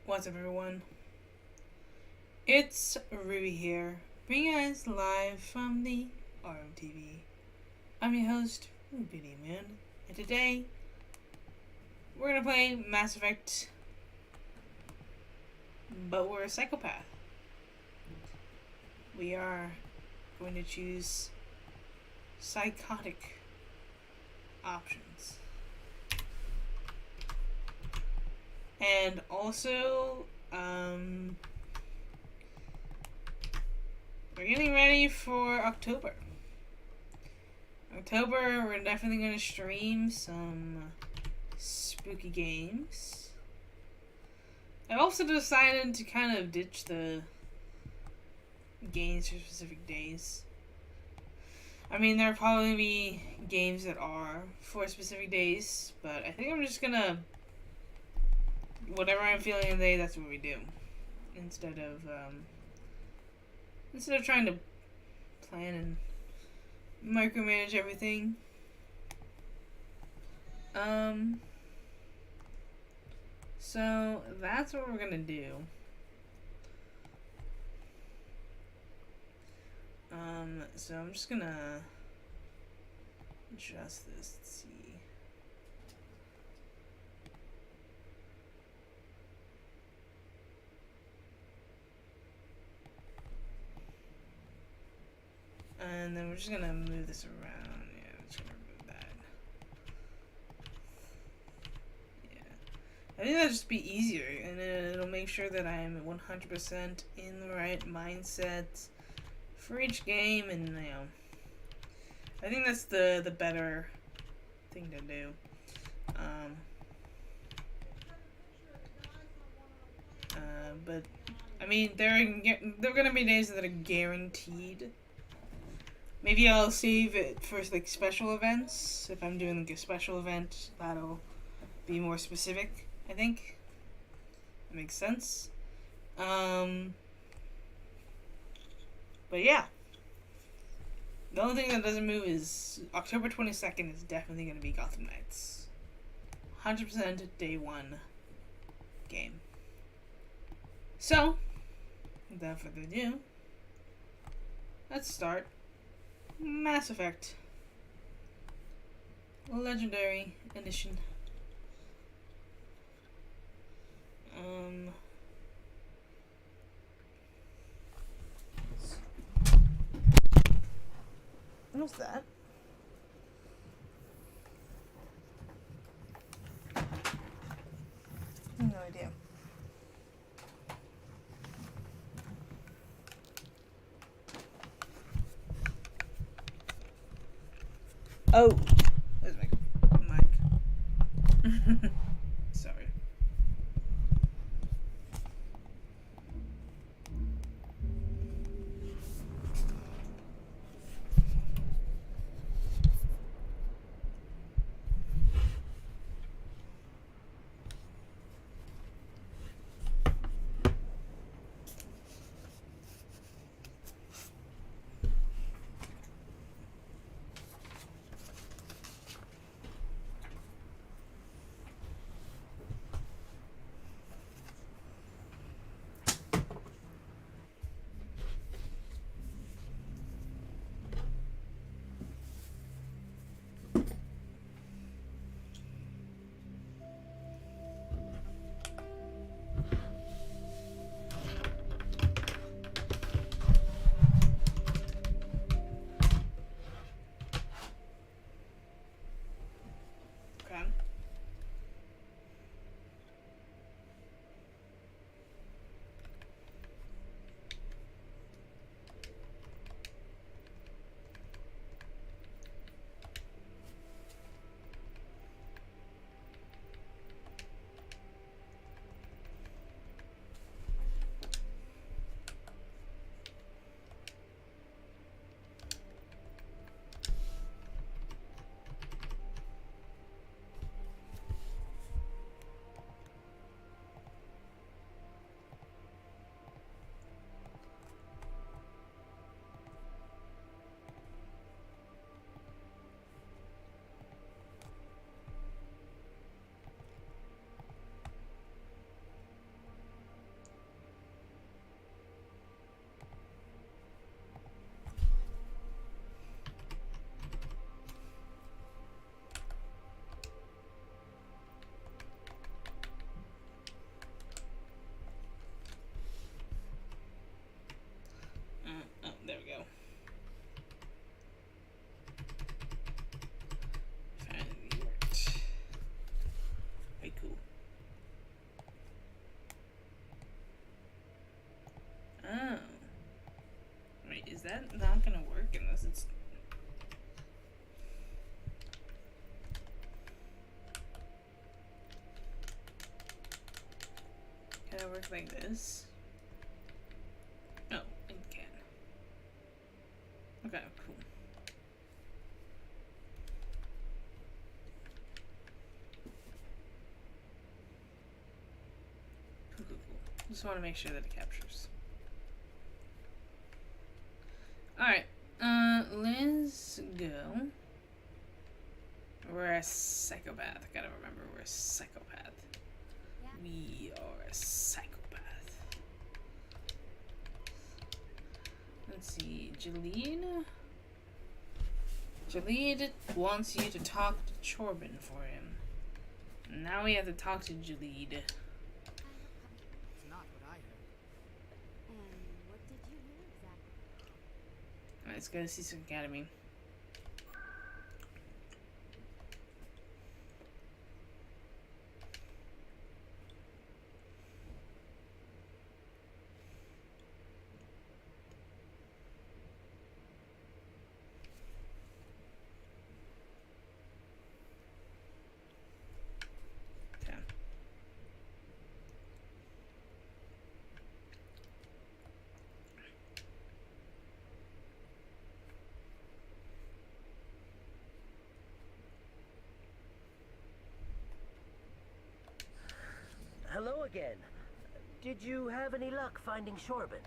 What's up, everyone? It's Ruby here, bringing you guys live from the RMTV. I'm your host, Rue-Bid-EE-Um, and today we're gonna play Mass Effect, but we're a psychopath. We are going to choose psychotic options. And also, we're getting ready for October. We're definitely going to stream some spooky games. I've also decided to kind of ditch the games for specific days. I mean, there'll probably be games that are for specific days, but I think I'm just gonna, whatever I'm feeling today, that's what we do. Instead of trying to plan and micromanage everything. So that's what we're gonna do. So I'm just gonna adjust this, let's see. And then we're just gonna move this around. Yeah, I'm just gonna remove that. Yeah. I think that'll just be easier, and it'll make sure that I am 100% in the right mindset for each game, and I think that's the better thing to do. But I mean, there are gonna be days that are guaranteed. Maybe I'll save it for like special events. If I'm doing like a special event, that'll be more specific, I think. That makes sense. But yeah. The only thing that doesn't move is October 22nd is definitely going to be Gotham Knights. 100% day one game. So, without further ado, let's start Mass Effect Legendary Edition. What was that? No idea. Oh, there's my mic. Sorry. that not gonna work unless it's... Can it work like this? Oh, it can. Okay, cool. Cool. Just want to make sure that it captures. Alright, let's go. We're a psychopath. I gotta remember we're a psychopath. Yeah. We are a psychopath. Let's see, Jalid. Jalid wants you to talk to Chorbin for him. Now we have to talk to Jalid. It's not what I heard. And what did you hear exactly? Alright, let's go to Cecil Academy. Hello again. Did you have any luck finding Chorbin?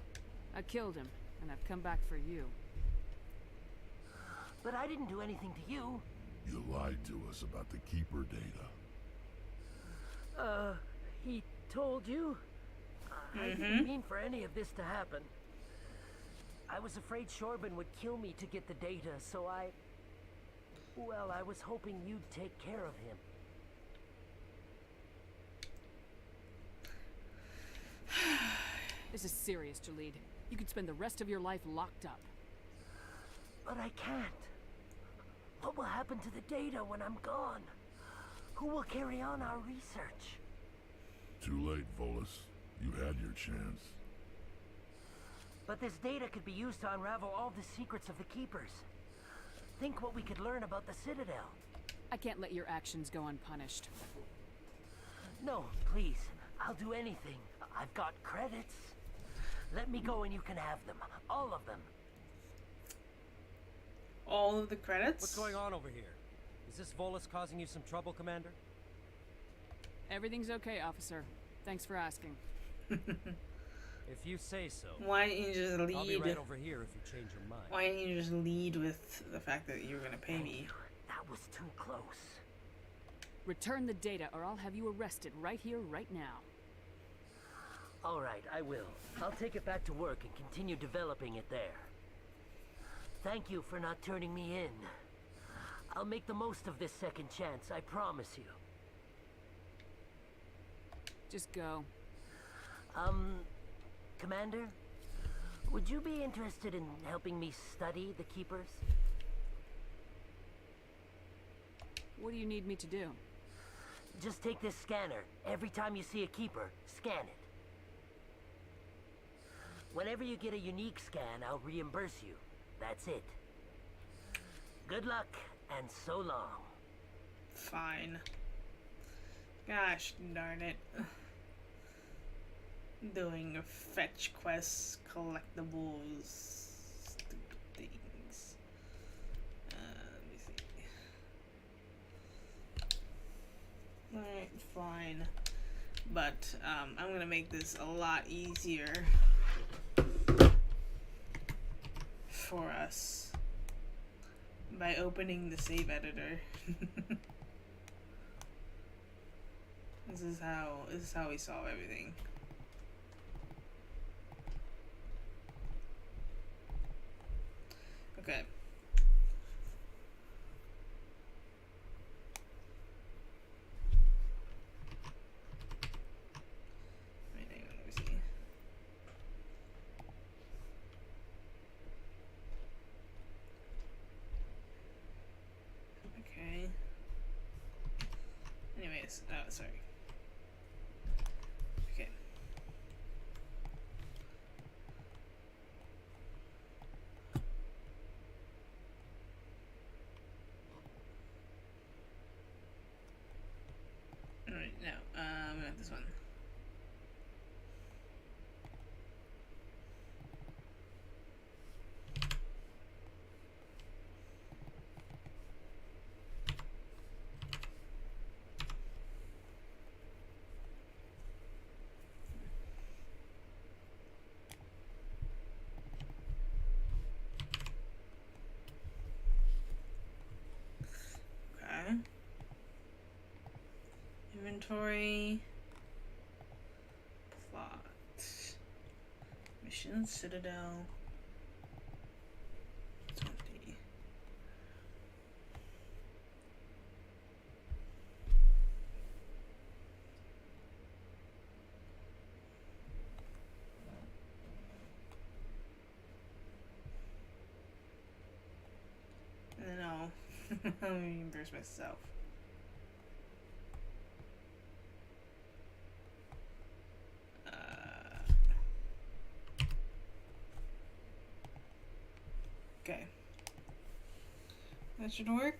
I killed him, and I've come back for you. But I didn't do anything to you. You lied to us about the Keeper data. He told you? I didn't mean for any of this to happen. I was afraid Chorbin would kill me to get the data, so well, I was hoping you'd take care of him. This is serious, Jalid. You could spend the rest of your life locked up. But I can't. What will happen to the data when I'm gone? Who will carry on our research? Too late, Volus. You had your chance. But this data could be used to unravel all the secrets of the Keepers. Think what we could learn about the Citadel. I can't let your actions go unpunished. No, please. I'll do anything. I've got credits. Let me go and you can have them. All of them. All of the credits? What's going on over here? Is this Volus causing you some trouble, Commander? Everything's okay, officer. Thanks for asking. If you say so. Why didn't you just lead? I'll be right over here if you change your mind. Why didn't you just lead with the fact that you were gonna pay me? That was too close. Return the data or I'll have you arrested right here, right now. All right, I will. I'll take it back to work and continue developing it there. Thank you for not turning me in. I'll make the most of this second chance, I promise you. Just go. Commander? Would you be interested in helping me study the Keepers? What do you need me to do? Just take this scanner. Every time you see a Keeper, scan it. Whenever you get a unique scan, I'll reimburse you. That's it. Good luck, and so long. Fine. Gosh darn it. Doing fetch quests, collectibles, stupid things. Let me see. Alright, fine. But, I'm gonna make this a lot easier for us by opening the save editor. This is how we solve everything. Okay. Let me see. Okay. Anyways, sorry. Okay. No, not this one. Okay. Inventory. Plot. Mission Citadel. 20. And then I'll reimburse myself. Okay. That should work.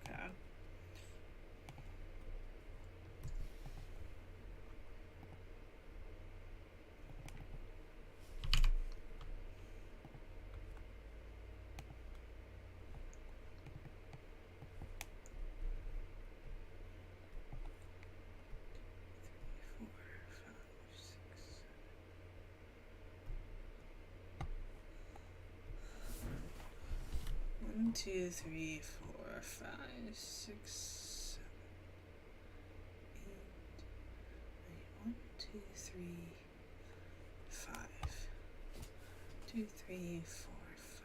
Okay. One, two, three, four, five, six, 7, 8, 9. 1, 2, 3, 5. 2, 3, 4, 5.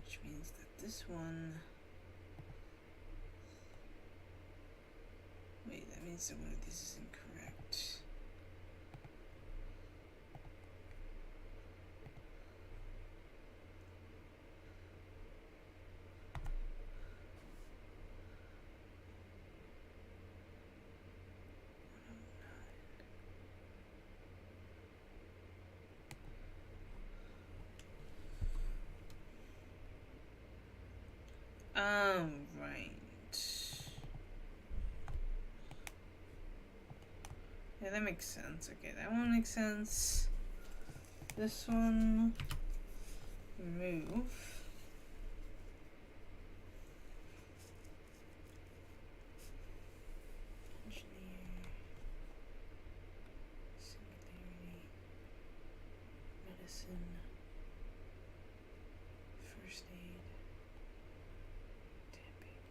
Which means that this one. Wait, that means that one of these is incorrect. Right. Yeah, that makes sense. Okay, that one makes sense. This one, remove. Engineer, singularity, medicine, first aid, tapping,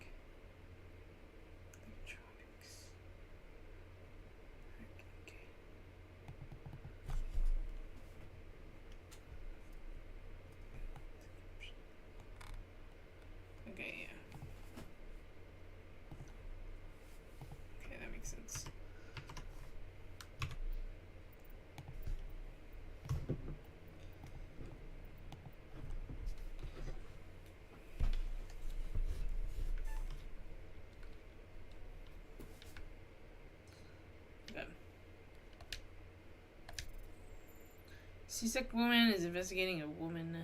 electronics. Okay. Okay, yeah. Okay, that makes sense. Okay. Seasick woman is investigating a woman.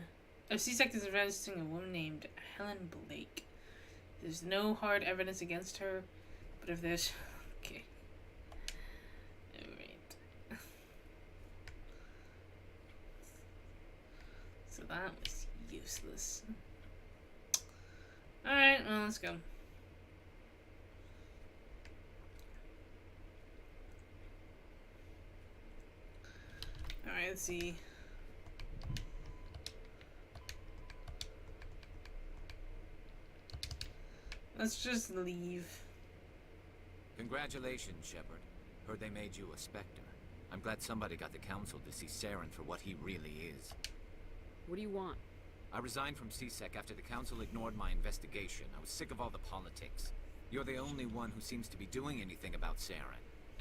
Seasick is investigating a woman named Helen Blake. There's no hard evidence against her, but if there's... Okay. Alright. So that was useless. Alright, well, let's go. Alright, let's see. Let's just leave. Congratulations, Shepard. Heard they made you a Spectre. I'm glad somebody got the Council to see Saren for what he really is. What do you want? I resigned from CSEC after the Council ignored my investigation. I was sick of all the politics. You're the only one who seems to be doing anything about Saren.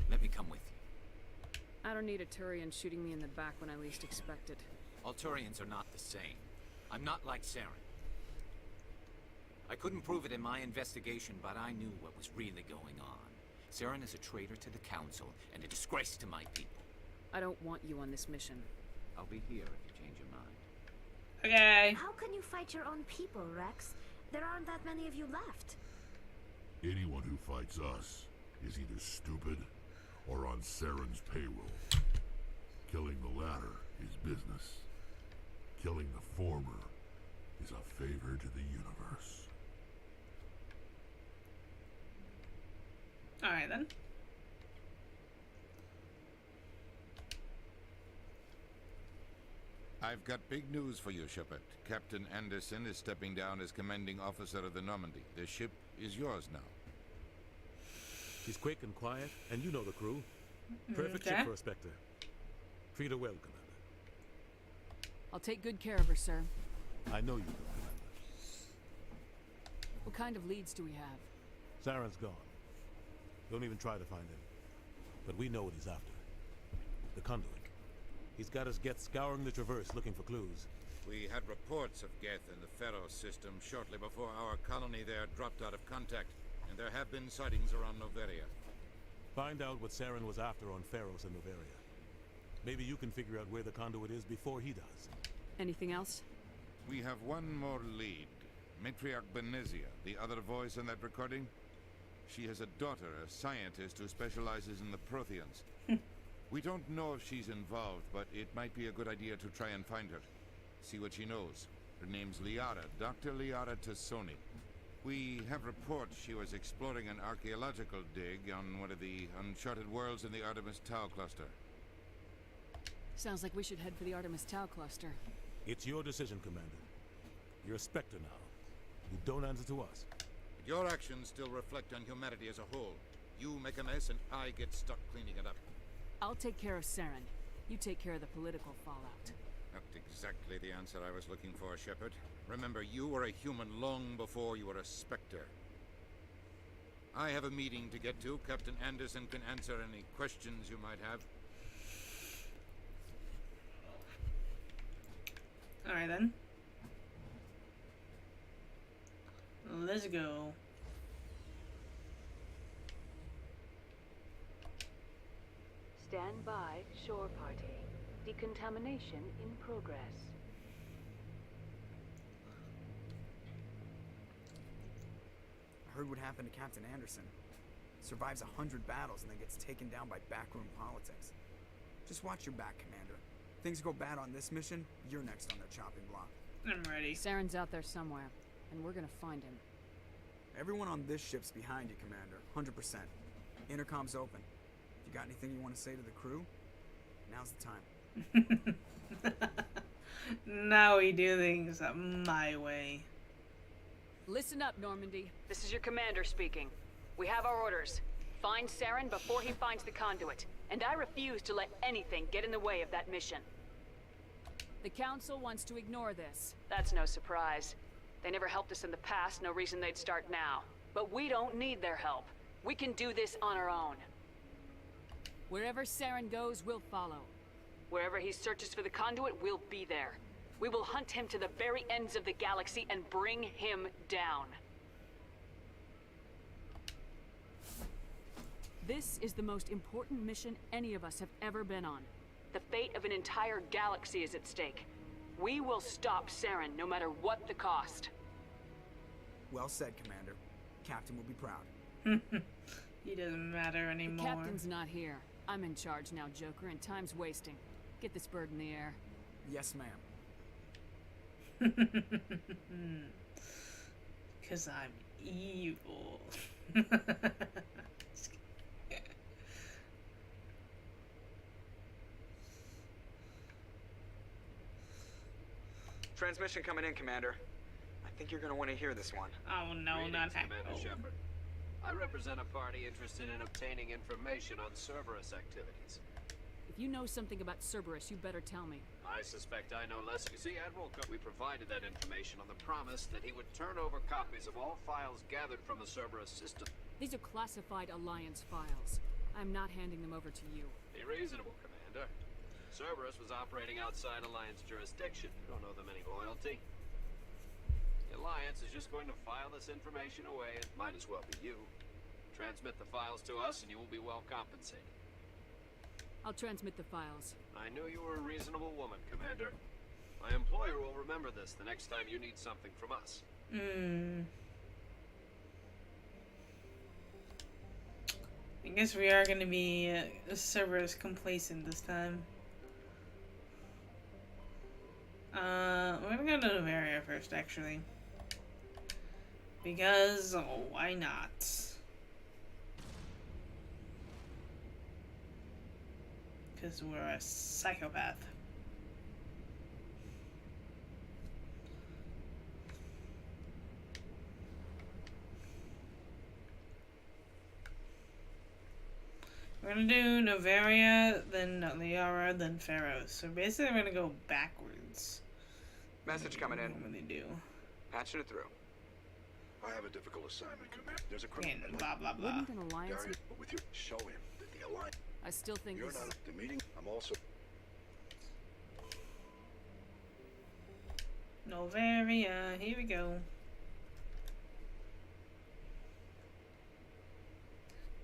Let me come with you. I don't need a Turian shooting me in the back when I least expect it. All Turians are not the same. I'm not like Saren. I couldn't prove it in my investigation, but I knew what was really going on. Saren is a traitor to the Council and a disgrace to my people. I don't want you on this mission. I'll be here if you change your mind. Okay. How can you fight your own people, Rex? There aren't that many of you left. Anyone who fights us is either stupid or on Saren's payroll. Killing the latter is business. Killing the former is a favor to the universe. Alright then. I've got big news for you, Shepard. Captain Anderson is stepping down as commanding officer of the Normandy. The ship is yours now. She's quick and quiet, and you know the crew. Perfect ship for a Spectre. Treat her well, Commander. I'll take good care of her, sir. I know you will, Commander. What kind of leads do we have? Saren's gone. Don't even try to find him. But we know what he's after. The conduit. He's got his Geth scouring the Traverse looking for clues. We had reports of Geth in the Pharaoh system shortly before our colony there dropped out of contact, and there have been sightings around Noveria. Find out what Saren was after on Pharos and Noveria. Maybe you can figure out where the conduit is before he does. Anything else? We have one more lead. Matriarch Benezia, the other voice in that recording. She has a daughter, a scientist who specializes in the Protheans. We don't know if she's involved, but it might be a good idea to try and find her. See what she knows. Her name's Liara, Dr. Liara Tassoni. We have reports she was exploring an archaeological dig on one of the uncharted worlds in the Artemis Tau cluster. Sounds like we should head for the Artemis Tau cluster. It's your decision, Commander. You're a Spectre now. You don't answer to us. Your actions still reflect on humanity as a whole. You make a mess and I get stuck cleaning it up. I'll take care of Saren. You take care of the political fallout. Not exactly the answer I was looking for, Shepard. Remember, you were a human long before you were a Spectre. I have a meeting to get to. Captain Anderson can answer any questions you might have. Alright then. Let's go. Stand by, shore party. Decontamination in progress. I heard what happened to Captain Anderson. Survives 100 battles and then gets taken down by backroom politics. Just watch your back, Commander. Things go bad on this mission, you're next on their chopping block. I'm ready. Saren's out there somewhere, and we're gonna find him. Everyone on this ship's behind you, Commander. 100%. Intercom's open. If you got anything you want to say to the crew, now's the time. Now we do things my way. Listen up, Normandy. This is your commander speaking. We have our orders. Find Saren before he finds the conduit. And I refuse to let anything get in the way of that mission. The Council wants to ignore this. That's no surprise. They never helped us in the past, no reason they'd start now. But we don't need their help. We can do this on our own. Wherever Saren goes, we'll follow. Wherever he searches for the conduit, we'll be there. We will hunt him to the very ends of the galaxy and bring him down. This is the most important mission any of us have ever been on. The fate of an entire galaxy is at stake. We will stop Saren no matter what the cost. Well said, Commander. Captain will be proud. He doesn't matter anymore. The captain's not here. I'm in charge now, Joker, and time's wasting. Get this bird in the air. Yes, ma'am. Because I'm evil. Transmission coming in, Commander. I think you're gonna want to hear this one. Oh no, not that. Commander Shepard. I represent a party interested in obtaining information on Cerberus activities. If you know something about Cerberus, you better tell me. I suspect I know less. You see, Admiral we provided that information on the promise that he would turn over copies of all files gathered from the Cerberus system. These are classified Alliance files. I'm not handing them over to you. Be reasonable, Commander. Cerberus was operating outside Alliance jurisdiction. You don't owe them any loyalty. The Alliance Alliance is just going to file this information away, and might as well be you. Transmit the files to us, and you will be well compensated. I'll transmit the files. I knew you were a reasonable woman, Commander. My employer will remember this the next time you need something from us. I guess we are going to be Cerberus complacent this time. We're going to go to Novaria first, actually. Because, why not? Because we're a psychopath. We're gonna do Novaria, then Liara, then Pharaoh. So basically we're gonna go backwards. Message coming in. What they do. Patching it through. I have a difficult assignment, Commander. There's a criminal. And blah blah blah. Wouldn't an alliance... With you, show him that the alliance... I still think You're this not at the meeting. I'm also... Novaria, here we go.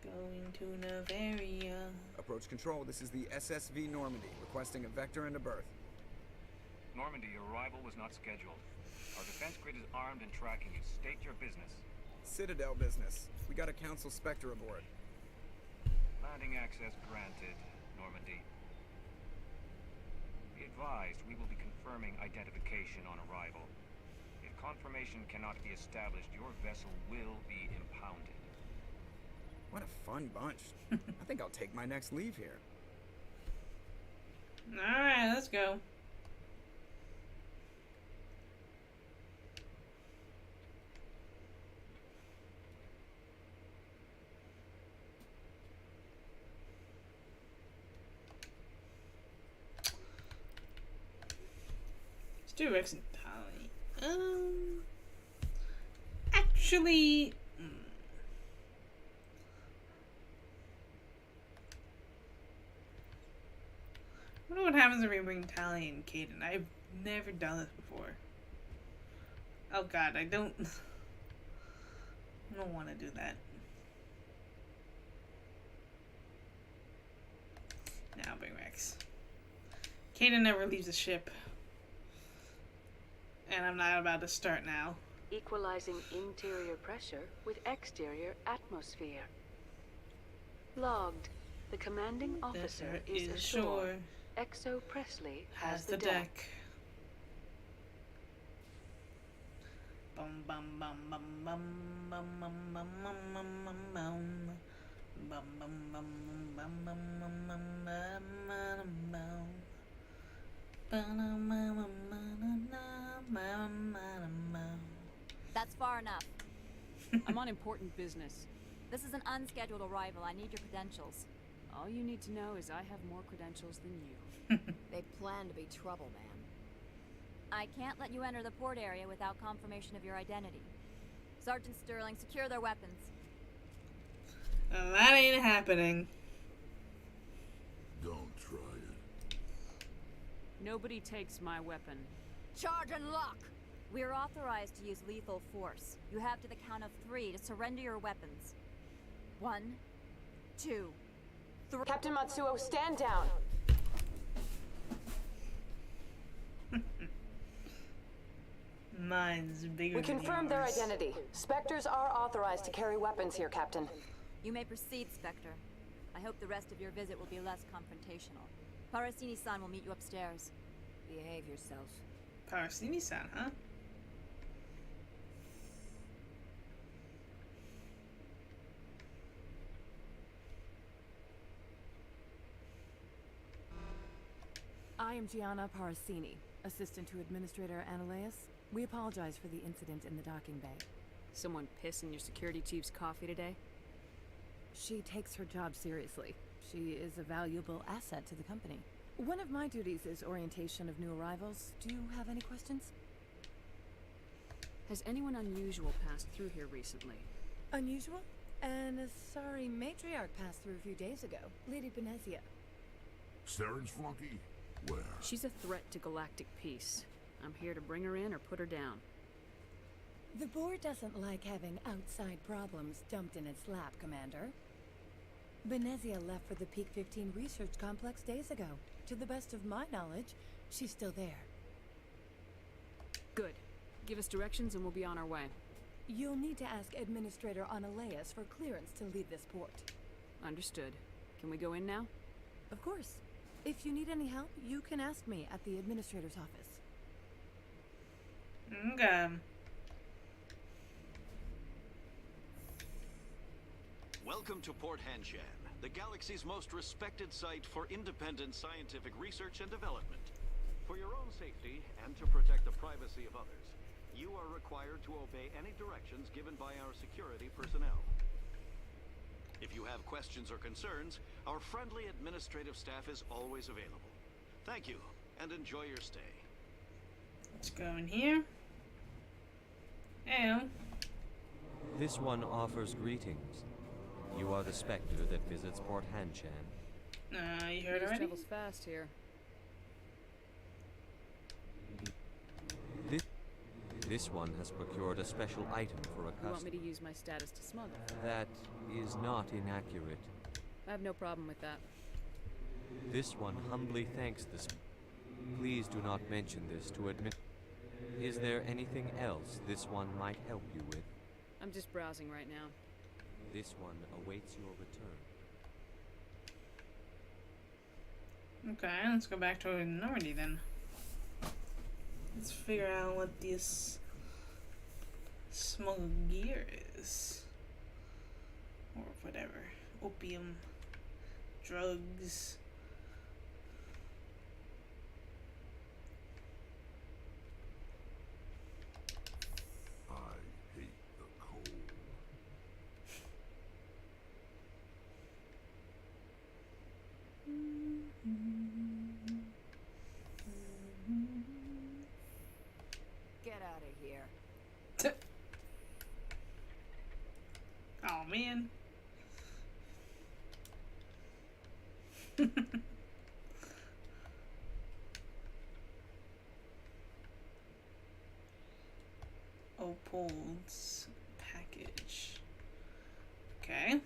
Going to Novaria. Approach control. This is the SSV Normandy, requesting a vector and a berth. Normandy, your arrival was not scheduled. Our defense grid is armed and tracking you. State your business. Citadel business. We got a Council Spectre aboard. Landing access granted, Normandy. Be advised, we will be confirming identification on arrival. If confirmation cannot be established, your vessel will be impounded. What a fun bunch. I think I'll take my next leave here. Alright, let's go. Let's do Rex and Tali. Actually... I wonder what happens if we bring Tali and Caden. I've never done this before. Oh god, I don't want to do that. Now bring Rex. Caden never leaves the ship. And I'm not about to start now. Equalizing interior pressure with exterior atmosphere. Logged. The commanding officer is ashore. Exo Presley has the deck. Bum bum bum bum bum bum bum bum bum bum bum bum bum bum bum bum bum bum. That's far enough. I'm on important business. This is an unscheduled arrival. I need your credentials. All you need to know is I have more credentials than you. They plan to be trouble, man. I can't let you enter the port area without confirmation of your identity. Sergeant Sterling, secure their weapons. That ain't happening. Don't try it. Nobody takes my weapon. Charge and lock! We're authorized to use lethal force. You have to the count of 3 to surrender your weapons. 1, 2, 3. Captain Matsuo, stand down. Mine's bigger We than confirmed their yours. identity. Spectres are authorized to carry weapons here, Captain. You may proceed, Spectre. I hope the rest of your visit will be less confrontational. Parasini-san will meet you upstairs. Behave yourself. Parasini-san, huh? I am Gianna Parasini, assistant to Administrator Annaleus. We apologize for the incident in the docking bay. Someone piss in your security chief's coffee today? She takes her job seriously. She is a valuable asset to the company. One of my duties is orientation of new arrivals. Do you have any questions? Has anyone unusual passed through here recently? Unusual? An sorry matriarch passed through a few days ago. Lady Benezia. Saren's flunky? Where? She's a threat to galactic peace. I'm here to bring her in or put her down. The board doesn't like having outside problems dumped in its lap, Commander. Benezia left for the Peak 15 research complex days ago. To the best of my knowledge, she's still there. Good. Give us directions and we'll be on our way. You'll need to ask Administrator Analeas for clearance to leave this port. Understood. Can we go in now? Of course. If you need any help, you can ask me at the Administrator's office. Okay. Welcome to Port Hanshan, the galaxy's most respected site for independent scientific research and development. For your own safety and to protect the privacy of others, you are required to obey any directions given by our security personnel. If you have questions or concerns, our friendly administrative staff is always available. Thank you, and enjoy your stay. Let's go in here. And This one offers greetings. You are the Spectre that visits Port Hanshan. you heard already? Travels fast here. This one has procured a special item for a You want customer. me to use my status to smuggle? That is not inaccurate. I have no problem with that. This one humbly thanks the Please do not mention this to admit. Is there anything else this one might help you with? I'm just browsing right now. This one awaits your return. Okay, let's go back to Normandy then. Let's figure out what this smuggled gear is. Or whatever. Opium. Drugs. I hate the cold. Get out of here. Oh man. Opal's package. Okay.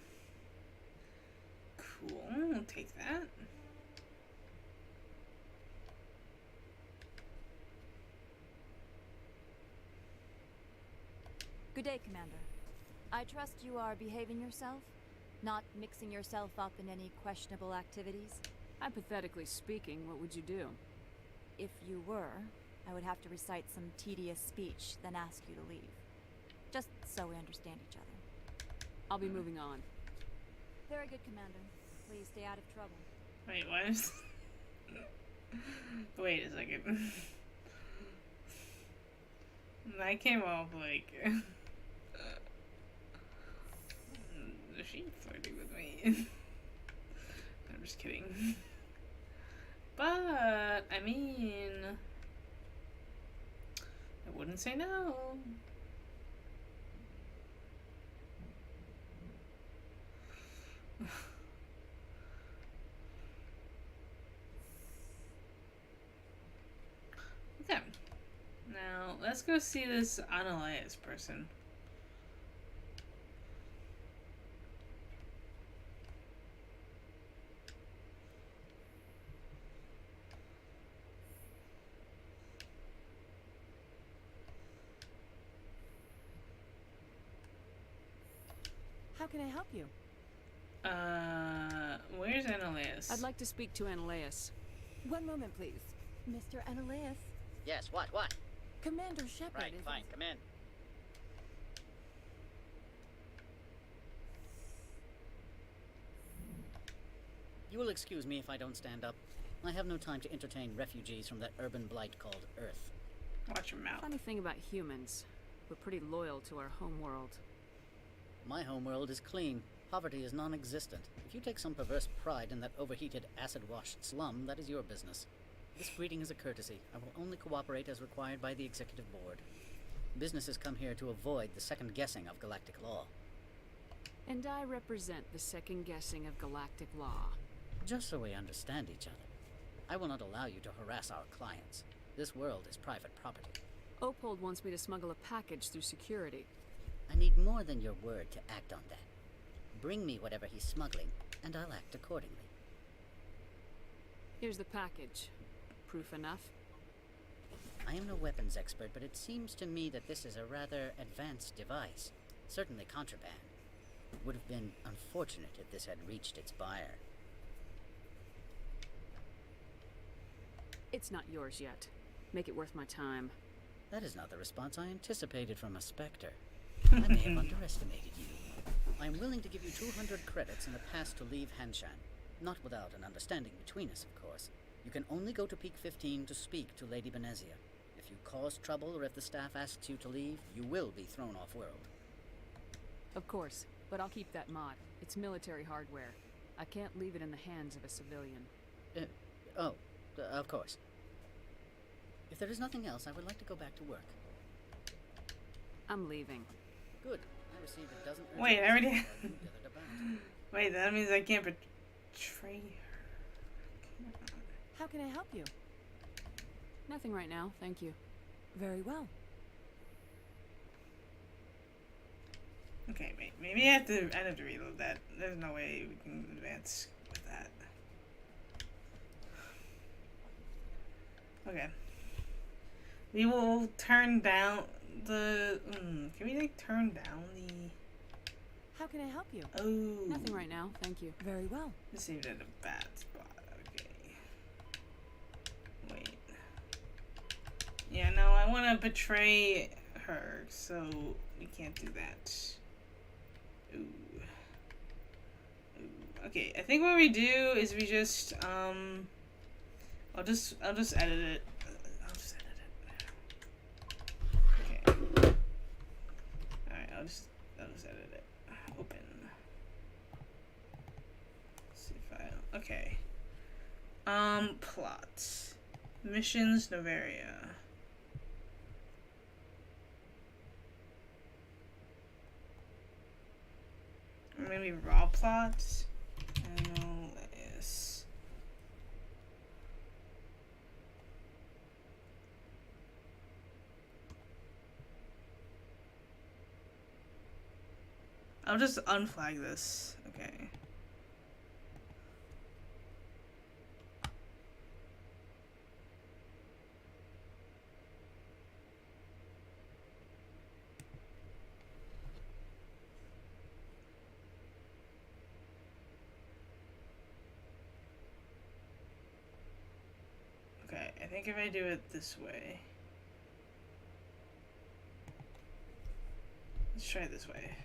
Cool. We'll take that. Good day, Commander. I trust you are behaving yourself? Not mixing yourself up in any questionable activities? Hypothetically speaking, what would you do? If you were, I would have to recite some tedious speech, then ask you to leave. Just so we understand each other. I'll be moving on. Very good, Commander. Please stay out of trouble. Wait, what? Wait a second. That came off like... Is she flirting with me? I'm just kidding. But, I mean... I wouldn't say no. Okay. Now, let's go see this Analeas person. How can I help you? Where's Analeas? I'd like to speak to Analeas. One moment, please. Mr. Analeas. Yes, what? Commander Shepard Right, is... fine, come in. You will excuse me if I don't stand up. I have no time to entertain refugees from that urban blight called Earth. Watch your mouth. Funny thing about humans, we're pretty loyal to our home world. My homeworld is clean. Poverty is non-existent. If you take some perverse pride in that overheated, acid-washed slum, that is your business. This greeting is a courtesy. I will only cooperate as required by the Executive Board. Businesses come here to avoid the second guessing of galactic law. And I represent the second guessing of galactic law. Just so we understand each other, I will not allow you to harass our clients. This world is private property. Opold wants me to smuggle a package through security. I need more than your word to act on that. Bring me whatever he's smuggling, and I'll act accordingly. Here's the package. Proof enough? I am no weapons expert, but it seems to me that this is a rather advanced device. Certainly contraband. It would have been unfortunate if this had reached its buyer. It's not yours yet. Make it worth my time. That is not the response I anticipated from a Spectre. I may have underestimated you. I am willing to give you 200 credits and a pass to leave Hanshan. Not without an understanding between us, of course. You can only go to Peak 15 to speak to Lady Benezia. If you cause trouble or if the staff asks you to leave, you will be thrown off-world. Of course, but I'll keep that mod. It's military hardware. I can't leave it in the hands of a civilian. Of course. If there is nothing else, I would like to go back to work. I'm leaving. Good. I received a dozen... Wait, I already... Wait, that means I can't betray her. How can I help you? Nothing right now, thank you. Very well. Okay, wait, maybe I have to reload that. There's no way we can advance with that. Okay. We will turn down the... can we, like, turn down the... How can I help you? Oh. Nothing right now, thank you. Very well. This seemed at a bad spot. Okay. Wait. Yeah, no, I want to betray her, so we can't do that. Ooh. Ooh. Okay, I think what we do is we just, I'll just edit it. Okay. Alright, I'll just edit it. Open. Save file. Okay. Plot. Missions, Novaria. Or maybe raw plots. Analysis. I'll just unflag this. Okay. Okay, I think if I do it this way. Let's try it this way.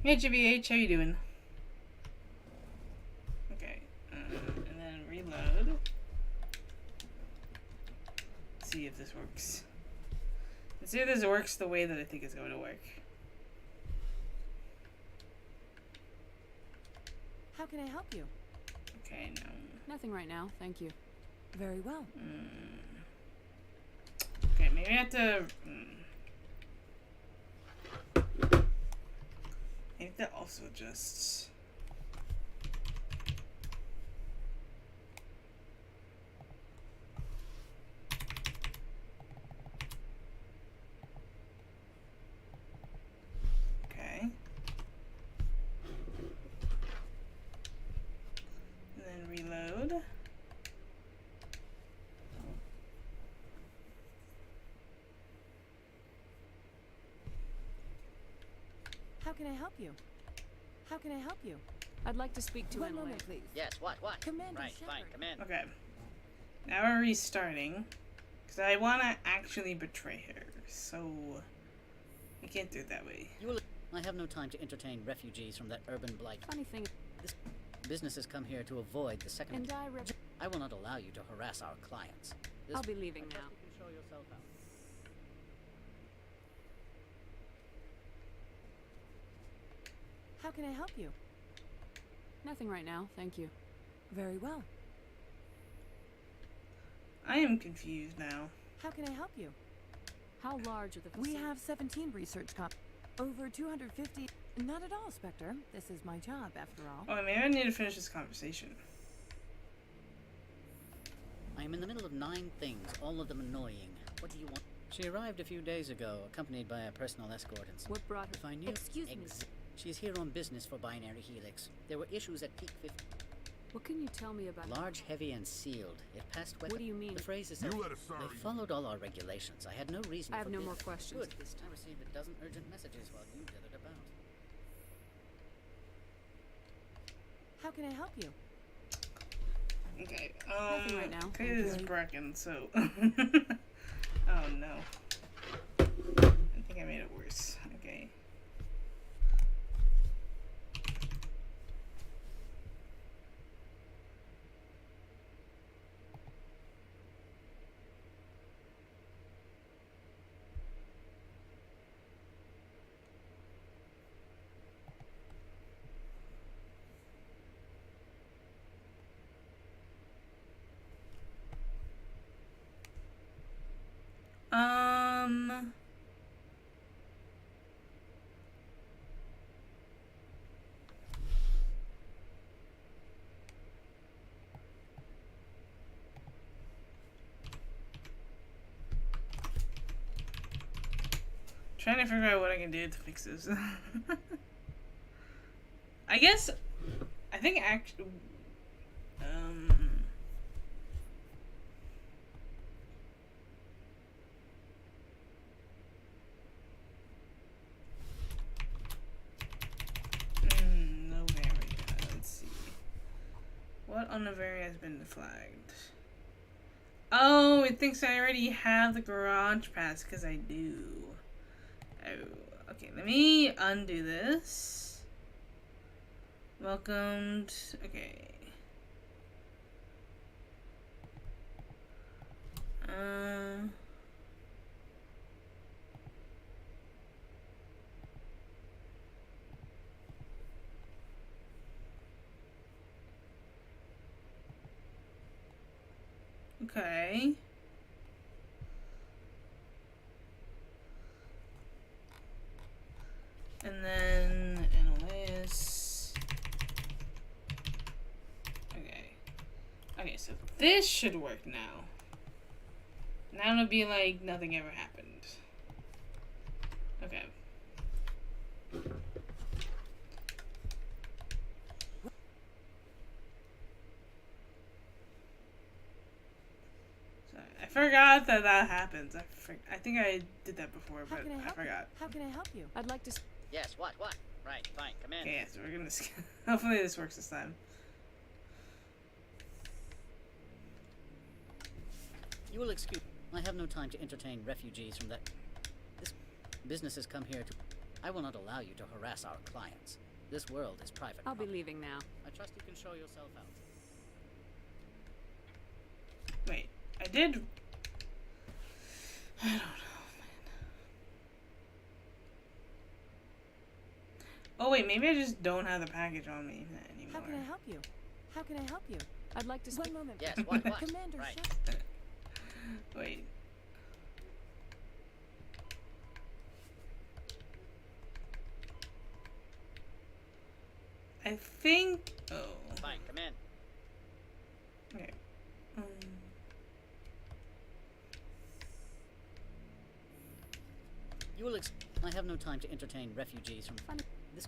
Hey GBH, how you doing? Okay, and then reload. Let's see if this works. Let's see if this works the way that I think it's going to work. How can I help you? Okay, no. Nothing right now, thank you. Very well. Okay, maybe I have to... I think that also just... Okay. And then reload. How can I help you? How can I help you? I'd like to speak to One Emily. moment, please. Yes, what? Commander Right, Shepard. fine, come in. Okay. Now we're restarting. Because I want to actually betray her. So... I can't do it that way. I have no time to entertain refugees from that urban blight. Funny thing, This business has come here to avoid the second... and I will not allow you to harass our clients. I'll be leaving I trust now. you can show yourself out. How can I help you? Nothing right now, thank you. Very well. I am confused now. How can I help you? How large are the We facilities? have 17 research over 250. Not at all, Spectre. This is my job, after all. Oh, maybe I need to finish this conversation. I I am in the middle of 9 things, all of them annoying. What do you want? She arrived a few days ago, accompanied by a personal escort and What brought her? If I knew... Excuse me. She is here on business for Binary Helix. There were issues at Peak 50. What can you tell me about? Large, heavy, and sealed. It passed weapon. What do you mean? The phrase is... You let us sorry. They followed all our regulations. I had no reason I have for no bid. more questions Good. at this time. I received a dozen urgent messages while you dithered about. How can I help you? Okay, Nothing right now. okay, this is Brecken, so... oh no. I think I made it worse. Okay. Trying to figure out what I can do to fix this. I guess, I think actually, Novaria, let's see. What on Novaria has been flagged? Oh, it thinks I already have the garage pass because I do. Oh, okay, let me undo this. Welcomed, okay. Okay. And then analyze. Okay. Okay, so this should work now. Now it'll be like nothing ever happened. Okay. Sorry, I forgot that that happens. I think I did that before, but I forgot. How can I help you? I'd like to. Yes, what? Right, fine, come in. Okay, yeah, so we're gonna. Hopefully this works this time. You will excuse... I have no time to entertain refugees from that... This business has come here to... I will not allow you to harass our clients. This world is private I'll be property. leaving now. I trust you can show yourself out. Wait, I did... I don't know, man. Oh wait, maybe I just don't have the package on me anymore. How can I help you? How can I help you? I'd like to speak. 1 moment. Yes, what? Commander, Right. shut... Wait. I think... Oh. Fine, come in. Okay. You will I have no time to entertain refugees from... This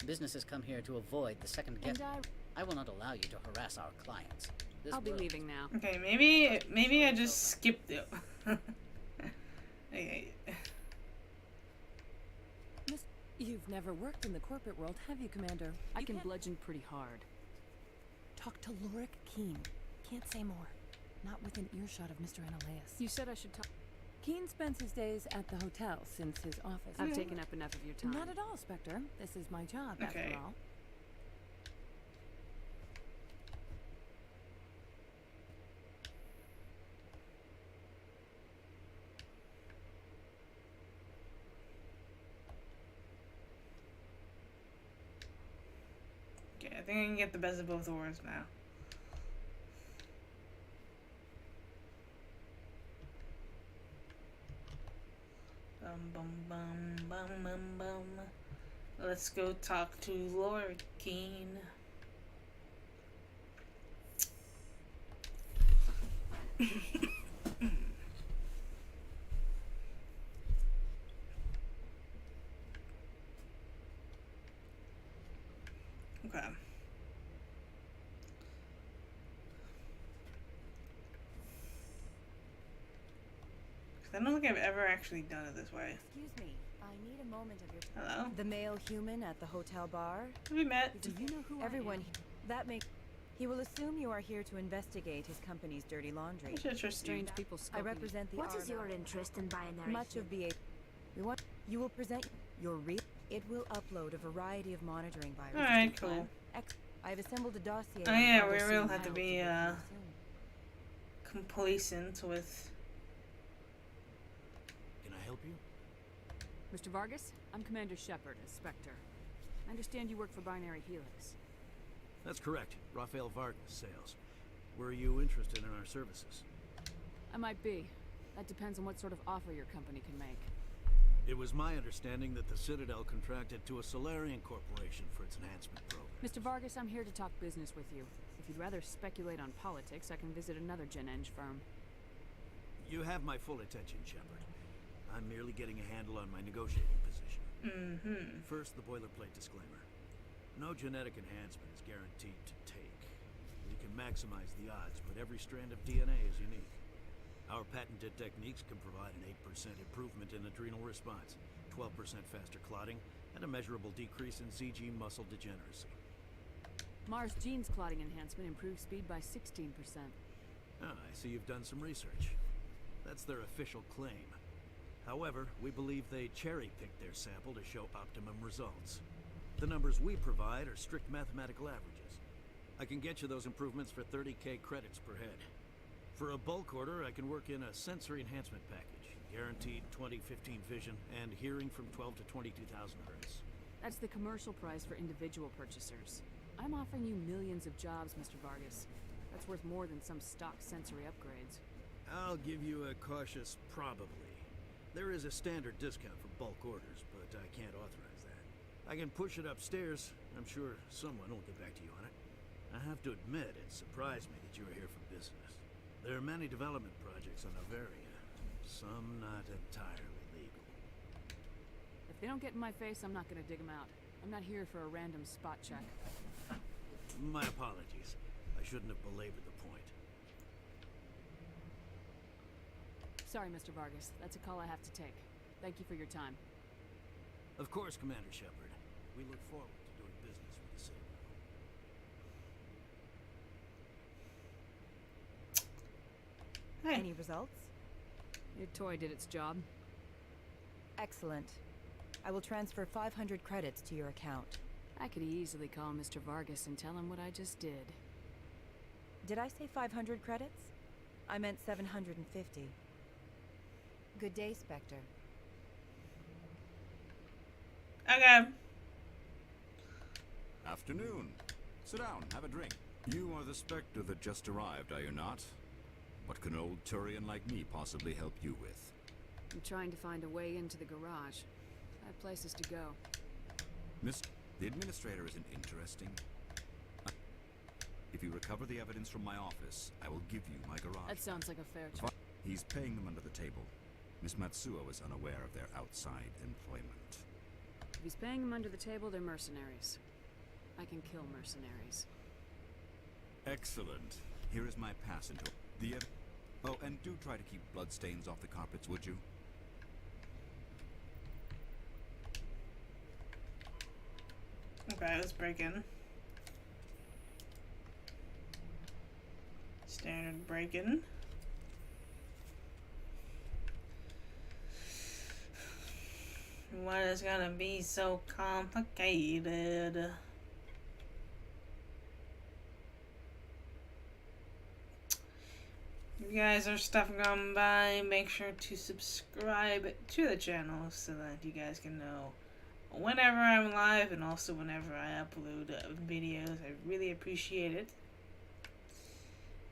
business has come here to avoid the second guest. And I will not allow you to harass our clients. This I'll be world- leaving now. Okay, maybe I just skipped it. Okay. You've never worked in the corporate world, have you, Commander? I can bludgeon pretty hard. Talk to Lorik Keen. Can't say more. Not within earshot of Mr. Menelaus. You said I should talk. Keen spends his days at the hotel since his office. I've taken up enough of your time. Not at all, Spectre. This is my job, Okay. after all. Okay, I think I can get the best of both worlds now. Bum bum bum bum bum. Let's go talk to Lord Keen. Okay. I don't think I've ever actually done it this way. Excuse me, I need a moment of your time. Hello? The male human at the hotel bar? We met. Do you know who everyone? That makes. He will assume you are here to investigate his company's dirty laundry. That's interesting. Strange people I scoping. represent the. What is your interest in binary? Much of BA. We want. You will present your real. It will upload a variety of monitoring viruses. Alright, cool. I've assembled a dossier. Oh yeah, we will have to be complacent with. Can I help you? Mr. Vargas, I'm Commander Shepard, a Spectre. I understand you work for Binary Helix. That's correct. Rafael Vargas, sales. Were you interested in our services? I might be. That depends on what sort of offer your company can make. It was my understanding that the Citadel contracted to a Solarian corporation for its enhancement program. Mr. Vargas, I'm here to talk business with you. If you'd rather speculate on politics, I can visit another Gen Eng firm. You have my full attention, Shepard. I'm merely getting a handle on my negotiating position. Mm-hmm. First, the boilerplate disclaimer. No genetic enhancement is guaranteed to take. We can maximize the odds, but every strand of DNA is unique. Our patented techniques can provide an 8% improvement in adrenal response, 12% faster clotting, and a measurable decrease in CG muscle degeneracy. Mars Gene's clotting enhancement improves speed by 16%. Ah, I see you've done some research. That's their official claim. However, we believe they cherry-picked their sample to show optimum results. The numbers we provide are strict mathematical averages. I can get you those improvements for 30k credits per head. For a bulk order, I can work in a sensory enhancement package, guaranteed 20/15 vision and hearing from 12 to 22,000 hertz. That's the commercial price for individual purchasers. I'm offering you millions of jobs, Mr. Vargas. That's worth more than some stock sensory upgrades. I'll give you a cautious probably. There is a standard discount for bulk orders, but I can't authorize that. I can push it upstairs. I'm sure someone will get back to you on it. I have to admit, it surprised me that you were here for business. There are many development projects on Avaria, some not entirely legal. If they don't get in my face, I'm not going to dig them out. I'm not here for a random spot check. My apologies. I shouldn't have belabored the point. Sorry, Mr. Vargas. That's a call I have to take. Thank you for your time. Of course, Commander Shepard. We look forward to doing business with the Citadel. Any results? Your toy did its job. Excellent. I will transfer 500 credits to your account. I could easily call Mr. Vargas and tell him what I just did. Did I say 500 credits? I meant 750. Good day, Spectre. Okay. Afternoon. Sit down, have a drink. You are the Spectre that just arrived, are you not? What can an old Turian like me possibly help you with? I'm trying to find a way into the garage. I have places to go. Miss, the administrator isn't interesting. If you recover the evidence from my office, I will give you my garage. That sounds like a fair choice. He's paying them under the table. Miss Matsuo is unaware of their outside employment. If he's paying them under the table, they're mercenaries. I can kill mercenaries. Excellent. Here is my pass into the Oh, and do try to keep bloodstains off the carpets, would you? Okay, let's break in. Standard break-in. What is gonna be so complicated? If you guys are stuff gone by, make sure to subscribe to the channel so that you guys can know whenever I'm live and also whenever I upload videos. I really appreciate it.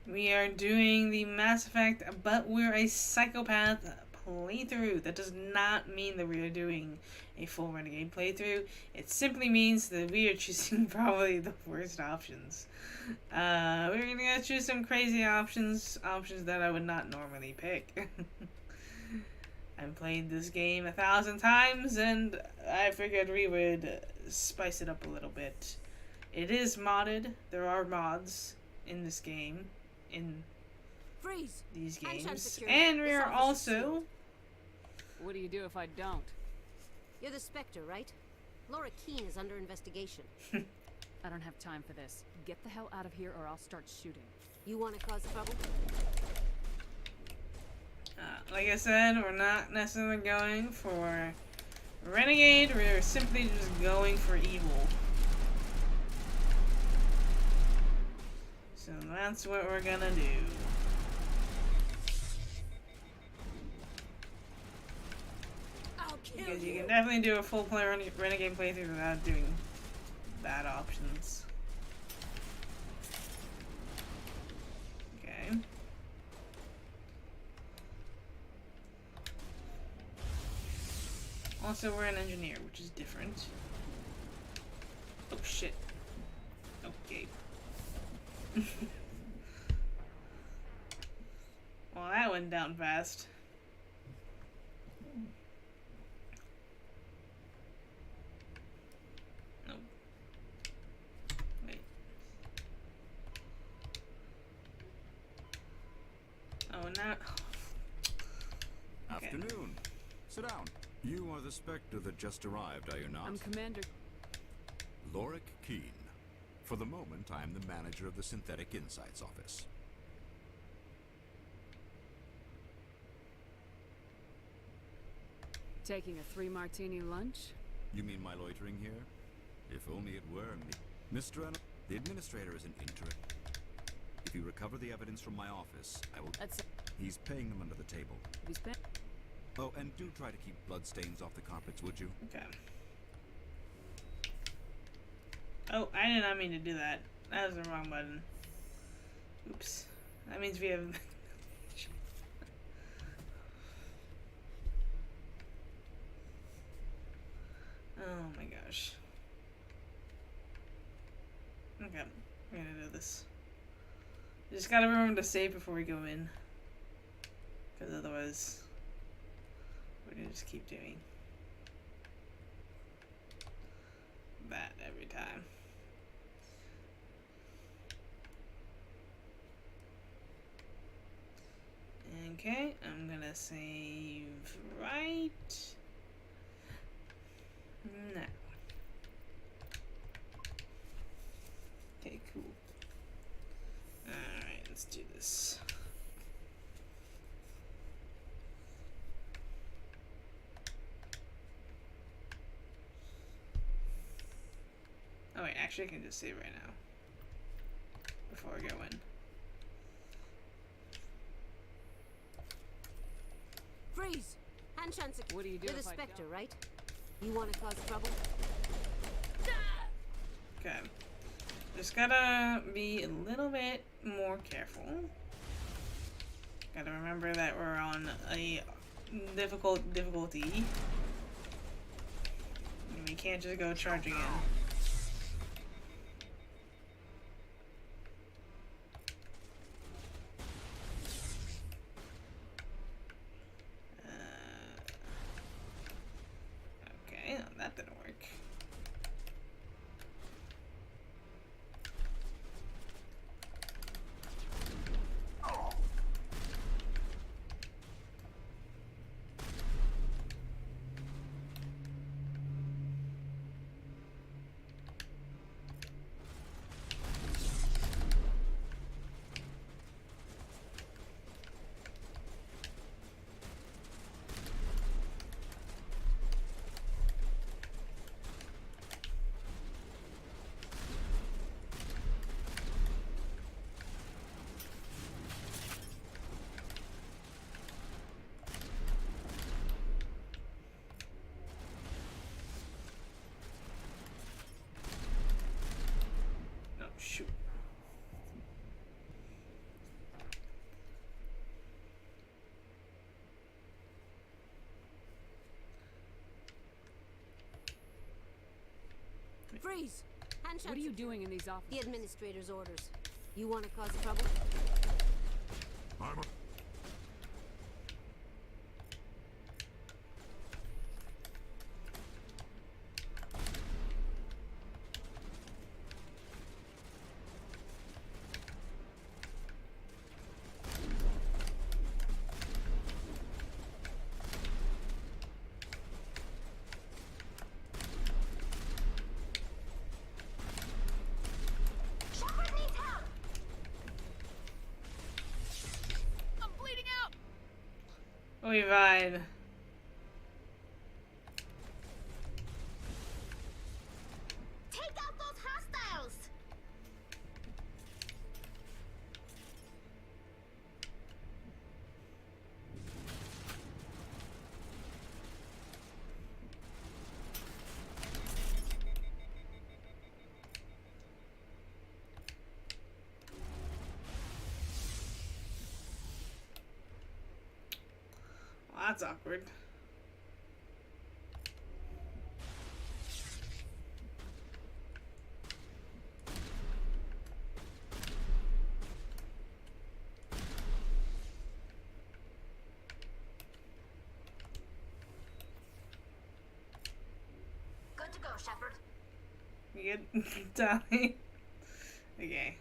We are doing the Mass Effect, but we're a psychopath playthrough. That does not mean that we are doing a full Renegade playthrough. It simply means that we are choosing probably the worst options. We're gonna choose some crazy options that I would not normally pick. I've played this game 1,000 times, and I figured we would spice it up a little bit. It is modded. There are mods in this game, in these games, and we are also... What do you do if I don't? You're the Spectre, right? Laura Keene is under investigation. I don't have time for this. Get the hell out of here or I'll start shooting. You want to cause trouble? Like I said, we're not necessarily going for Renegade, we're simply just going for evil. So that's what we're gonna do. Because you can definitely do a full play Renegade playthrough without doing bad options. Okay. Also, we're an engineer, which is different. Oh shit. Okay. Well, that went down fast. Nope. Wait. Oh, now. Okay. Afternoon. Sit down. You are the Spectre that just arrived, are you not? I'm Commander... Lorik Keene. For the moment, I am the manager of the Synthetic Insights Office. Taking a 3-martini lunch? You mean my loitering here? If only it were me. Mr. The administrator is an intern. If you recover the evidence from my office, I will... He's paying them under the table. He's paying... Oh, and do try to keep bloodstains off the carpets, would you? Okay. Oh, I did not mean to do that. That was the wrong button. Oops. That means we have... Oh my gosh. Okay, we're gonna do this. We just gotta remember to save before we go in. Because otherwise, we're gonna just keep doing that every time. Okay, I'm gonna save right now. Okay, cool. Alright, let's do this. Oh wait, actually I can just save right now. Before I go in. Freeze! Hand What do you do You're the if I Spectre, don't? right? You want to cause trouble? Okay. Just gotta be a little bit more careful. Gotta remember that we're on a difficulty. And we can't just go charging in. Okay, no, that didn't work. Freeze! Handshots. What are you doing in these offices? The administrator's orders. You want to cause trouble? I'm a... We ride. Take out those hostiles! Well, that's awkward. Good to go, Shepard. You good? Dolly? Okay.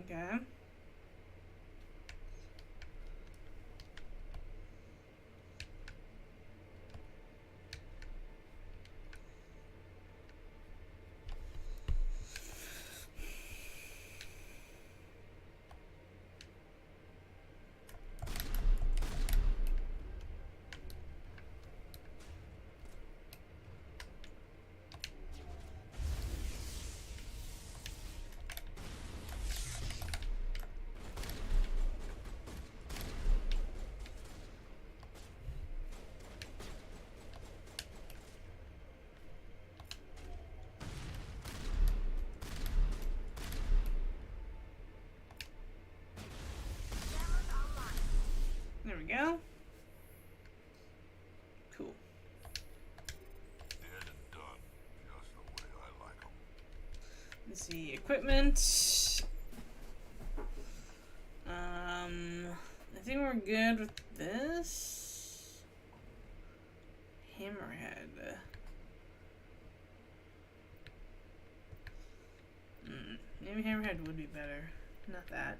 Okay. There we go. Cool. Dead and done. Just the way I like them. Let's see, equipment. I think we're good with this. Hammerhead. Maybe Hammerhead would be better. Not that.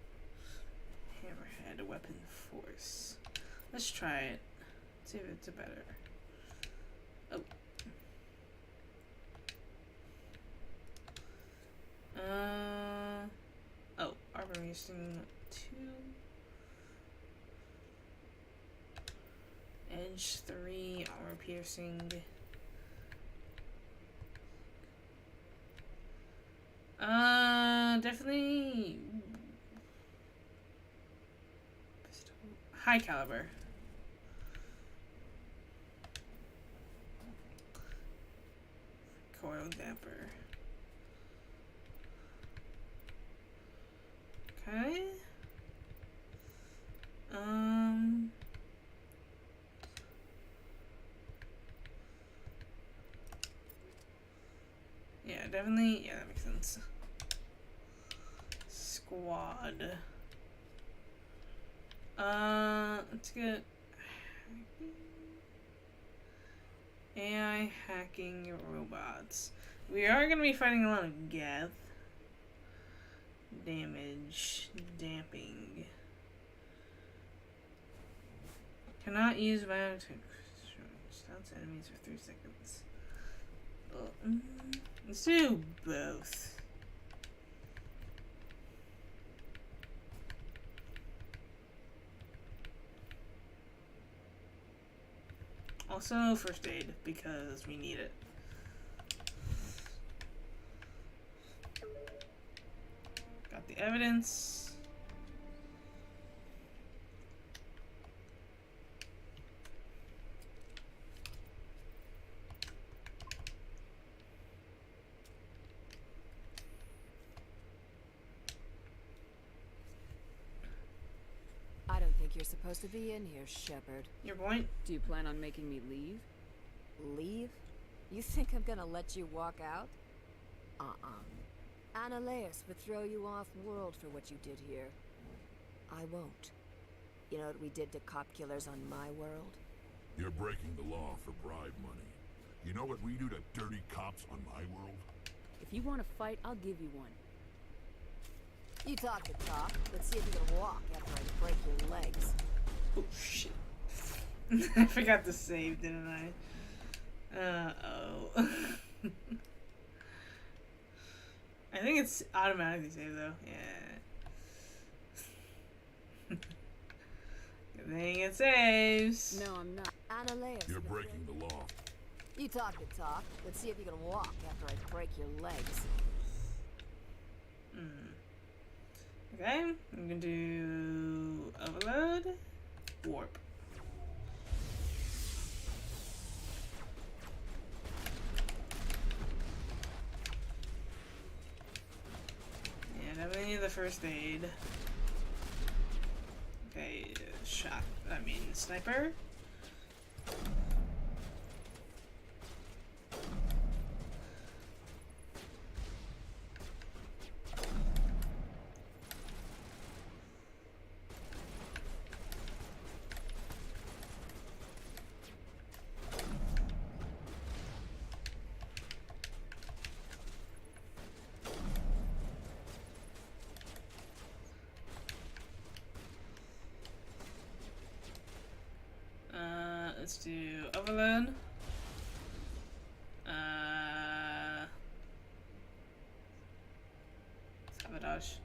Hammerhead, weapon force. Let's try it. See if it's a better. Oh. Oh, armor using 2. Edge 3, armor piercing. Definitely high caliber. Coil damper. Okay. Yeah, definitely. Yeah, that makes sense. Squad. Let's get AI hacking robots. We are going to be fighting a lot of Geth. Damage. Damping. Cannot use biotic. Stunts enemies for 3 seconds. Let's do both. Also, first aid, because we need it. Got the evidence. think you're supposed to be in here, Shepard? Your point? Do you plan on making me leave? Leave? You think I'm gonna let you walk out? Annaleus would throw you off world for what you did here. I won't. You know what we did to cop killers on my world? You're breaking the law for bribe money. You know what we do to dirty cops on my world? If you want to fight, I'll give you one. You talk the talk. Let's see if you can walk after I break your legs. Oh shit. I forgot to save, didn't I? Oh. I think it's automatically saved though. Yeah. Good thing it saves. No, I'm not. Annaleus. You're breaking the law. You talk the talk. Let's see if you can walk after I break your legs. Okay, I'm gonna do overload, warp. Yeah, definitely need the first aid. Okay, sniper. Let's do overload. Sabotage.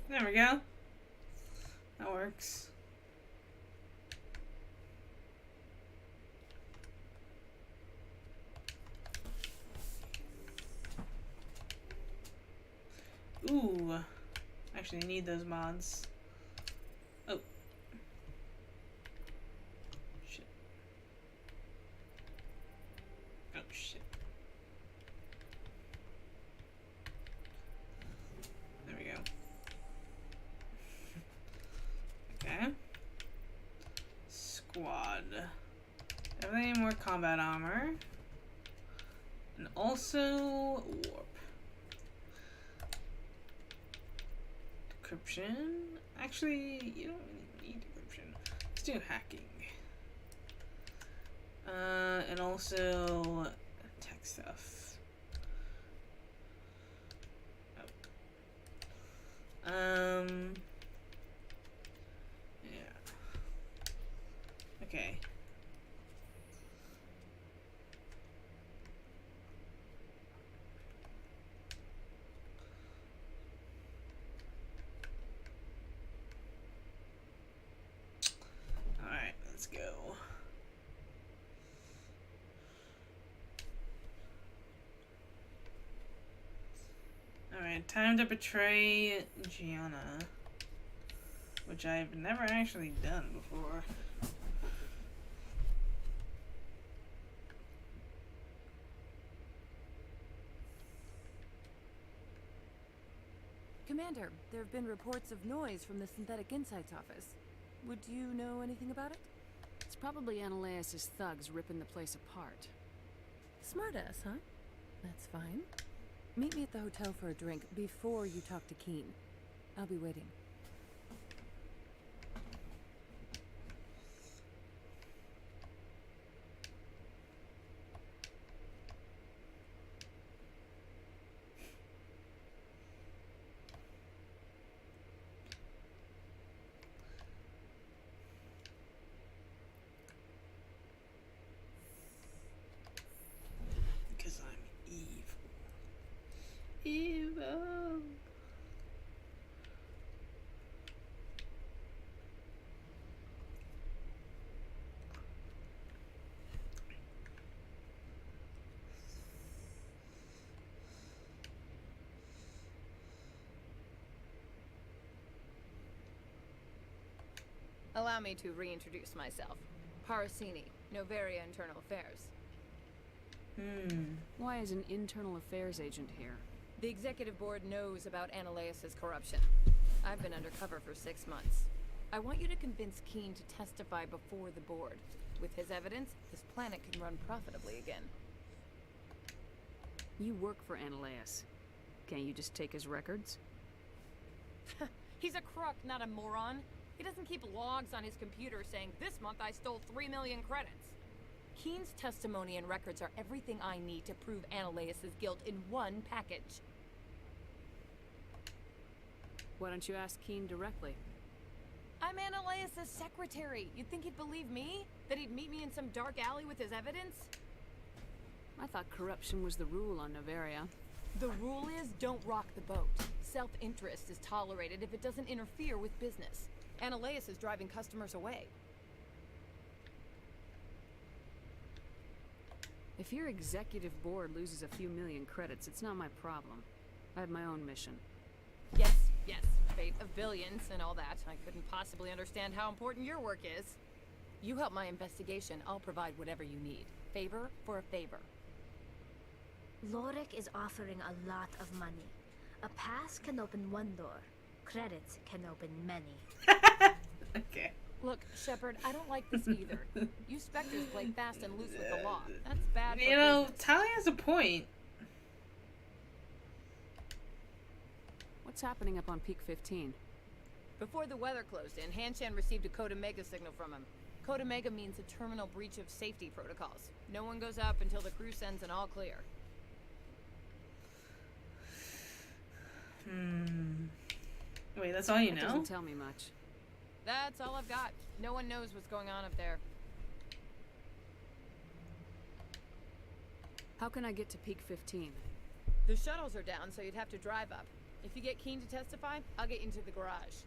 There we go. That works. Ooh. Actually, I need those mods. Oh. Shit. Oh, shit. There we go. Okay. Squad. Definitely more combat armor. And also warp. Decryption. Actually, you don't really need decryption. Let's do hacking. And also tech stuff. Oh. Yeah. Okay. Alright, let's go. Alright, time to betray Gianna. Which I've never actually done before. Commander, there have been reports of noise from the Synthetic Insights office. Would you know anything about it? It's probably Annaleus' thugs ripping the place apart. Smartass, huh? That's fine. Meet me at the hotel for a drink before you talk to Keen. I'll be waiting. Allow me to reintroduce myself. Parasini, Novaria Internal Affairs. Why is an internal affairs agent here? The executive board knows about Analeus' corruption. I've been undercover for 6 months. I want you to convince Keen to testify before the board. With his evidence, this planet can run profitably again. You work for Analeus. Can't you just take his records? He's a crook, not a moron. He doesn't keep logs on his computer saying, this month I stole 3 million credits. Keen's testimony and records are everything I need to prove Analeus' guilt in one package. Why don't you ask Keen directly? I'm Analeus' secretary. You'd think he'd believe me? That he'd meet me in some dark alley with his evidence? I thought corruption was the rule on Novaria. The rule is, don't rock the boat. Self-interest is tolerated if it doesn't interfere with business. Analeus is driving customers away. If your executive board loses a few million credits, it's not my problem. I have my own mission. Yes, fate of billions and all that. I couldn't possibly understand how important your work is. You help my investigation, I'll provide whatever you need. Favor for a favor. Lorik is offering a lot of money. A pass can open one door. Credits can open many. Okay. Look, Shepard, I don't like this either. You Spectres play fast and loose with the law. That's bad for You know, business. Tali has a point. What's happening up on Peak 15? Before the weather closed in, Hanshan received a Code Omega signal from him. Code Omega means a terminal breach of safety protocols. No one goes up until the crew sends an all clear. Wait, that's all you That know? doesn't tell me much. That's all I've got. No one knows what's going on up there. How can I get to Peak 15? The shuttles are down, so you'd have to drive up. If you get Keen to testify, I'll get you into the garage.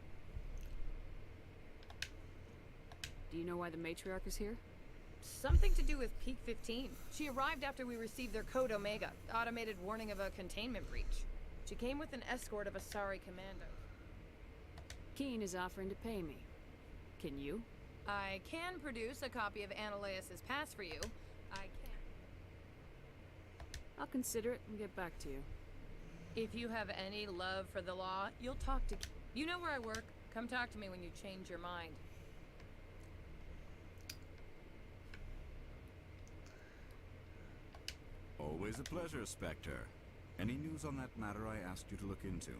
Do you know why the matriarch is here? Something to do with Peak 15. She arrived after we received their Code Omega, automated warning of a containment breach. She came with an escort of Asari commando. Keen is offering to pay me. Can you? I can produce a copy of Analeus' pass for you. I can. I'll consider it and get back to you. If you have any love for the law, you'll talk to... You know where I work. Come talk to me when you change your mind. Always a pleasure, Spectre. Any news on that matter I asked you to look into?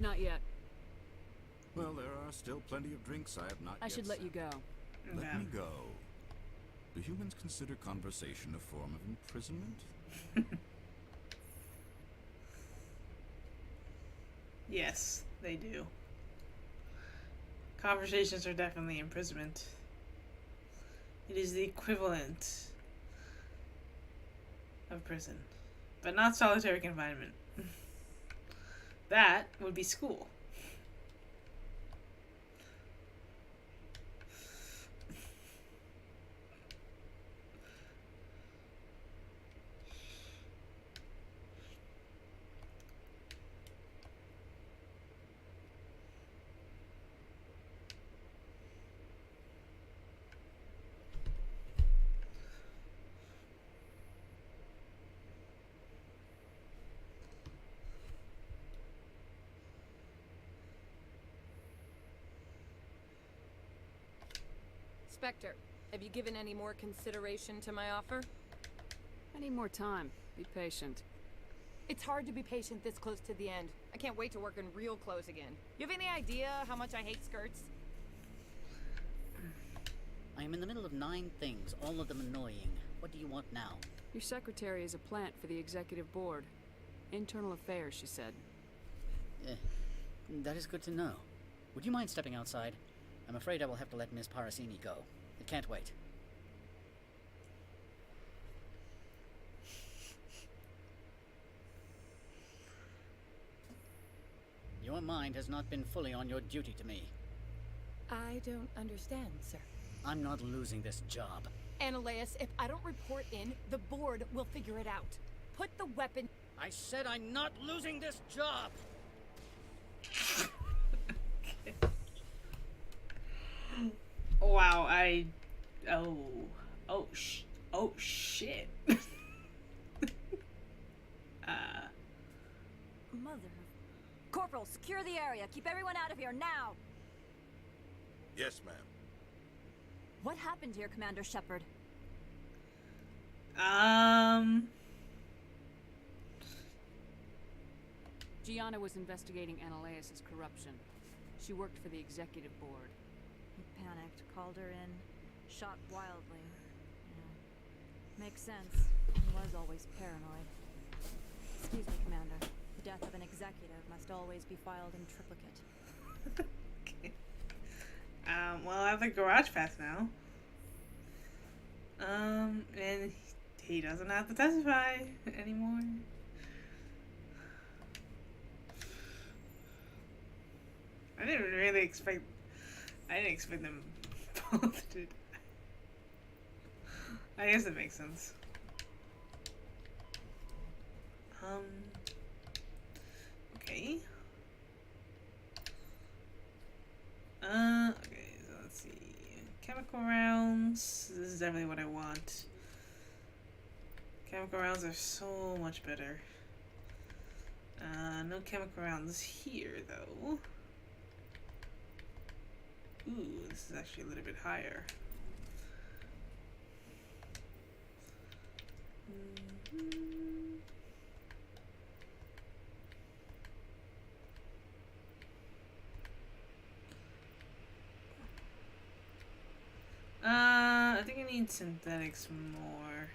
Not yet. Well, there are still plenty of drinks I have not I yet should let you go. Let me go. Do humans consider conversation a form of imprisonment? Yes, they do. Conversations are definitely imprisonment. It is the equivalent of prison, but not solitary confinement. That would be school. Spectre, have you given any more consideration to my offer? I need more time. Be patient. It's hard to be patient this close to the end. I can't wait to work in real clothes again. You have any idea how much I hate skirts? I am in the middle of 9 things, all of them annoying. What do you want now? Your secretary is a plant for the executive board. Internal affairs, she said. That is good to know. Would you mind stepping outside? I'm afraid I will have to let Miss Parasini go. It can't wait. Your mind has not been fully on your duty to me. I don't understand, sir. I'm not losing this job. Analeus, if I don't report in, the board will figure it out. Put the weapon... I said I'm not losing this job! Wow, oh shit. Mother. Corporal, secure the area. Keep everyone out of here now. Yes, ma'am. What happened here, Commander Shepard? Gianna was investigating Analeus' corruption. She worked for the executive board. He panicked, called her in, shot wildly. Yeah. Makes sense. He was always paranoid. Excuse me, Commander. The death of an executive must always be filed in triplicate. Okay. Well, I have the garage pass now. And he doesn't have to testify anymore. I didn't expect them both to. I guess it makes sense. Okay. Okay, so let's see. Chemical rounds. This is definitely what I want. Chemical rounds are so much better. No chemical rounds here, though. Ooh, this is actually a little bit higher. I think I need synthetics more.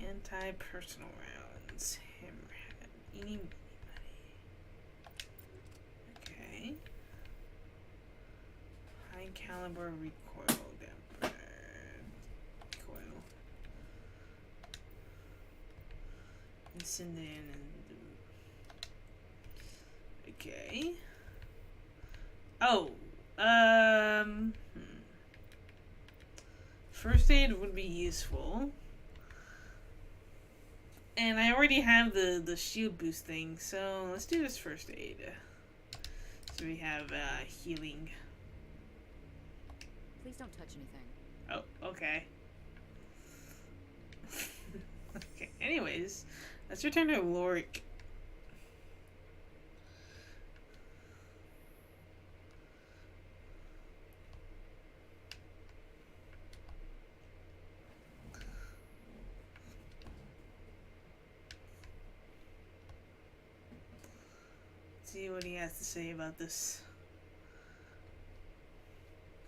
Anti-personal rounds. Hammerhead. Eeny, meeny, miny. Okay. High caliber recoil damper. Recoil. Incendiary and okay. Oh, first aid would be useful. And I already have the shield boost thing, so let's do this first aid. So we have healing. Please don't touch anything. Oh, okay. Okay, anyways, let's return to Lorik. See what he has to say about this.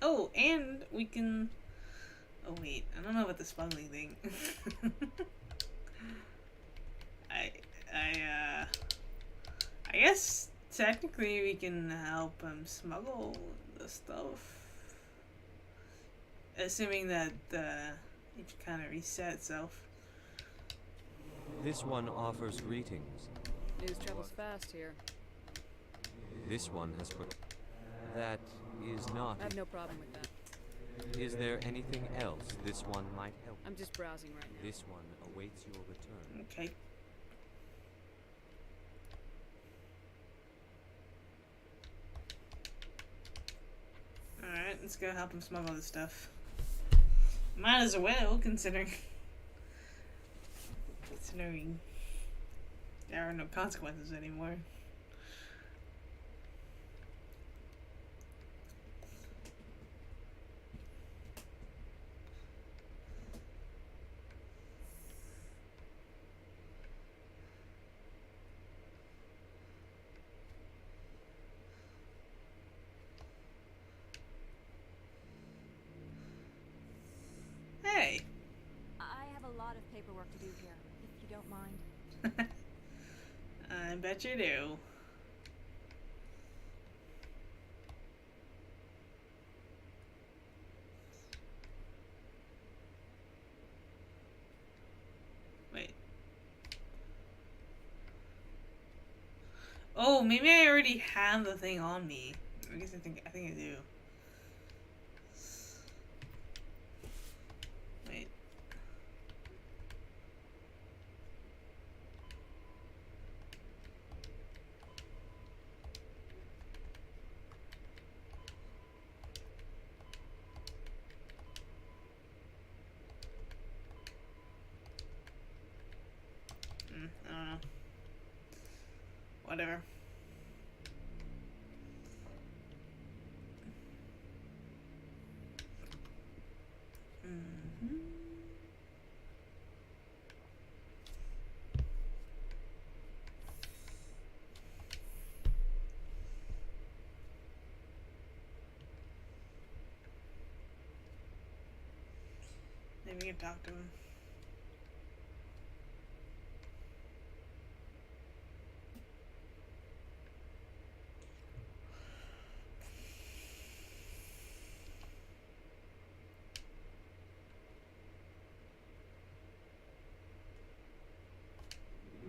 Oh, and we can. Oh wait, I don't know about the smuggling thing. I guess technically we can help him smuggle the stuff, assuming that it kind of reset itself. This one offers greetings. News travels fast here. This one has put. That is not. I have no problem with that. Is there anything else this one might help? I'm just browsing right now. This one awaits your return. Okay. Alright, let's go help him smuggle this stuff. Might as well, considering there are no consequences anymore. Hey! I have a lot of paperwork to do here, if you don't mind. I bet you do. Wait. Oh, maybe I already have the thing on me. I guess I think I do. Whatever. Maybe we can talk to him.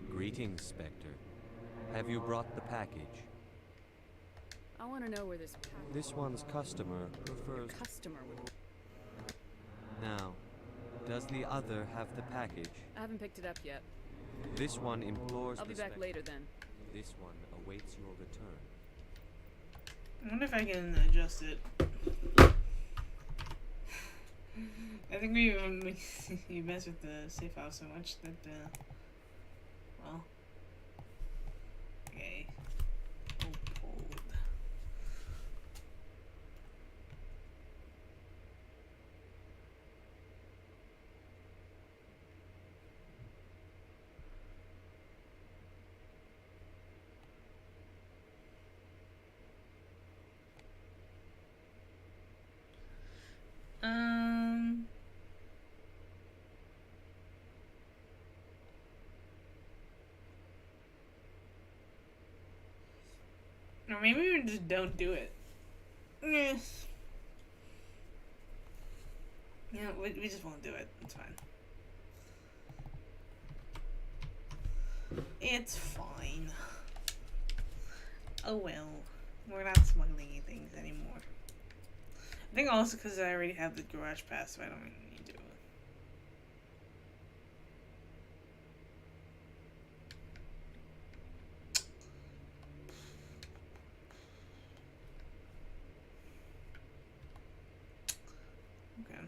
Greetings, Spectre. Have you brought the package? I want to know where this This one's customer prefers... customer would... Now, does the other have the package? I haven't picked it up yet. This one implores I'll be the back Spectre. later then. This one awaits your return. I wonder if I can adjust it. I think you mess with the safe house so much that, well, okay. Oh, pulled. Or maybe we just don't do it. Yes. Yeah, we just won't do it. It's fine. It's fine. Oh well. We're not smuggling things anymore. I think also because I already have the garage pass, so I don't really need to. Okay.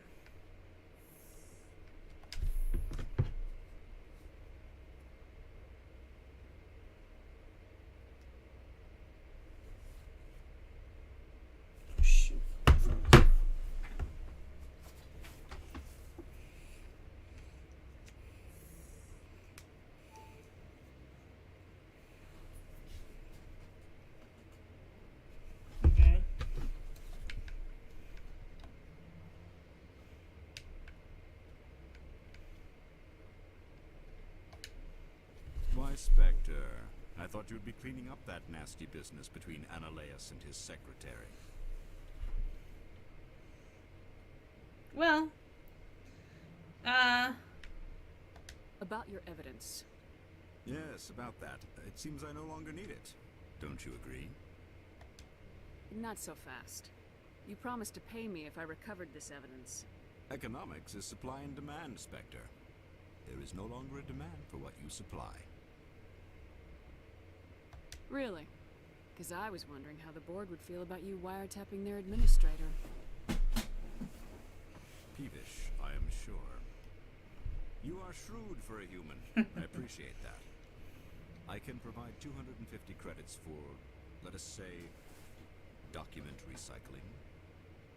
Shoot. Okay. Why, Spectre? I thought you'd be cleaning up that nasty business between Analeus and his secretary. Well, About your evidence. Yes, about that. It seems I no longer need it. Don't you agree? Not so fast. You promised to pay me if I recovered this evidence. Economics is supply and demand, Spectre. There is no longer a demand for what you supply. Really? Because I was wondering how the board would feel about you wiretapping their administrator. Peevish, I am sure. You are shrewd for a human. I appreciate that. I can provide 250 credits for, let us say, document recycling.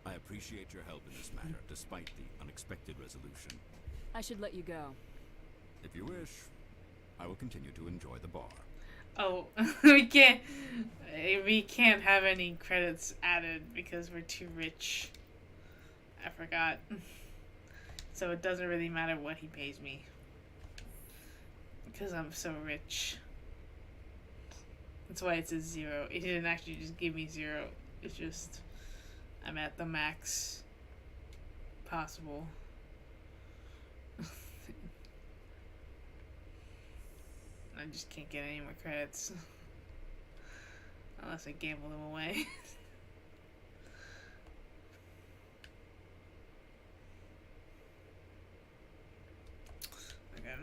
I appreciate your help in this matter, despite the unexpected resolution. I should let you go. If you wish, I will continue to enjoy the bar. oh, we can't have any credits added because we're too rich. I forgot. So it doesn't really matter what he pays me. Because I'm so rich. That's why it says 0. It didn't actually just give me 0. It's just I'm at the max possible. I just can't get any more credits. Unless I gamble them away. Okay.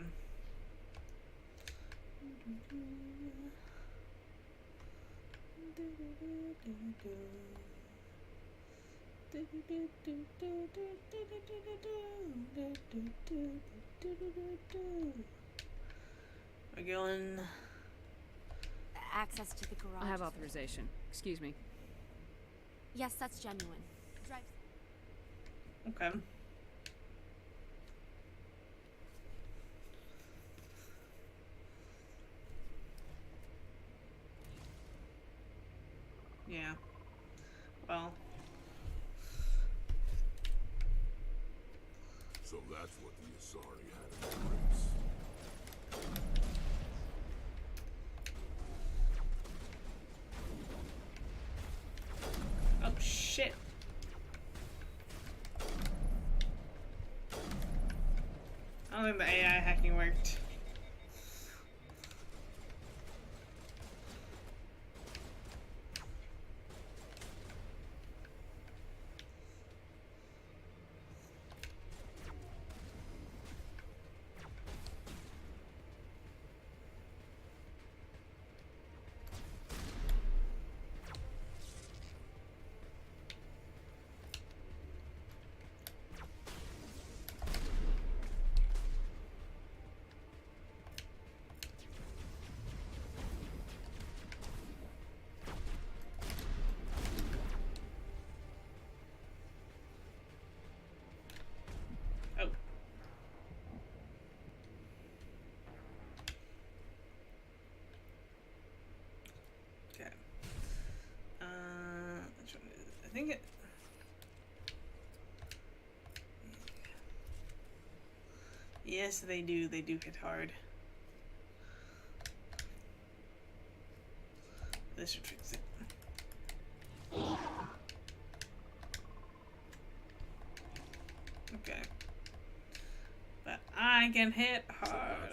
We're going access to the garage. I have authorization. Excuse me. Yes, that's genuine. Drive. Okay. Yeah. Well. So that's what the Asari had in the race. Oh shit. I don't think the AI hacking worked. Which one is it? I think it. Yes, they do. They do hit hard. This should fix it. Okay. But I can hit harder.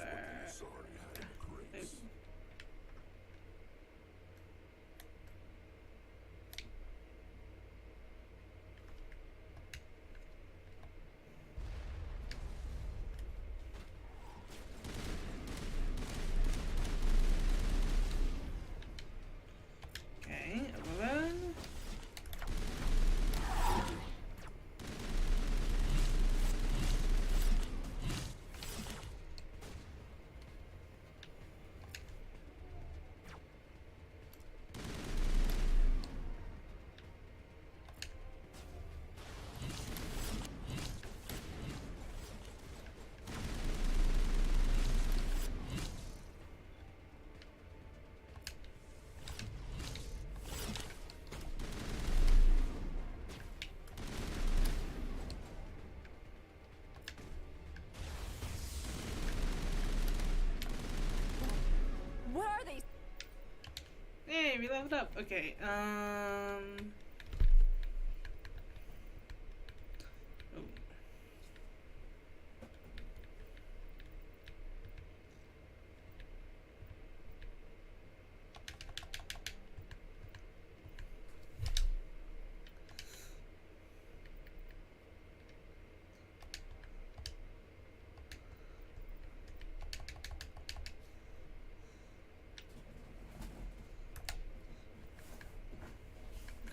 Where are they? Hey, we leveled up. Okay, Oh.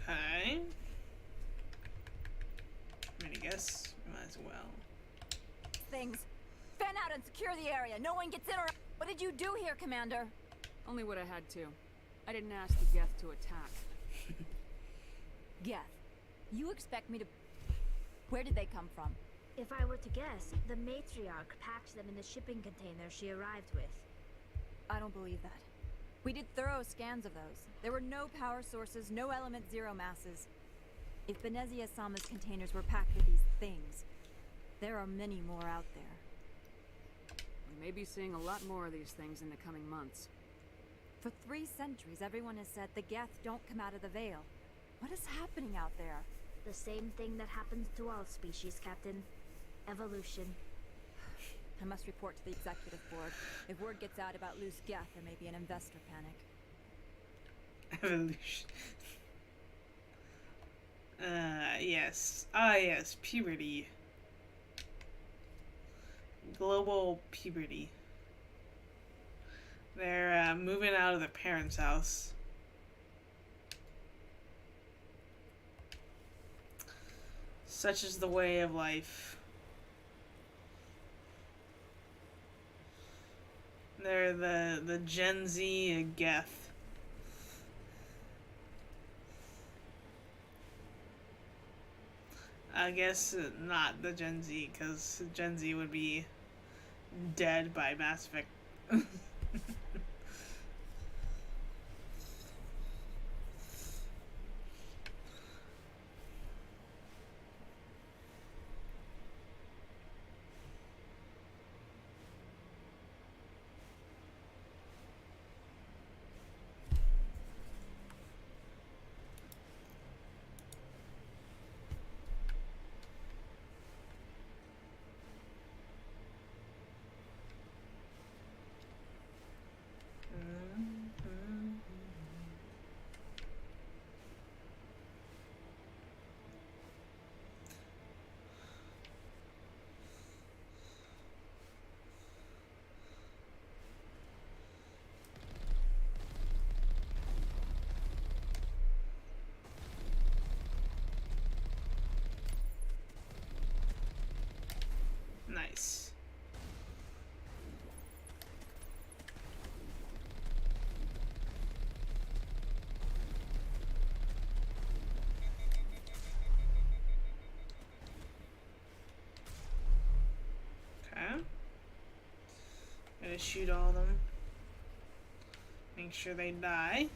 Okay. I mean, I guess we might as well. Things. Fan out and secure the area. No one gets in or... What did you do here, Commander? Only what I had to. I didn't ask the Geth to attack. Geth. You expect me to... Where did they come from? If I were to guess, the matriarch packed them in the shipping container she arrived with. I don't believe that. We did thorough scans of those. There were no power sources, no element zero masses. If Benezia-sama's containers were packed with these things, there are many more out there. We may be seeing a lot more of these things in the coming months. For 3 centuries, everyone has said the Geth don't come out of the Veil. What is happening out there? The same thing that happens to all species, Captain. Evolution. I must report to the executive board. If word gets out about loose Geth, there may be an investor panic. Evolution. Yes. Ah, yes. Puberty. Global puberty. They're moving out of their parents' house. Such is the way of life. They're the Gen Z Geth. I guess not the Gen Z, because Gen Z would be dead by Mass Effect. Nice. Okay. Gotta shoot all of them. Make sure they die.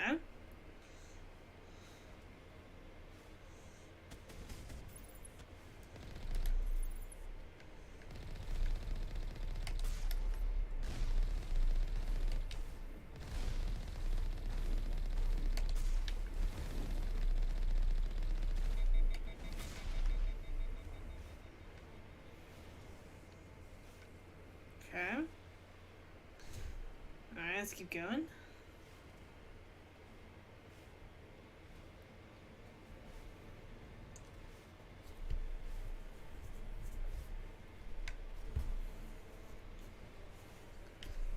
Okay. Okay. Alright, let's keep going.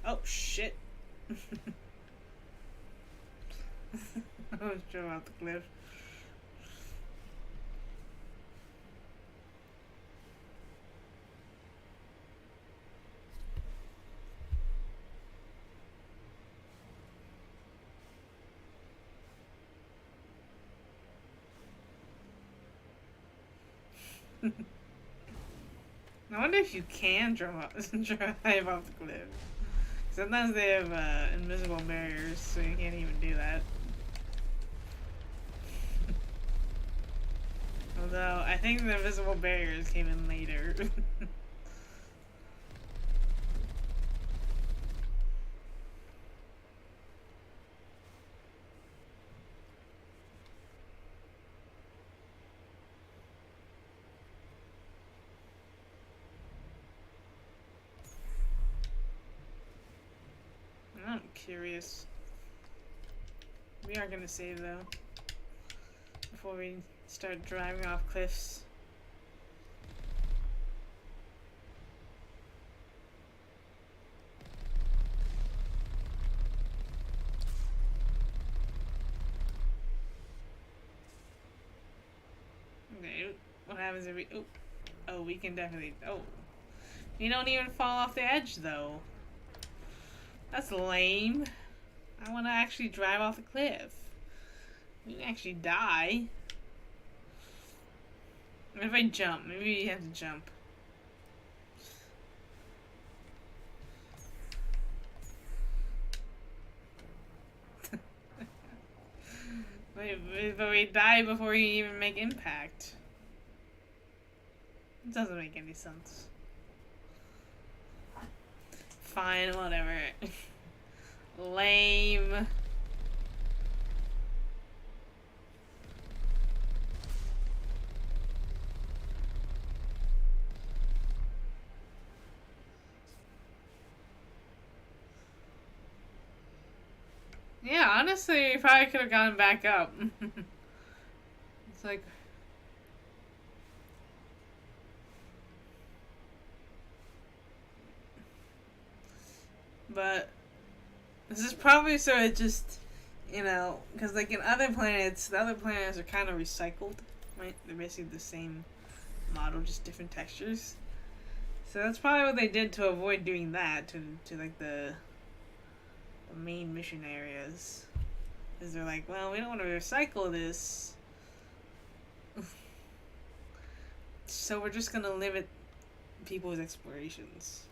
Oh, shit. I was drove out the cliff. I wonder if you can drive off the cliff. Sometimes they have invisible barriers, so you can't even do that. Although, I think the invisible barriers came in later. I'm curious. We are gonna save though, before we start driving off cliffs. Okay, what happens if we... Oh, we can definitely... Oh. You don't even fall off the edge though. That's lame. I want to actually drive off the cliff. We can actually die. What if I jump? Maybe you have to jump. Wait, but we die before we even make impact. It doesn't make any sense. Fine, whatever. Lame. honestly, you probably could have gone back up. It's like... But this is probably so it just, you know, because like in other planets, the other planets are kind of recycled, right? They're basically the same model, just different textures. So that's probably what they did to avoid doing that to like the main mission areas. Because they're like, well, we don't want to recycle this. So we're just going to limit people's explorations.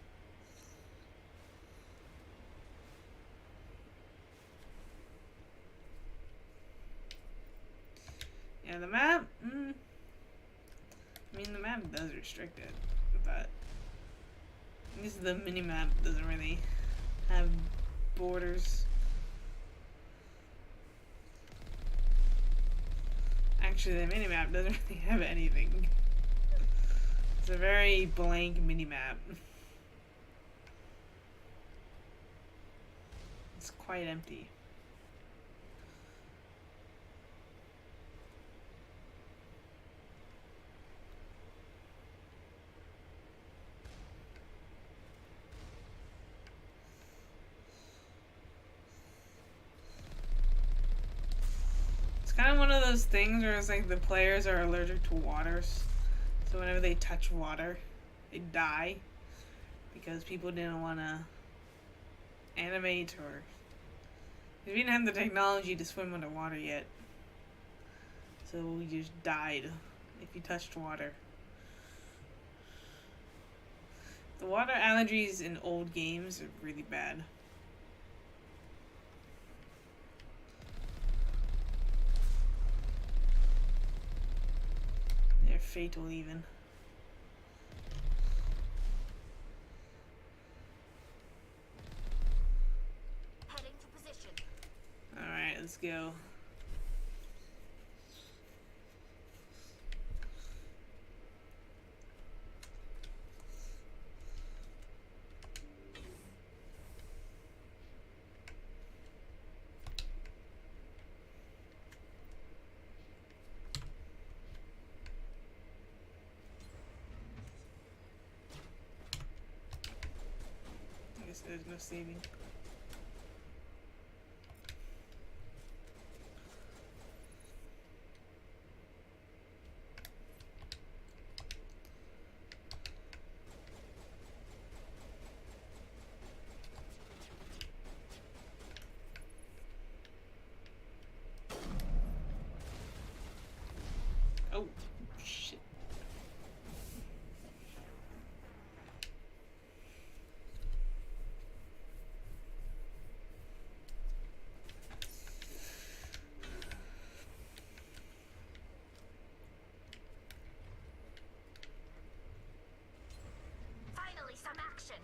Yeah, the map, I mean, the map does restrict it, but at least the mini-map doesn't really have borders. Actually, the mini-map doesn't really have anything. It's a very blank mini-map. It's quite empty. It's kind of one of those things where it's like the players are allergic to waters. So whenever they touch water, they die. Because people didn't want to animate or... We didn't have the technology to swim underwater yet. So we just died if you touched water. The water allergies in old games are really bad. They're fatal even. Heading to position. Alright, let's go. I guess there's no saving. Oh, shit. Finally, some action.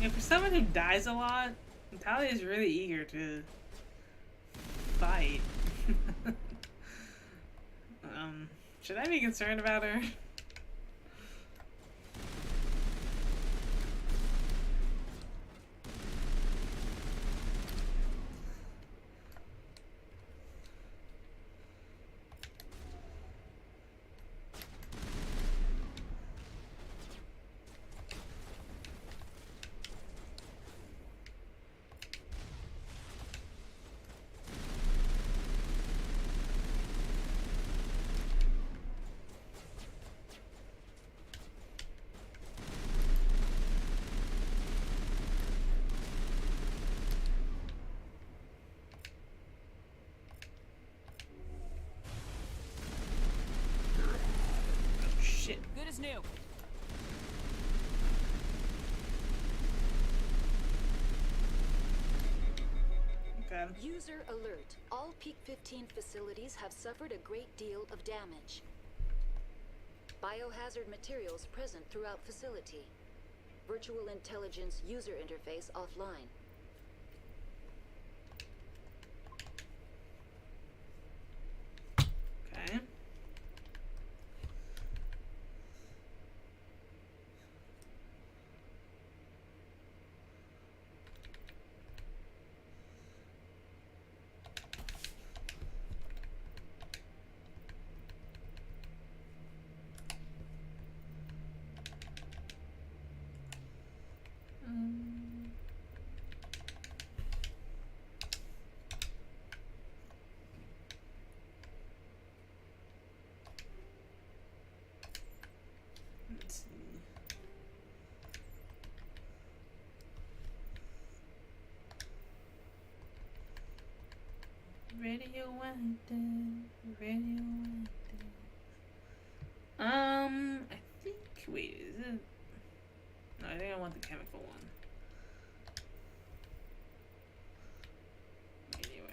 Yeah, for someone who dies a lot, Natalia is really eager to fight. Should I be concerned about her? Shit. Good as new. Okay. User alert. All Peak 15 facilities have suffered a great deal of damage. Biohazard materials present throughout facility. Virtual intelligence user interface offline. Okay. radioactive, radioactive. I think. Wait, is it? No, I think I want the chemical one. Radioactive.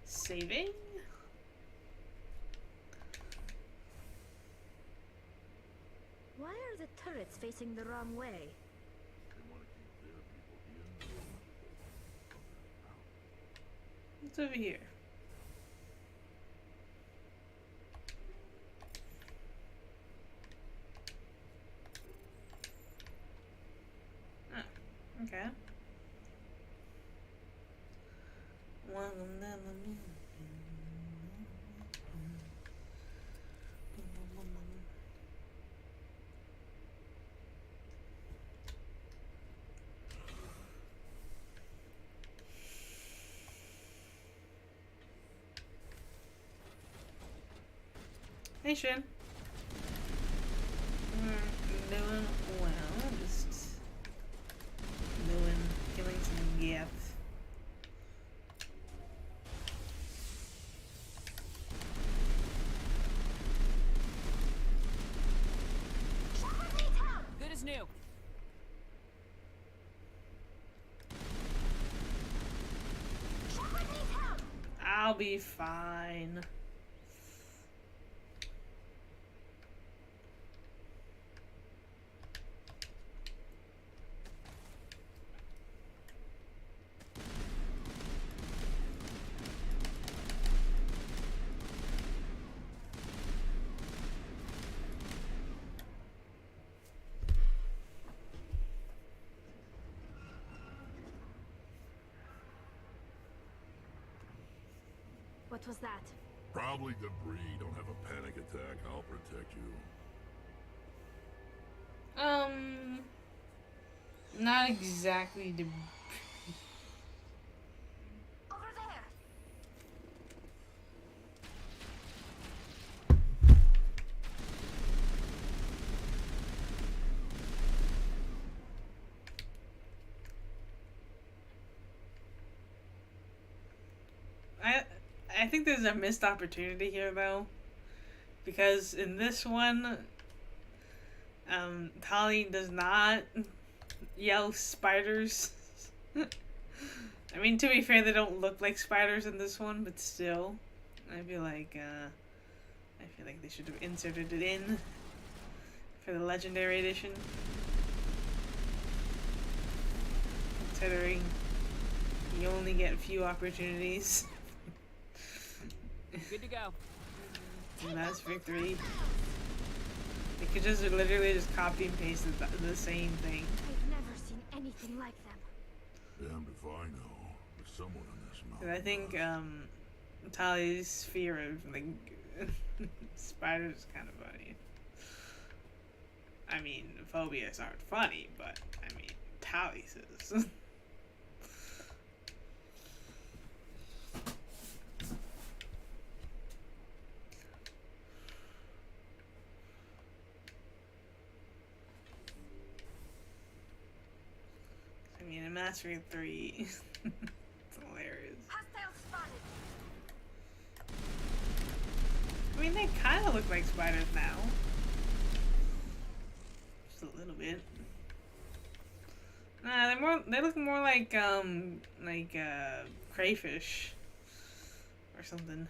Saving. Why are the turrets facing the wrong way? What's over here? Oh, okay. Hey, Shin. We're doing well, just killing some gaps. Good as new. I'll be fine. What was that? Probably debris. Don't have a panic attack. I'll protect you. Not exactly the. Over there. I think there's a missed opportunity here though, because in this one, Tali does not yell spiders. I mean, to be fair, they don't look like spiders in this one, but still, I feel like they should have inserted it in for the Legendary Edition, considering you only get a few opportunities. Good to go. Mass Victory. They could just literally just copy and paste the same thing. I've never seen anything like them. Damned if I know. There's someone in this mountain. And I think Tali's fear of like spiders is kind of funny. I mean, phobias aren't funny, but I mean, Tali's is. I mean, in Mastery 3, it's hilarious. Hostile spotted. I mean, they kind of look like spiders now. Just a little bit. Nah, they look more like crayfish or something.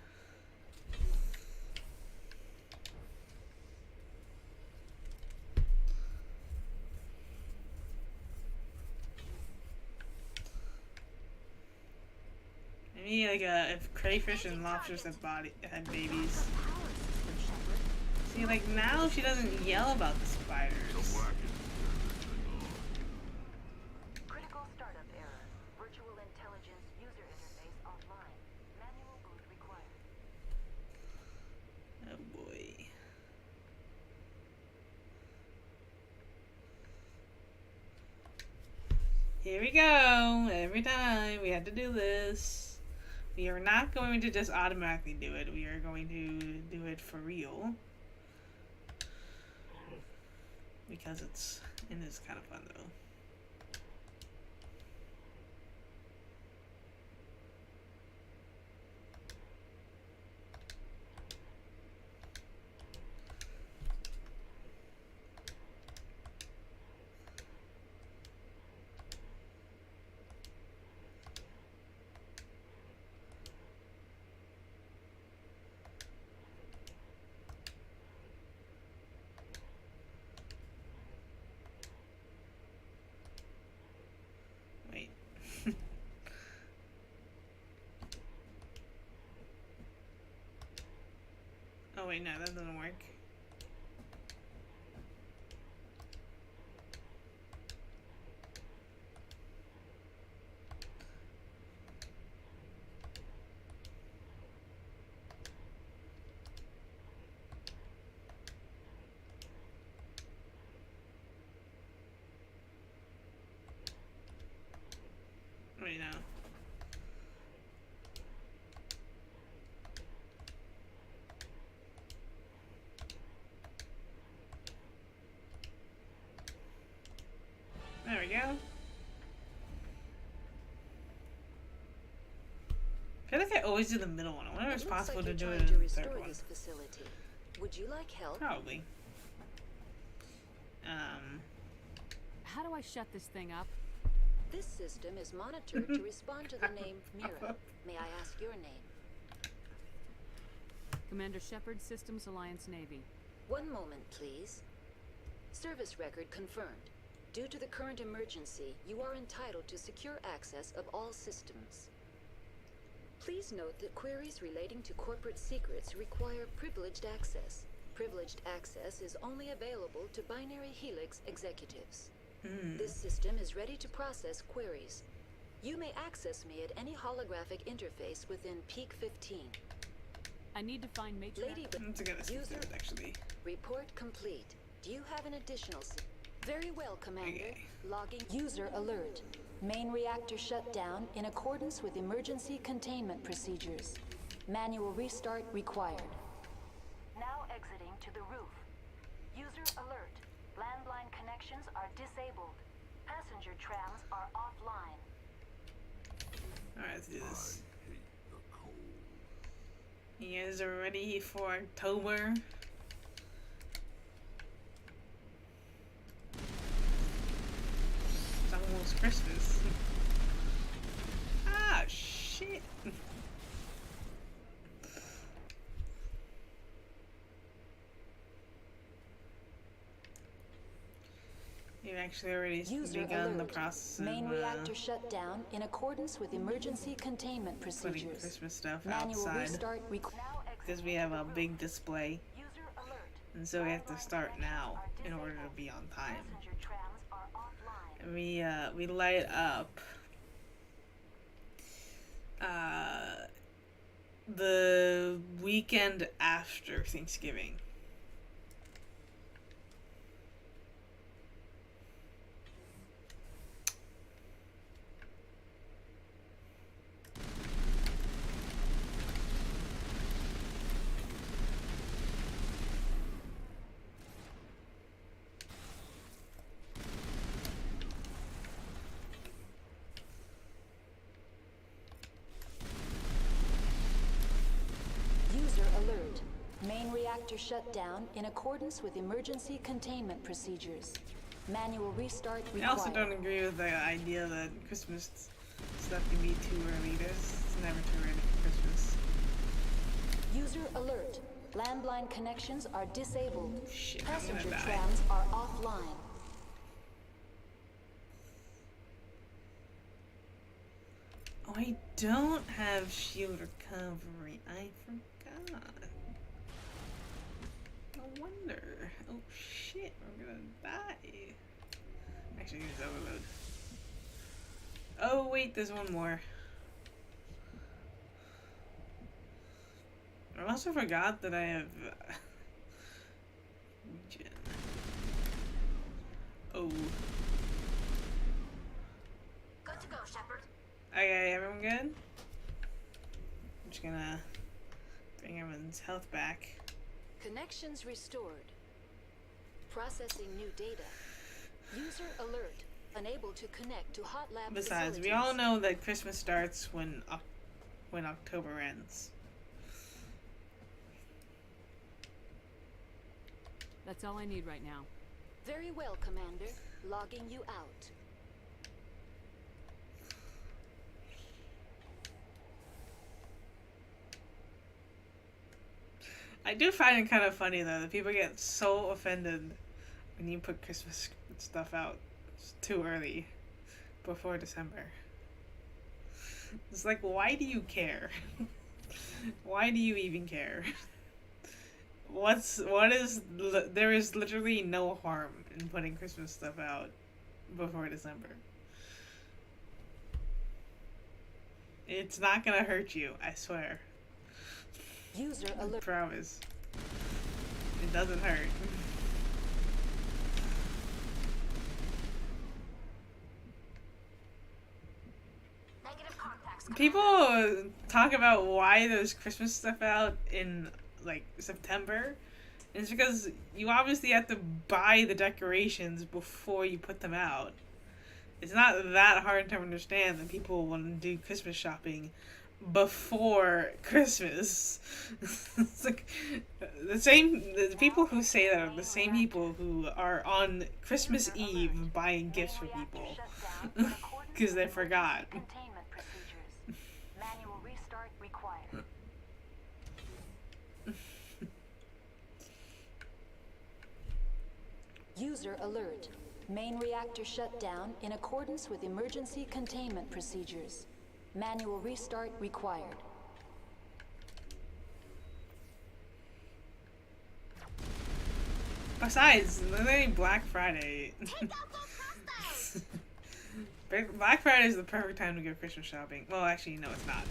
Maybe like if crayfish and lobsters had babies. See, like now she doesn't yell about the spiders. Critical startup error. Virtual intelligence user interface offline. Manual boot required. Oh boy. Here we go. Every time we had to do this. We are not going to just automatically do it. We are going to do it for real. Because it is kind of fun though. Oh wait, no, that doesn't work. Wait, no. There we go. I feel like I always do the middle one. I wonder if it's possible to do it in the third one. This facility. Would you like help? Probably. How do I shut this thing up? This system is monitored to respond to the name Mira. May I ask your name? Commander Shepard, Systems Alliance Navy. One moment, please. Service record confirmed. Due to the current emergency, you are entitled to secure access of all systems. Please note that queries relating to corporate secrets require privileged access. Privileged access is only available to Binary Helix executives. This system is ready to process queries. You may access me at any holographic interface within Peak 15. I need to find Matrix. Lady, user actually. Report complete. Do you have an additional? Very well, Commander. Logging. User alert. Main reactor shut down in accordance with emergency containment procedures. Manual restart required. Now exiting to the roof. User alert. Landline connections are disabled. Passenger trams are offline. Alright, let's do this. You guys are ready for October? It's almost Christmas. Ah, shit. You've actually already begun the process of Main reactor shut down in accordance with emergency containment procedures. putting Christmas stuff Manual outside restart because we have a big display, and so we have to start now in order to be on time. And we light up the weekend after Thanksgiving. Alert. Main reactor shut down in accordance with emergency containment procedures. Manual restart required. I also don't agree with the idea that Christmas stuff can be too early. It's never too early for Christmas. User alert. Landline connections are disabled. Shit, Passenger I'm gonna die. trams are offline. Oh, I don't have shield recovery. I forgot. No wonder. Oh shit, we're gonna die. Actually, use overload. Oh wait, there's one more. I also forgot that I have regen. Oh. Okay, everyone good? I'm just gonna bring everyone's health back. Connections restored. Processing new data. User alert. Unable to connect to hot lab Besides, facilities. we all know that Christmas starts when October ends. That's all I need right now. Very well, Commander. Logging you out. I do find it kind of funny though that people get so offended when you put Christmas stuff out too early, before December. It's like, why do you care? Why do you even care? There is literally no harm in putting Christmas stuff out before December. It's not gonna hurt you, I swear. User alert. Promise. It doesn't hurt. People talk about why there's Christmas stuff out in like September. And it's because you obviously have to buy the decorations before you put them out. It's not that hard to understand that people want to do Christmas shopping before Christmas. It's like the people who say that are the same people who are on Christmas Eve buying gifts for people because they forgot. Manual restart required. User alert. Main reactor shut down in accordance with emergency containment procedures. Manual restart required. Besides, literally Black Friday. Black Friday is the perfect time to go Christmas shopping. Well, actually, no, it's not.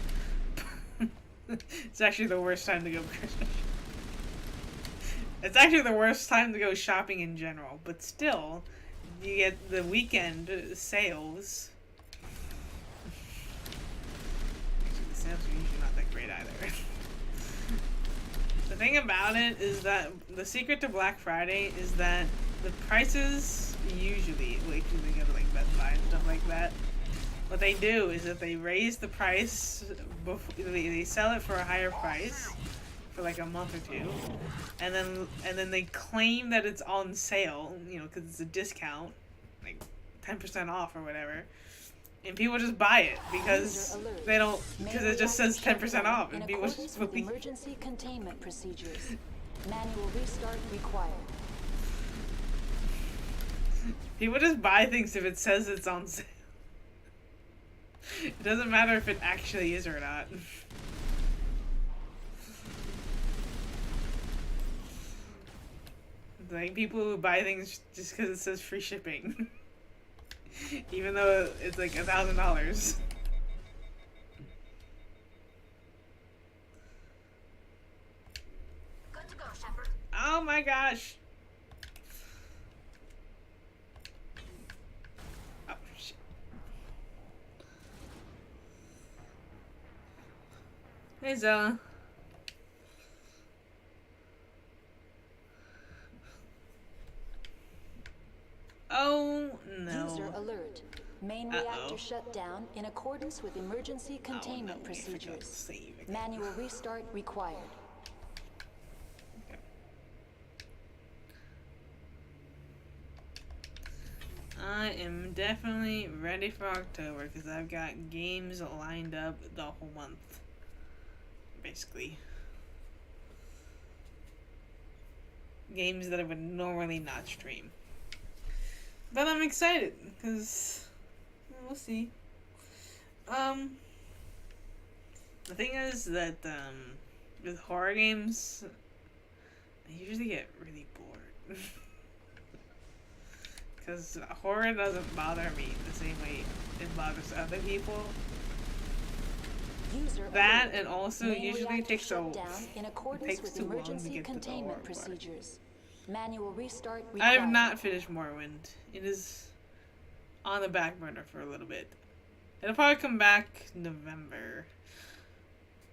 It's actually the worst time to go Christmas shopping. It's actually the worst time to go shopping in general, but still, you get the weekend sales. Actually, the sales are usually not that great either. The thing about it is that the secret to Black Friday is that the prices usually, like if you go to like Best Buy and stuff like that, what they do is that they raise the price before they sell it for a higher price for like a month or two, and then they claim that it's on sale, you know, because it's a discount, like 10% off or whatever, and people just buy it because they don't, because it just says 10% off, and people just believe. Emergency containment procedures. Manual restart required. People just buy things if it says it's on sale. It doesn't matter if it actually is or not. Like people who buy things just because it says free shipping, even though it's like $1,000. Good to go, Shepard. Oh my gosh! Oh shit! Hey Zella. Oh no. User alert. Main reactor shut down in accordance with emergency containment procedures. Manual restart required. Okay. I am definitely ready for October because I've got games lined up the whole month. Basically. Games that I would normally not stream. But I'm excited, because we'll see. The thing is that, with horror games, I usually get really bored. Because horror doesn't bother me the same way it bothers other people. That, and also usually takes too long to get to the horror part. Manual restart required. I have not finished Morrowind. It is on the back burner for a little bit. It'll probably come back November.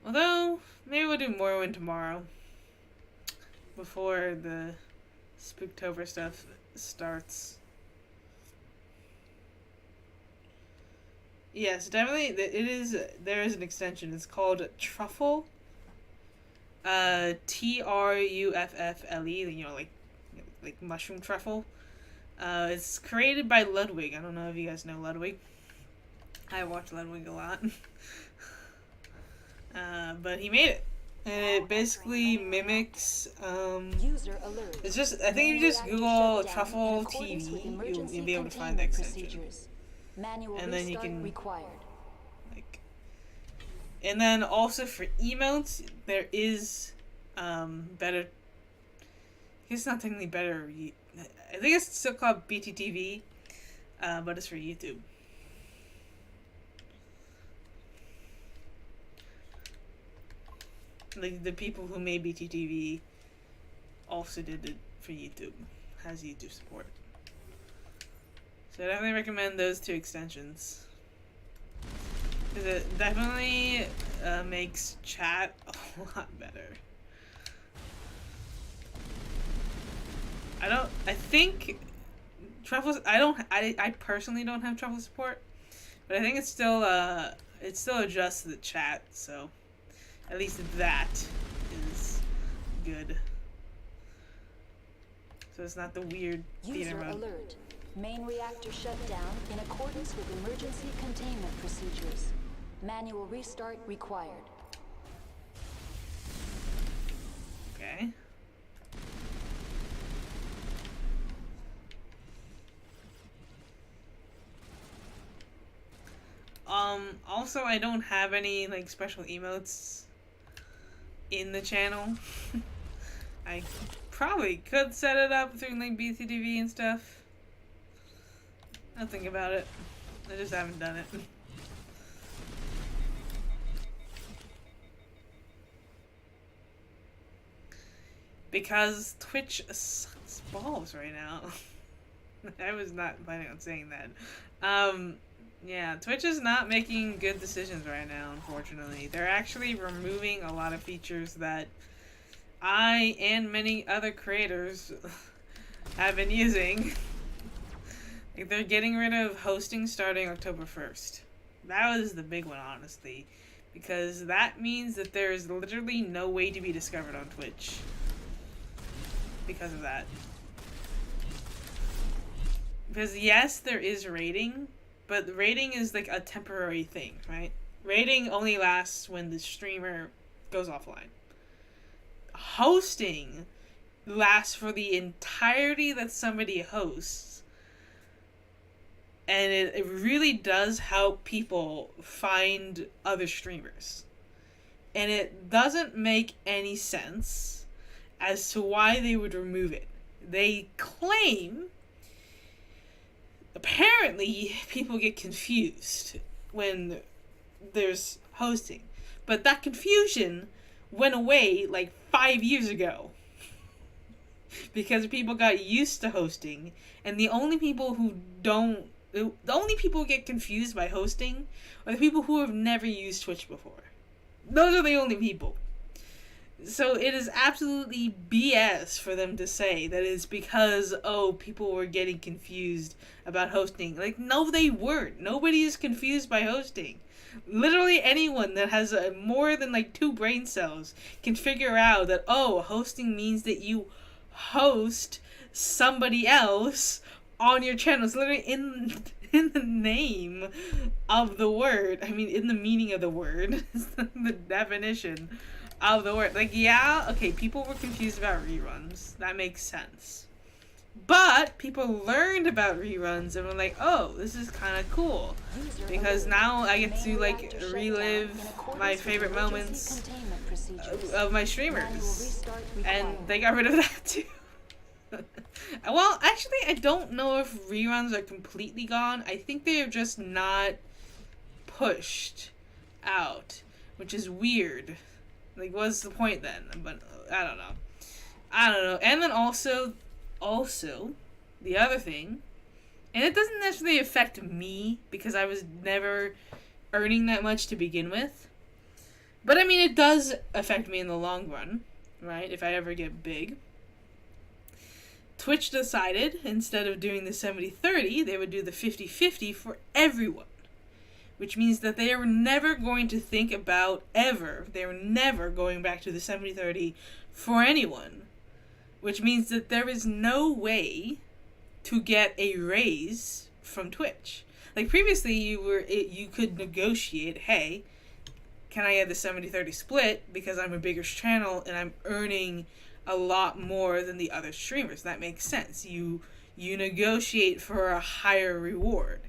Although, maybe we'll do Morrowind tomorrow. Before the Spooktober stuff starts. Yes, definitely. There is an extension. It's called Truffle. Truffle. You know, like mushroom truffle. It's created by Ludwig. I don't know if you guys know Ludwig. I watch Ludwig a lot. But he made it. And it basically mimics, User alert. it's just, I think if you just Google Truffle TV, you'll be able to find the extension. And then you can, like, and then also for emotes, there is, better, it's not technically better, I think it's still called BTTV, but it's for YouTube. Like, the people who made BTTV also did it for YouTube. Has YouTube support. So I definitely recommend those two extensions. Because it definitely makes chat a lot better. I think Truffles, I personally don't have Truffle support. But I think it's still adjusts the chat, so at least that is good. So it's not the weird theater mode. Alert. Main reactor shut down in accordance with emergency containment procedures. Manual restart required. Okay. Also, I don't have any, like, special emotes in the channel. I probably could set it up through, like, BTTV and stuff. I'll think about it. I just haven't done it. Because Twitch sucks balls right now. I was not planning on saying that. Yeah, Twitch is not making good decisions right now, unfortunately. They're actually removing a lot of features that I and many other creators have been using. Like, they're getting rid of hosting starting October 1st. That was the big one, honestly. Because that means that there is literally no way to be discovered on Twitch. Because of that. Because yes, there is rating, but the rating is like a temporary thing, right? Rating only lasts when the streamer goes offline. Hosting lasts for the entirety that somebody hosts. And it really does help people find other streamers. And it doesn't make any sense as to why they would remove it. They claim, apparently, people get confused when there's hosting. But that confusion went away like 5 years ago. Because people got used to hosting, and the only people who get confused by hosting are the people who have never used Twitch before. Those are the only people. So it is absolutely BS for them to say that it's because, oh, people were getting confused about hosting. Like, no, they weren't. Nobody is confused by hosting. Literally anyone that has more than, like, 2 brain cells can figure out that, oh, hosting means that you host somebody else on your channel. It's literally in the name of the word. I mean, in the meaning of the word. The definition of the word. Like, yeah, okay, people were confused about reruns. That makes sense. But people learned about reruns and were like, oh, this is kind of cool. Because now I get to, like, relive my favorite moments of my streamers. And they got rid of that too. Well, actually, I don't know if reruns are completely gone. I think they are just not pushed out, which is weird. Like, what's the point then? But I don't know. And then also, the other thing And it doesn't necessarily affect me because I was never earning that much to begin with. But I mean, it does affect me in the long run, right? If I ever get big. Twitch decided, instead of doing the 70-30, they would do the 50-50 for everyone. Which means that they are never going to think about they're never going back to the 70-30 for anyone. Which means that there is no way to get a raise from Twitch. Like previously you could negotiate, hey, can I get the 70-30 split because I'm a bigger channel and I'm earning a lot more than the other streamers. That makes sense. You negotiate for a higher reward.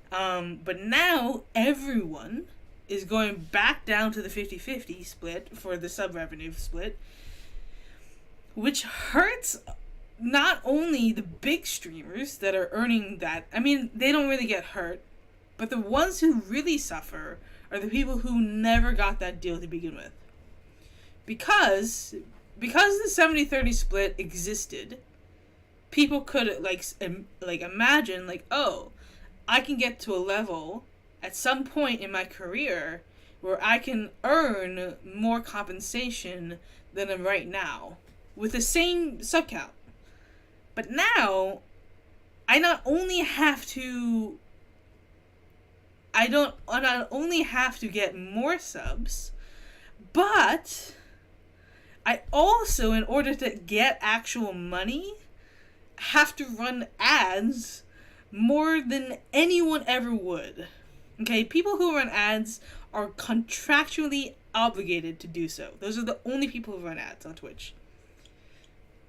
But now everyone is going back down to the 50-50 split for the sub revenue split, which hurts not only the big streamers that are earning that. I mean, they don't really get hurt, but the ones who really suffer are the people who never got that deal to begin with. Because the 70-30 split existed, people could like imagine like, oh, I can get to a level at some point in my career where I can earn more compensation than I'm right now with the same sub count. But now I not only have to get more subs, but I also, in order to get actual money, have to run ads more than anyone ever would. Okay, people who run ads are contractually obligated to do so. Those are the only people who run ads on Twitch.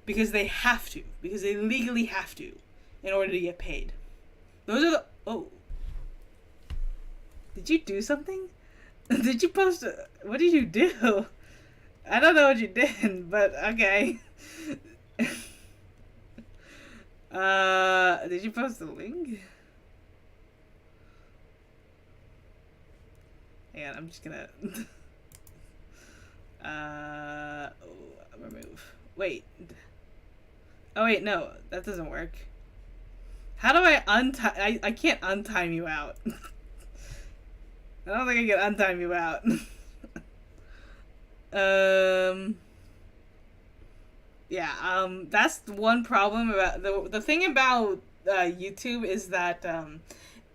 Because they have to. Because they legally have to in order to get paid. Those are the... Oh. Did you do something? Did you post... What did you do? I don't know what you did, but okay. Did you post the link? Hang on, I'm just gonna... remove. Wait. Oh wait, no, that doesn't work. How do I untime... I can't untime you out. I don't think I can untime you out. Yeah, that's one problem about... The thing about YouTube is that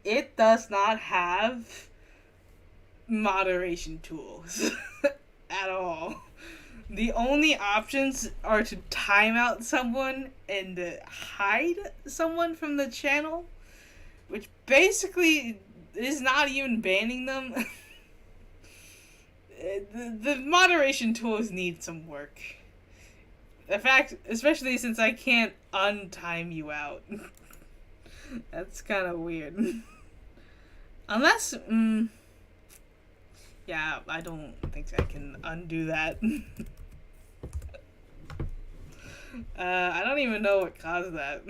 it does not have moderation tools at all. The only options are to time out someone and hide someone from the channel, which basically is not even banning them. The moderation tools need some work. In fact, especially since I can't untime you out. That's kind of weird. Unless, yeah, I don't think I can undo that. I don't even know what caused that.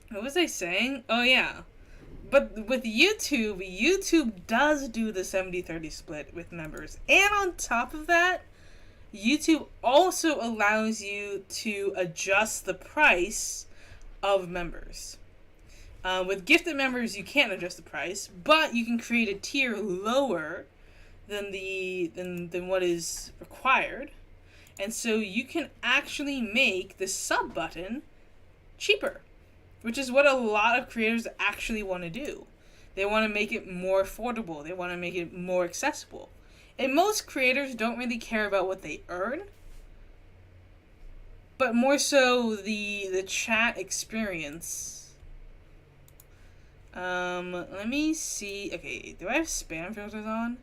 What was I saying? Oh yeah. But with YouTube does do the 70-30 split with members. And on top of that, YouTube also allows you to adjust the price of members. With gifted members, you can't adjust the price, but you can create a tier lower than what is required. And so you can actually make the sub button cheaper, which is what a lot of creators actually want to do. They want to make it more affordable. They want to make it more accessible. And most creators don't really care about what they earn, but more so the chat experience. Let me see. Okay, do I have spam filters on?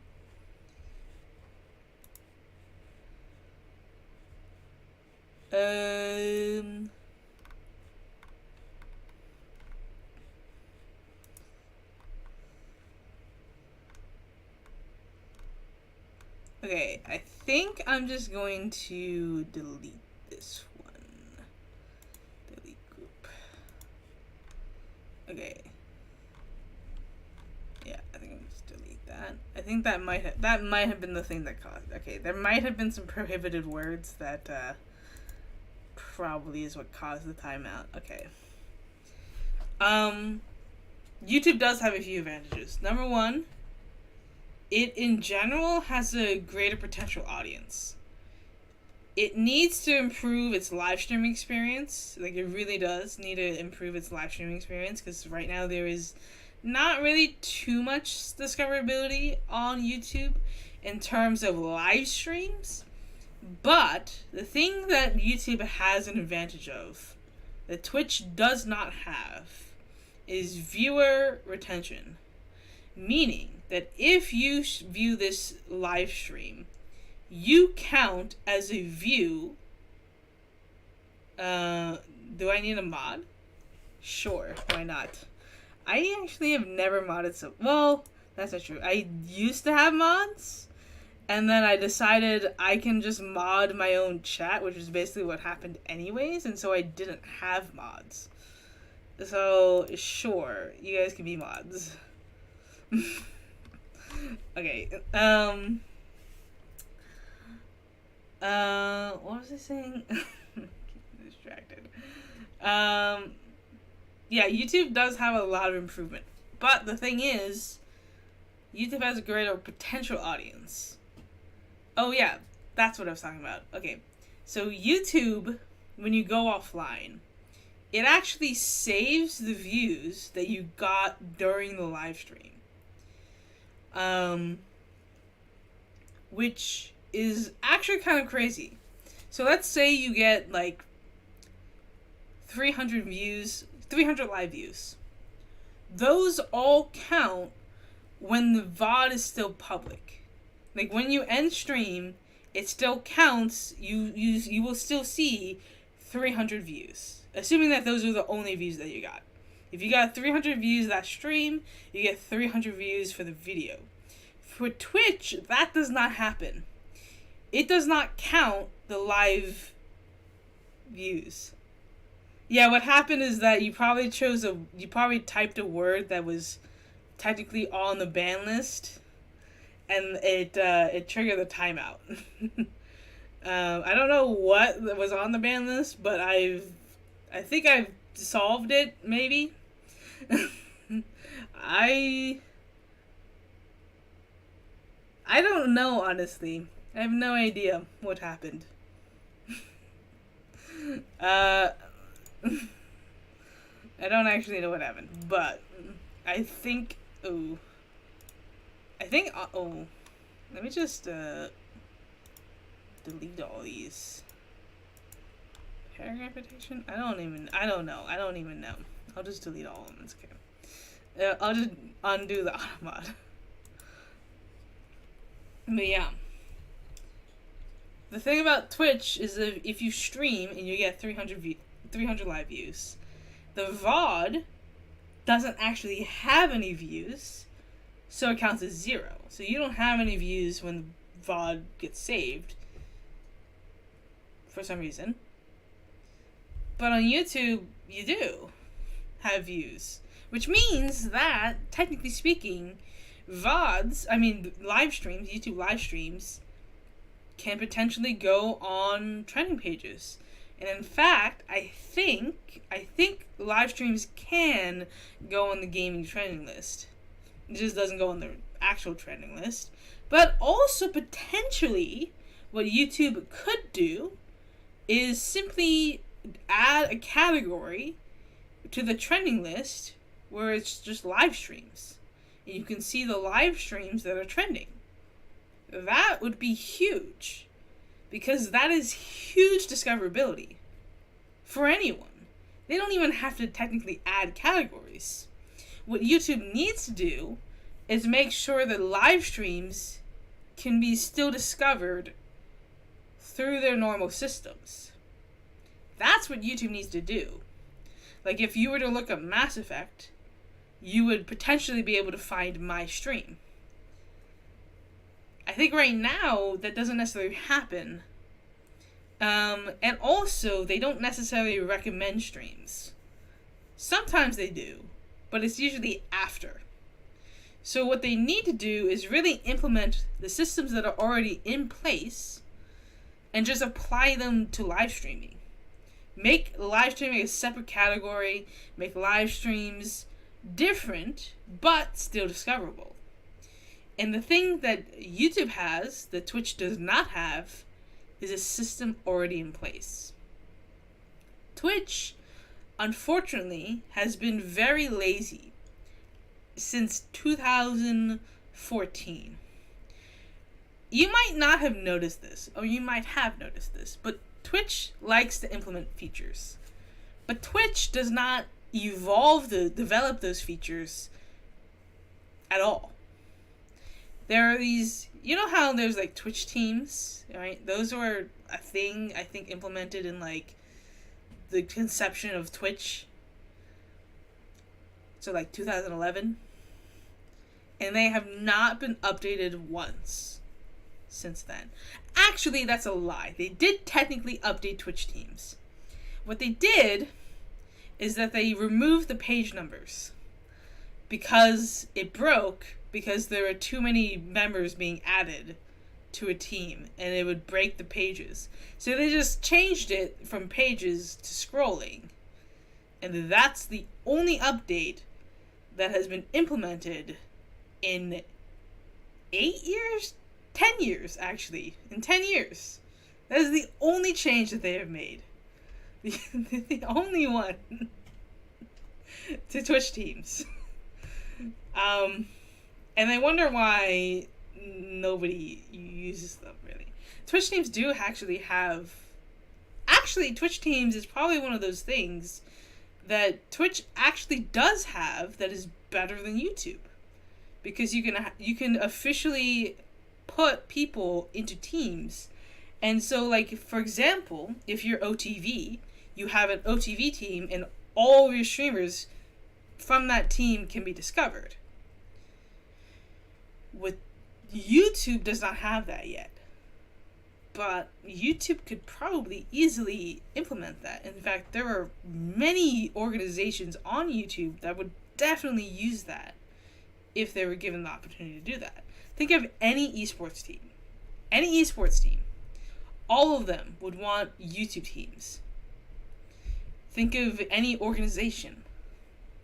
Okay, I think I'm just going to delete this one. Delete group. Okay. Yeah, I think I'm just delete that. I think that might have been the thing that caused. Okay, there might have been some prohibited words that probably is what caused the timeout. Okay. YouTube does have a few advantages. Number one, it in general has a greater potential audience. It needs to improve its live streaming experience. Like, it really does need to improve its live streaming experience, because right now there is not really too much discoverability on YouTube in terms of live streams. But the thing that YouTube has an advantage of that Twitch does not have is viewer retention. Meaning that if you view this live stream, you count as a view. Do I need a mod? Sure, why not? I actually have never modded well, that's not true. I used to have mods, and then I decided I can just mod my own chat, which is basically what happened anyways, and so I didn't have mods. So, sure, you guys can be mods. Okay, what was I saying? Keep distracted. Yeah, YouTube does have a lot of improvement. But the thing is, YouTube has a greater potential audience. Oh yeah, that's what I was talking about. Okay, so YouTube, when you go offline, it actually saves the views that you got during the live stream. Which is actually kind of crazy. So let's say you get like 300 views, 300 live views. Those all count when the VOD is still public. Like when you end stream, it still counts. You will still see 300 views, assuming that those are the only views that you got. If you got 300 views that stream, you get 300 views for the video. For Twitch, that does not happen. It does not count the live views. Yeah, what happened is that you probably typed a word that was technically on the ban list, and it triggered the timeout. I don't know what was on the ban list, but I think I've solved it, maybe. I don't know, honestly. I have no idea what happened. I don't actually know what happened, but I think, let me just, delete all these. Paragraph protection? I don't even know. I'll just delete all of them, it's okay. I'll just undo the automod. But yeah. The thing about Twitch is that if you stream and you get 300 live views, the VOD doesn't actually have any views, so it counts as 0. So you don't have any views when the VOD gets saved, for some reason. But on YouTube, you do have views, which means that, technically speaking, VODs, live streams, YouTube live streams, can potentially go on trending pages. And in fact, I think live streams can go on the gaming trending list. It just doesn't go on the actual trending list. But also potentially, what YouTube could do is simply add a category to the trending list where it's just live streams. And you can see the live streams that are trending. That would be huge, because that is huge discoverability for anyone. They don't even have to technically add categories. What YouTube needs to do is make sure that live streams can be still discovered through their normal systems. That's what YouTube needs to do. Like, if you were to look up Mass Effect, you would potentially be able to find my stream. I think right now that doesn't necessarily happen. And also, they don't necessarily recommend streams. Sometimes they do, but it's usually after. So what they need to do is really implement the systems that are already in place and just apply them to live streaming. Make live streaming a separate category. Make live streams different, but still discoverable. And the thing that YouTube has, that Twitch does not have, is a system already in place. Twitch, unfortunately, has been very lazy since 2014. You might not have noticed this, or you might have noticed this, but Twitch likes to implement features. But Twitch does not develop those features at all. There are these, you know how there's like Twitch teams, right? Those were a thing, I think, implemented in like the conception of Twitch. So like 2011. And they have not been updated once since then. Actually, that's a lie. They did technically update Twitch teams. What they did is that they removed the page numbers because it broke, because there were too many members being added to a team and it would break the pages. So they just changed it from pages to scrolling. And that's the only update that has been implemented in 8 years? 10 years, actually. In 10 years. That is the only change that they have made. The only one to Twitch teams. And I wonder why nobody uses them, really. Twitch teams do actually have... Actually, Twitch teams is probably one of those things that Twitch actually does have that is better than YouTube. Because you can officially put people into teams. And so, like, for example, if you're OTV, you have an OTV team and all your streamers from that team can be discovered. With YouTube does not have that yet. But YouTube could probably easily implement that. In fact, there are many organizations on YouTube that would definitely use that if they were given the opportunity to do that. Think of any esports team. Any esports team. All of them would want YouTube teams. Think of any organization,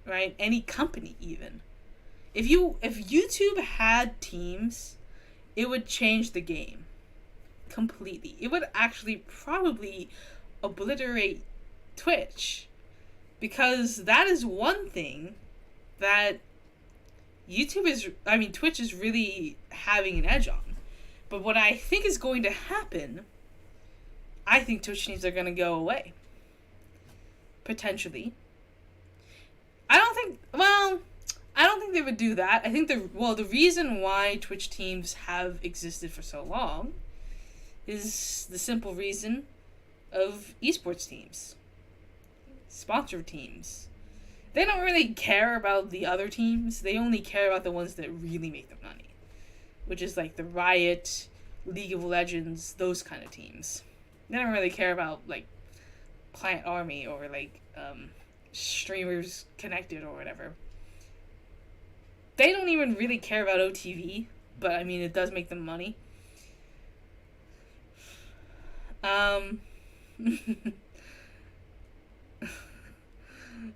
right? Any company even. If YouTube had teams, it would change the game completely. It would actually probably obliterate Twitch, because that is one thing that Twitch is really having an edge on. But what I think is going to happen, I think Twitch teams are going to go away. Potentially. I don't think they would do that. I think the reason why Twitch teams have existed for so long is the simple reason of esports teams. Sponsor teams. They don't really care about the other teams. They only care about the ones that really make them money. Which is like the Riot, League of Legends, those kind of teams. They don't really care about like Plant Army or like Streamers Connected or whatever. They don't even really care about OTV, but I mean it does make them money.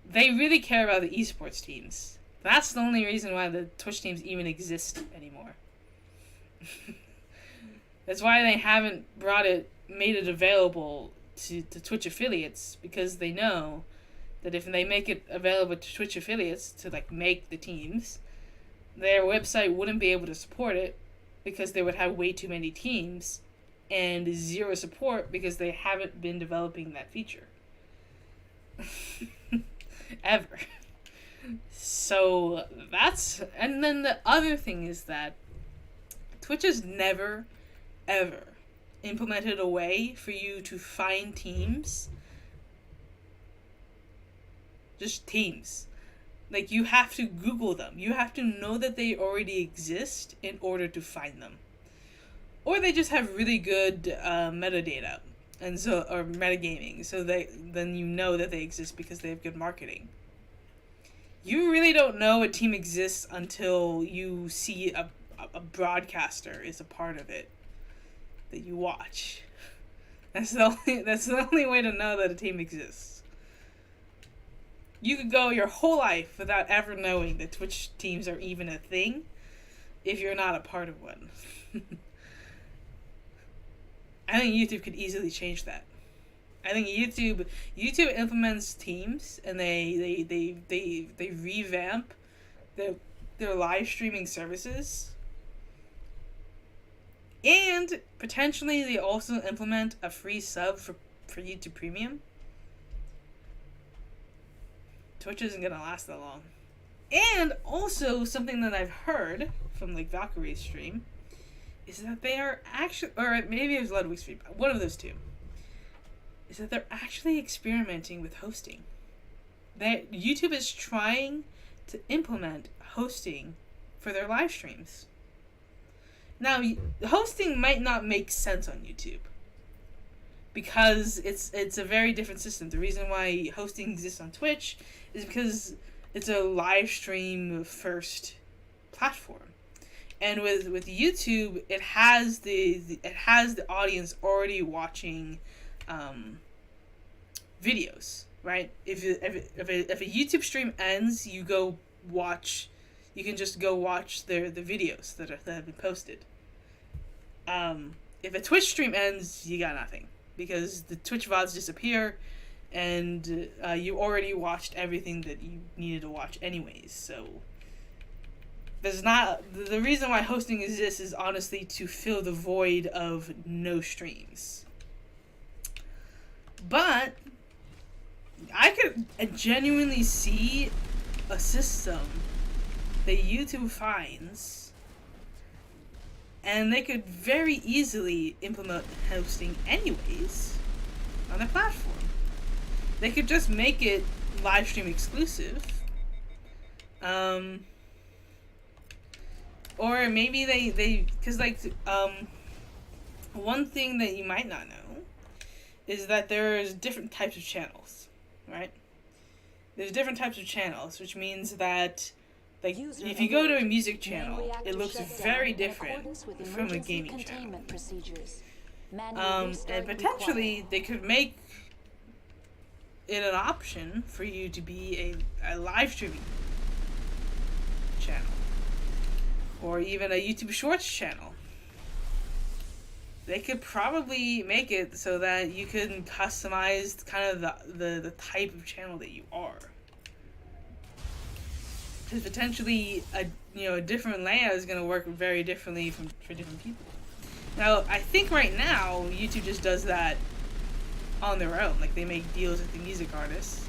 They really care about the esports teams. That's the only reason why the Twitch teams even exist anymore. That's why they haven't made it available to Twitch affiliates, because they know that if they make it available to Twitch affiliates to like make the teams, their website wouldn't be able to support it because they would have way too many teams and zero support because they haven't been developing that feature. Ever. So and then the other thing is that Twitch has never, ever implemented a way for you to find teams. Just teams. Like, you have to Google them. You have to know that they already exist in order to find them. Or they just have really good metadata, or metagaming, so then you know that they exist because they have good marketing. You really don't know a team exists until you see a broadcaster is a part of it that you watch. That's the only way to know that a team exists. You could go your whole life without ever knowing that Twitch teams are even a thing if you're not a part of one. I think YouTube could easily change that. I think YouTube implements teams, and they revamp their live streaming services. And potentially they also implement a free sub for YouTube Premium. Twitch isn't gonna last that long. And also something that I've heard from like Valkyrie's stream is that they are actually, or maybe it was Ludwig's stream, one of those two, is that they're actually experimenting with hosting. That YouTube is trying to implement hosting for their live streams. Now, hosting might not make sense on YouTube because it's a very different system. The reason why hosting exists on Twitch is because it's a live stream first platform. And with YouTube, it has the audience already watching videos, right? If a YouTube stream ends, you can just go watch the videos that have been posted. If a Twitch stream ends, you got nothing because the Twitch VODs disappear, and you already watched everything that you needed to watch anyways. So the reason why hosting exists is honestly to fill the void of no streams. But I could genuinely see a system that YouTube finds, and they could very easily implement hosting anyways on their platform. They could just make it live stream exclusive. Or maybe they because one thing that you might not know is that there's different types of channels, right? There's different types of channels, which means that like if you go to a music channel, it looks very different from a gaming channel. And potentially they could make it an option for you to be a live streaming channel, or even a YouTube Shorts channel. They could probably make it so that you can customize kind of the type of channel that you are. Because potentially a different layout is going to work very differently for different people. Now, I think right now YouTube just does that on their own. Like they make deals with the music artists,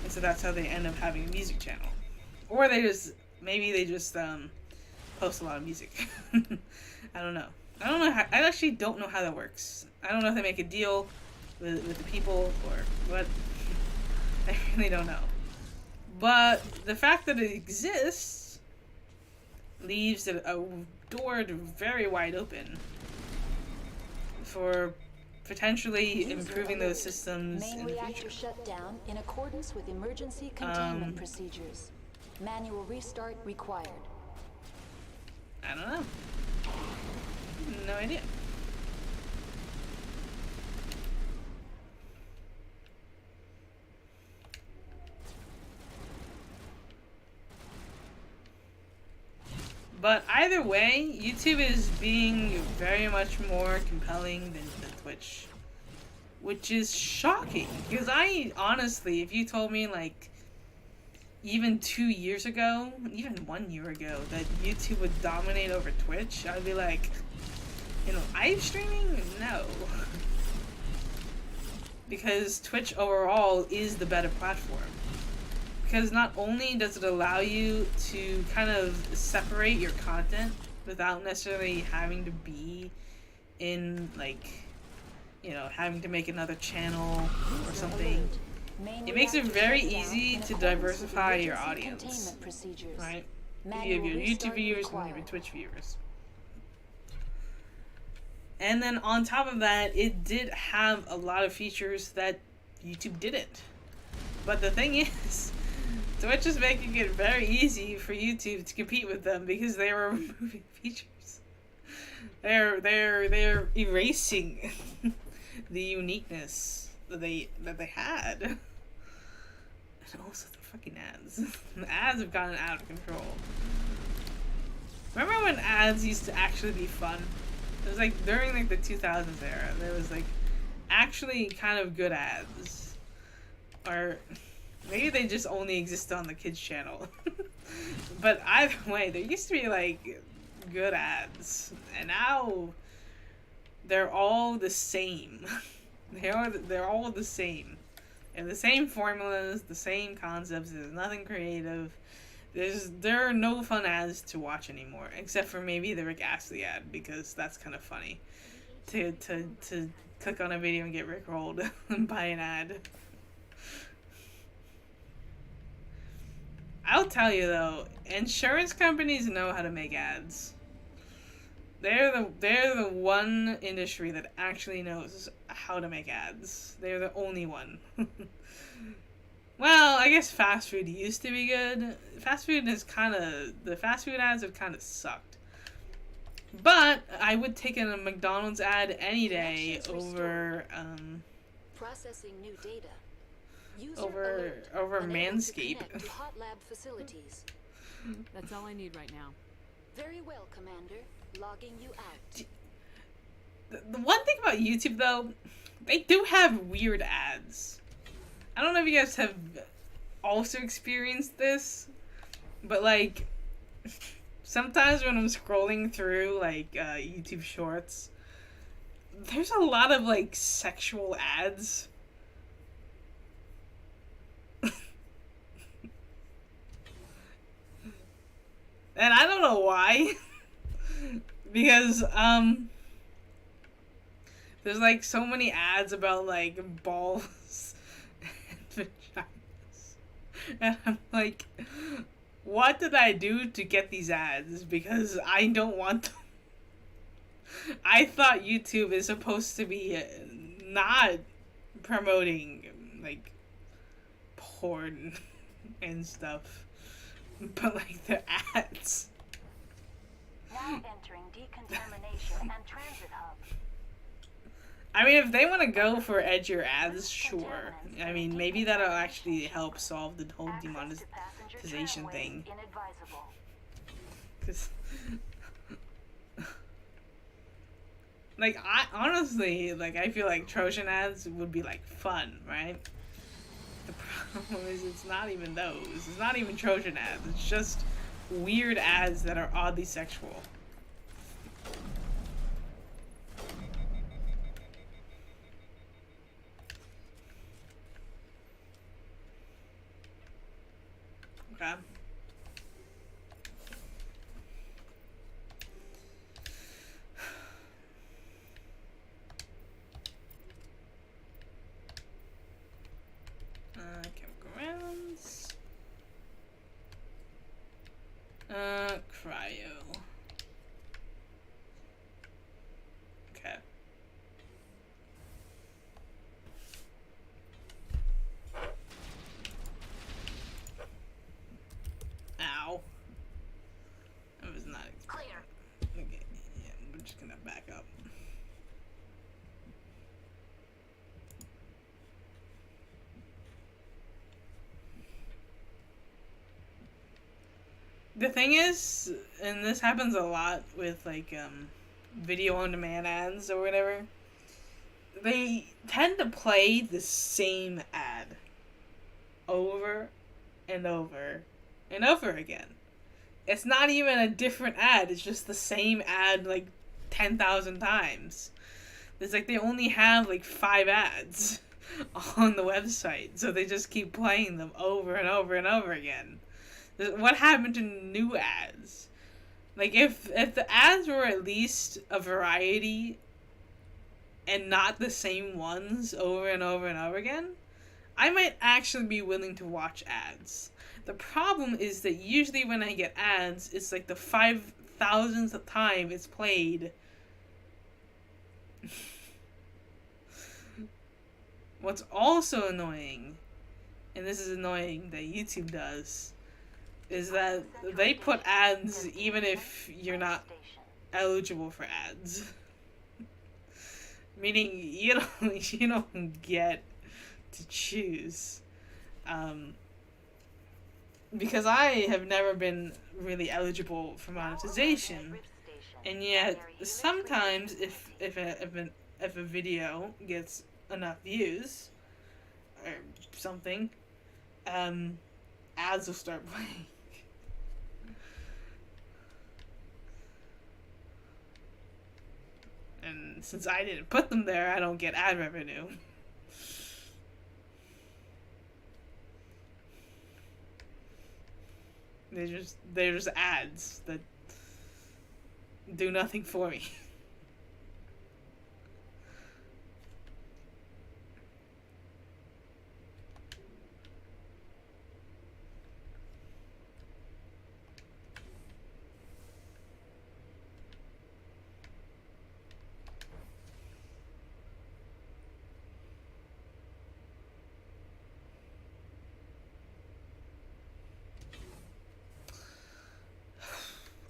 and so that's how they end up having a music channel. Or maybe they just post a lot of music. I don't know. I actually don't know how that works. I don't know if they make a deal with the people or what. I really don't know. But the fact that it exists leaves a door very wide open for potentially improving those systems in the future. Shut down in accordance with emergency containment procedures. Manual restart required. I don't know. No idea. But either way, YouTube is being very much more compelling than Twitch, which is shocking. Because I honestly, if you told me like even 2 years ago, even 1 year ago, that YouTube would dominate over Twitch, I'd be like, live streaming? No. Because Twitch overall is the better platform. Because not only does it allow you to kind of separate your content without necessarily having to be in, having to make another channel or something. It makes it very easy to diversify your audience, right? You have your YouTube viewers and your Twitch viewers. And then on top of that, it did have a lot of features that YouTube didn't. But the thing is, Twitch is making it very easy for YouTube to compete with them because they are removing features. They're erasing the uniqueness that they had. And also the fucking ads. The ads have gotten out of control. Remember when ads used to actually be fun? It was like during like the 2000s era, there was like actually kind of good ads. Or maybe they just only exist on the kids channel. But either way, there used to be like good ads, and now they're all the same. They're all the same. And the same formulas, the same concepts. There's nothing creative. There are no fun ads to watch anymore, except for maybe the Rick Astley ad, because that's kind of funny. To click on a video and get rickrolled by an ad. I'll tell you though, insurance companies know how to make ads. They're the one industry that actually knows how to make ads. They're the only one. Well, I guess fast food used to be good. The fast food ads have kind of sucked. But I would take a McDonald's ad any day over Processing new data. over Manscaped. To hot lab facilities. That's all I need right now. Very well, Commander. Logging you out. The one thing about YouTube though, they do have weird ads. I don't know if you guys have also experienced this, but like sometimes when I'm scrolling through like YouTube shorts, there's a lot of like sexual ads. And I don't know why. Because there's like so many ads about like balls and vaginas. And I'm like, what did I do to get these ads? Because I don't want them. I thought YouTube is supposed to be not promoting like porn and stuff, but like the ads. Now entering decontamination and transit hub. I mean, if they want to go for edgier ads, sure. I mean, maybe that'll actually help solve the whole demonetization thing. Cause, like, I feel like Trojan ads would be like fun, right? The problem is it's not even those. It's not even Trojan ads. It's just weird ads that are oddly sexual. Okay. Chemical rounds. Cryo. Okay. Ow. That was not clear. Okay, yeah, we're just gonna back up. The thing is, and this happens a lot with like video on demand ads or whatever, they tend to play the same ad over and over and over again. It's not even a different ad, it's just the same ad like 10,000 times. It's like they only have like 5 ads on the website, so they just keep playing them over and over and over again. What happened to new ads? Like, if the ads were at least a variety and not the same ones over and over and over again, I might actually be willing to watch ads. The problem is that usually when I get ads, it's like the 5,000th time it's played. What's also annoying, and this is annoying that YouTube does, is that they put ads even if you're not eligible for ads. Meaning you don't get to choose. Because I have never been really eligible for monetization, and yet sometimes if a video gets enough views or something, ads will start playing. And since I didn't put them there, I don't get ad revenue. They're just ads that do nothing for me.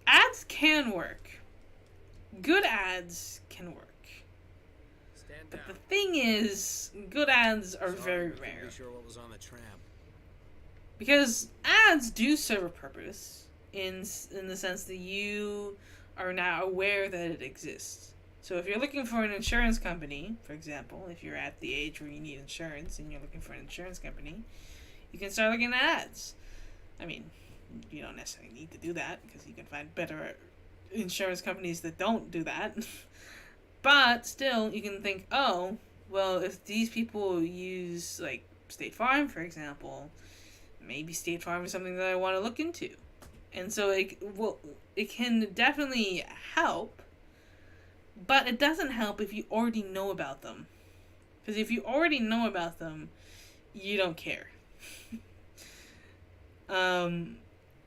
Ads can work. Good ads can work. But the thing is, good ads are very rare. Be sure what was on the tram. Because ads do serve a purpose in the sense that you are now aware that it exists. So if you're looking for an insurance company, for example, if you're at the age where you need insurance and you're looking for an insurance company, you can start looking at ads. I mean, you don't necessarily need to do that because you can find better insurance companies that don't do that. But still, you can think, oh, well, if these people use, like, State Farm, for example, maybe State Farm is something that I want to look into. And so it can definitely help, but it doesn't help if you already know about them. Because if you already know about them, you don't care.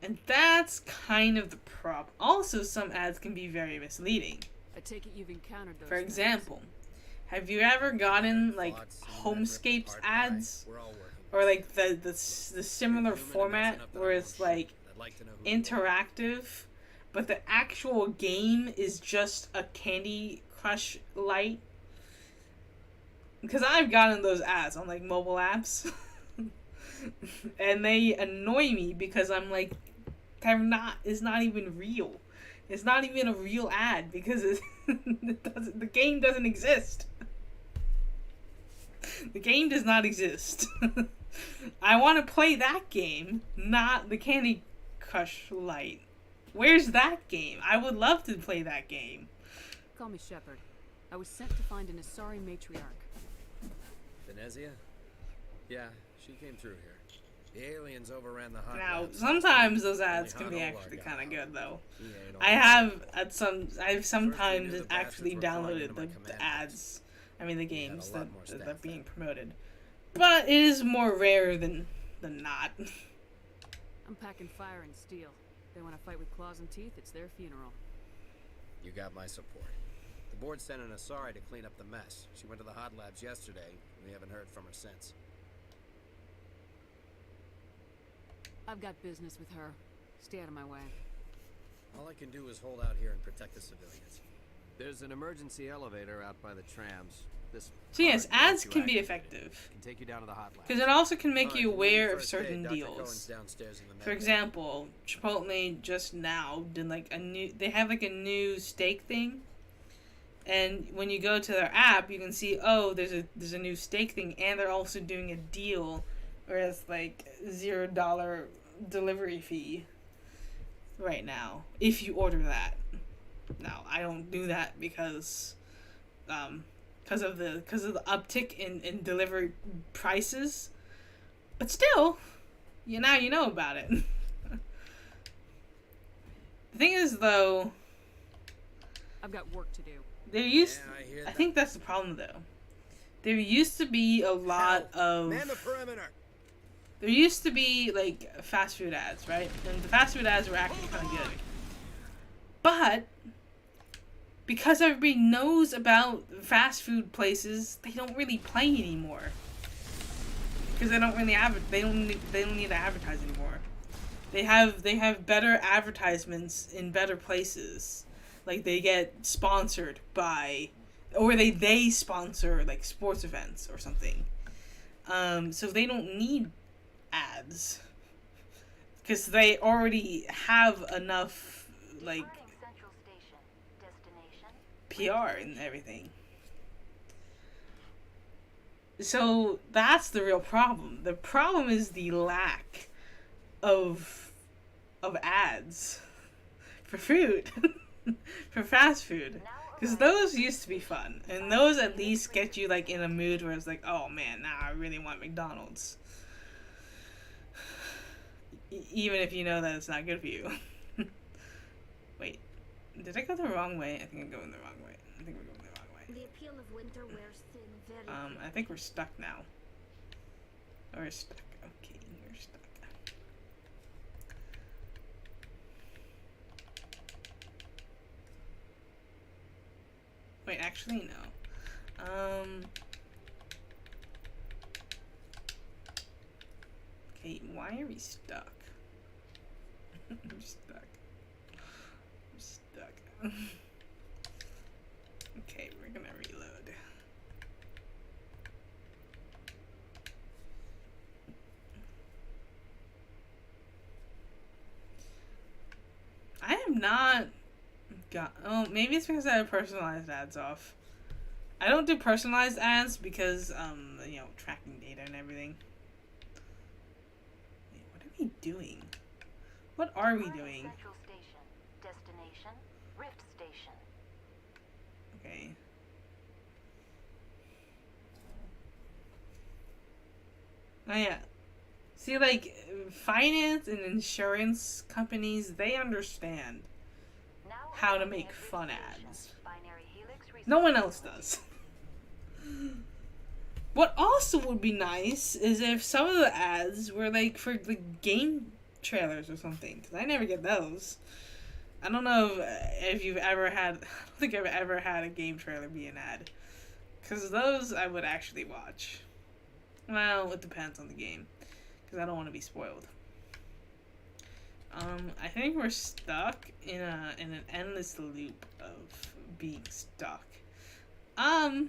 And that's kind of the problem. Also, some ads can be very misleading. I take it you've encountered those. For example, have you ever gotten like Homescapes ads, or like the similar format where it's like interactive, but the actual game is just a Candy Crush Lite? Because I've gotten those ads on like mobile apps. And they annoy me because I'm like, it's not even real. It's not even a real ad because the game doesn't exist. The game does not exist. I want to play that game, not the Candy Crush Lite. Where's that game? I would love to play that game. Call me Shepard. I was sent to find an Asari matriarch. Venezia? Yeah, she came through here. The aliens overran the hot Now, labs. sometimes those ads can be actually kind of good, though. I've sometimes actually downloaded the ads. I mean, the games that are being promoted. But it is more rare than not. I'm packing fire and steel. They want to fight with claws and teeth, it's their funeral. You got my support. The board sent an Asari to clean up the mess. She went to the hot labs yesterday. We haven't heard from her since. I've got business with her. Stay out of my way. All I can do is hold out here and protect the civilians. There's an emergency elevator out by the trams. So yes, ads can be effective. Can take you down to the hot lab. Because it also can make you aware of certain deals. For example, Chipotle just now did like they have like a new steak thing. And when you go to their app, you can see, oh, there's a new steak thing, and they're also doing a deal where it's like $0 delivery fee right now if you order that. Now, I don't do that because of the uptick in delivery prices, but still, you know about it. The thing is, though, I've got work to do. I think that's the problem, though. There used to be a lot of... Man the perimeter! There used to be, like, fast food ads, right? And the fast food ads were actually kind of good. But, because everybody knows about fast food places, they don't really play anymore. Because they don't really they don't need to advertise anymore. They have better advertisements in better places. Like, they get sponsored by or they sponsor like sports events or something. So they don't need ads because they already have enough like PR and everything. So that's the real problem. The problem is the lack of ads for food, for fast food. Because those used to be fun, and those at least get you like in a mood where it's like, oh man, now I really want McDonald's. Even if you know that it's not good for you. Wait, did I go the wrong way? I think I'm going the wrong way. I think we're going the wrong way. The appeal of winter wears thin very I think we're stuck now. Oh, we're stuck. Okay, we're stuck. Wait, actually, no. Okay, why are we stuck? I'm stuck. I'm stuck. Okay, we're gonna reload. I have not got. Oh, maybe it's because I have personalized ads off. I don't do personalized ads because, you know, tracking data and everything. Wait, what are we doing? What are we doing? Central Station. Destination, Rift Station. Okay. Oh yeah. See, like, finance and insurance companies, they understand how to make fun ads. No one else does. What also would be nice is if some of the ads were like for the game trailers or something, because I never get those. I don't know if you've ever had, I don't think I've ever had a game trailer be an ad. Because those I would actually watch. Well, it depends on the game. Because I don't want to be spoiled. I think we're stuck in an endless loop of being stuck. I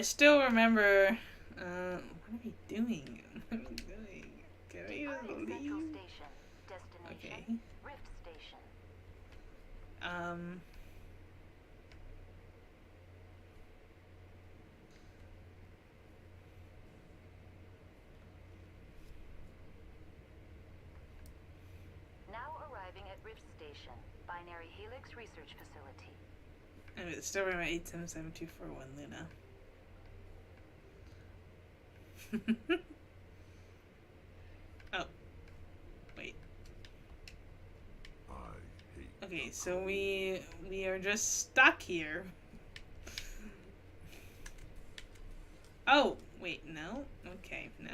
still remember, what are we doing? What are we doing? Can I even leave? Okay. Rift Station. Now arriving at Rift Station, Binary Helix Research Facility. I still remember 8772441 Luna. Oh. Wait. Okay, so we are just stuck here. Oh, wait, no? Okay, no.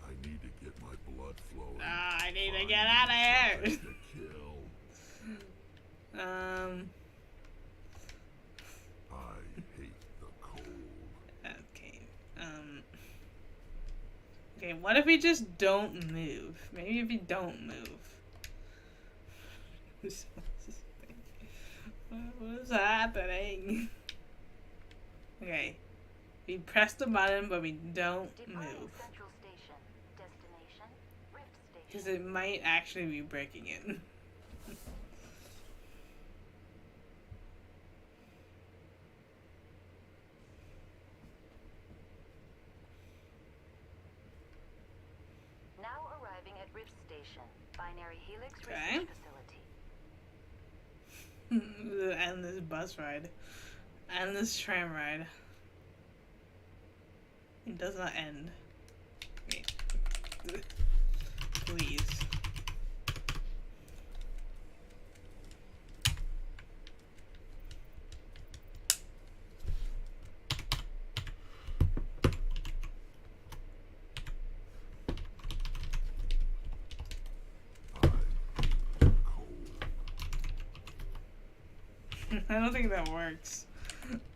I need to get my blood flowing. I need to get out of here. I hate the cold. Okay. Okay, what if we just don't move? Maybe if we don't move. What is happening? Okay. We press the button, but we don't move. Because it might actually be breaking it. Now arriving at Rift Station, Binary Helix Okay. Research Facility. And this bus ride. And this tram ride. It does not end. Wait. Please. I don't think that works.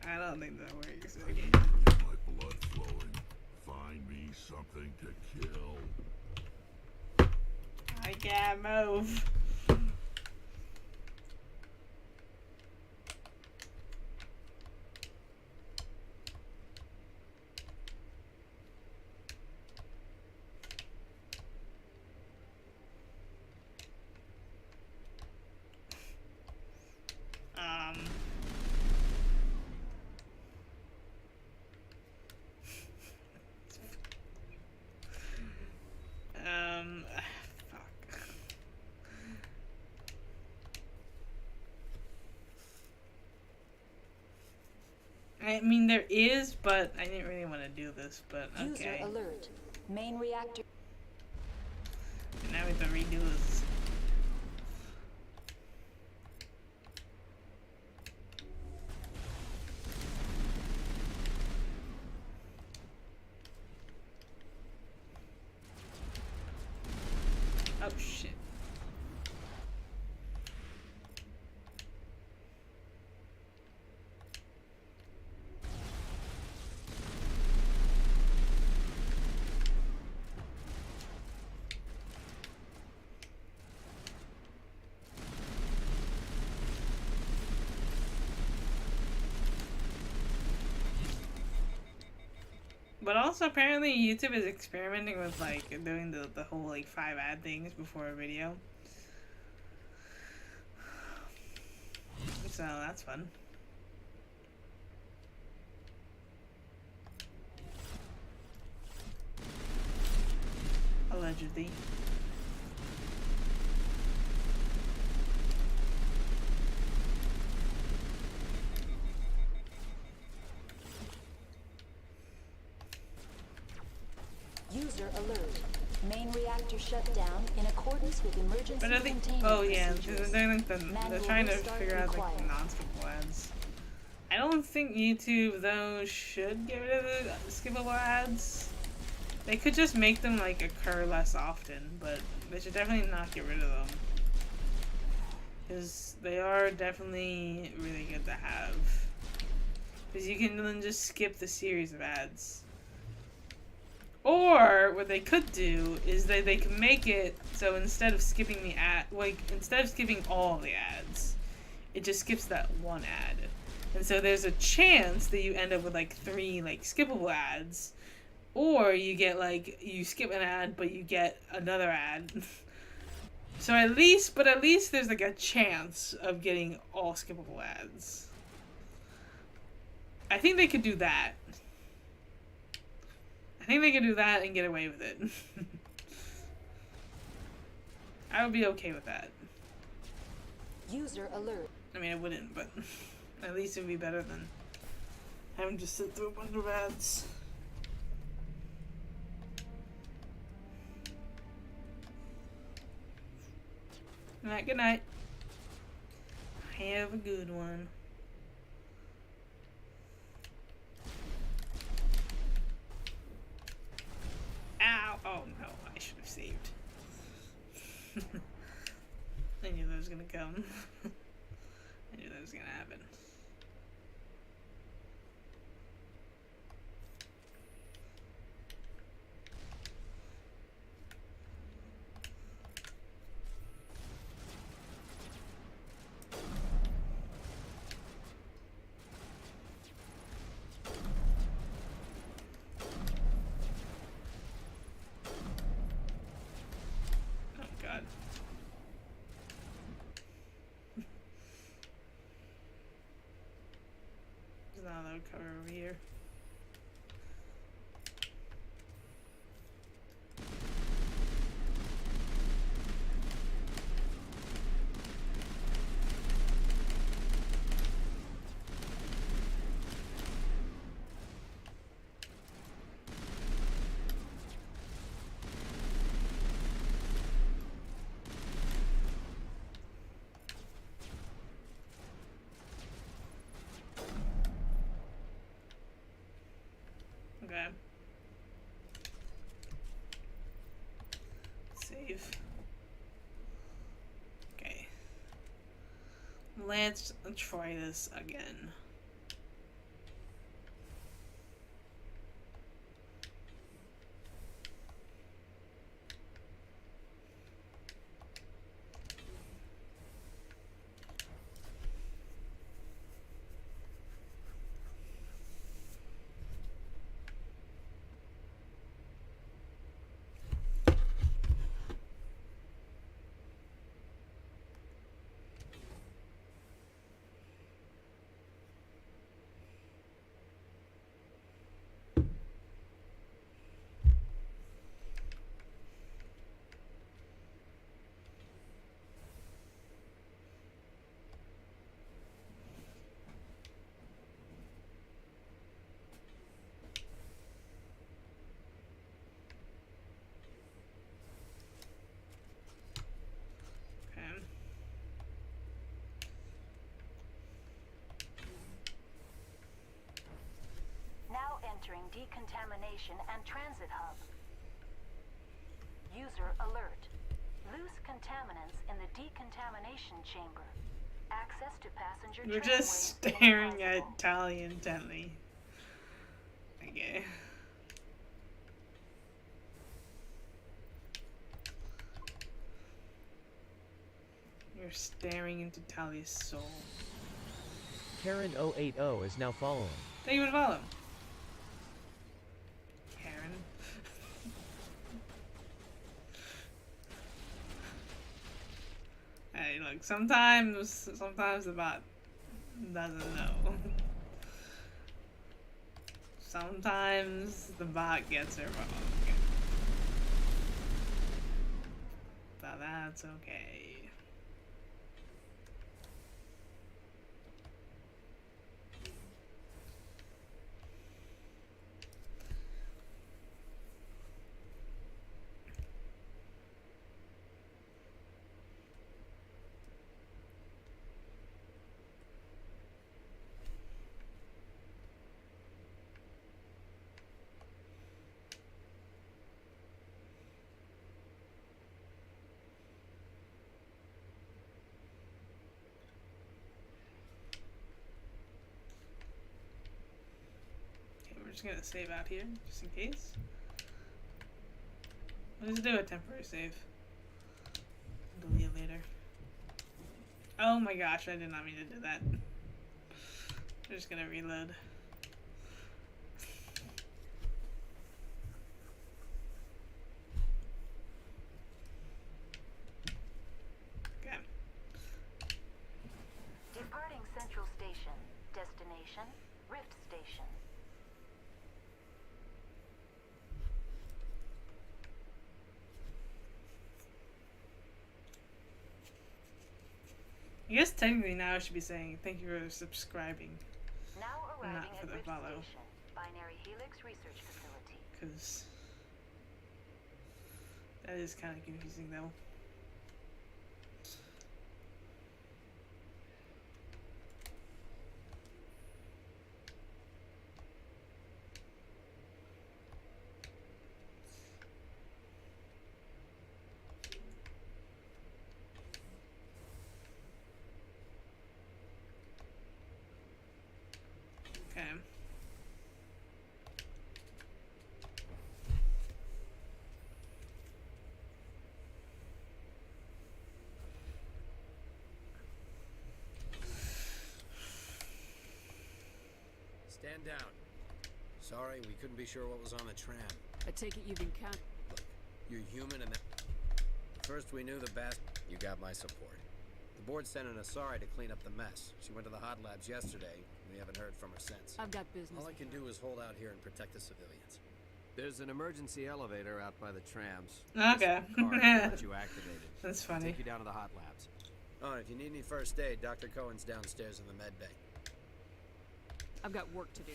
I don't think that works. I need to get my blood flowing. Find me something to kill. I can't move. Fuck. I mean, there is, but I didn't really want to do this, but okay. User alert. Main reactor. And now we have to redo this. Oh shit. But also apparently YouTube is experimenting with like doing the whole like 5 ad things before a video. So that's fun. Allegedly. User alert. Main reactor shut down in accordance with emergency But I think, containment oh yeah, procedures. they're Manual trying to restart figure out like required. non-skippable ads. I don't think YouTube though should get rid of the skippable ads. They could just make them like occur less often, but they should definitely not get rid of them. Because they are definitely really good to have. Because you can then just skip the series of ads. Or what they could do is that they can make it so instead of skipping the ad, like instead of skipping all the ads, it just skips that one ad. And so there's a chance that you end up with like 3 like skippable ads, or you get like you skip an ad but you get another ad. So at least there's like a chance of getting all skippable ads. I think they could do that. I think they can do that and get away with it. I would be okay with that. User alert. I mean, I wouldn't, but at least it would be better than having to sit through a bunch of ads. Alright, good night. Have a good one. Ow! Oh no, I should have saved. I knew that was gonna come. I knew that was gonna happen. That would cover over here. Okay. Save. Okay. Let's try this again. decontamination and transit hub. User alert. Loose contaminants in the decontamination chamber. Access to passenger You're trainways just staring at inaccessible. Tally intently. Okay. You're staring into Tally's soul. Karen 080 is now following. Thank you for the follow. Karen. Hey, look, sometimes the bot doesn't know. Sometimes the bot gets it wrong. But that's okay. Just gonna save out here, just in case. We'll just do a temporary save. Delete it later. Oh my gosh, I did not mean to do that. We're just gonna reload. Okay. Departing Central Station. Destination, Rift Station. I guess technically now I should be saying thank you for subscribing. Now arriving Not for at the Rift follow. Station. Binary Helix Research Facility. Because that is kind of confusing though. Okay. Stand down. Sorry, we couldn't be sure what was on the tram. I take it you've encountered. Look, you're human and that... First we knew the best. You got my support. The board sent an Asari to clean up the mess. She went to the hot labs yesterday. We haven't heard from her since. I've got business. All I can do is hold out here and protect the civilians. There's an emergency elevator out by the trams. Okay. Got you activated. That's funny. Take you down to the hot labs. Oh, and if you need any first aid, Dr. Cohen's downstairs in the med bay. I've got work to do.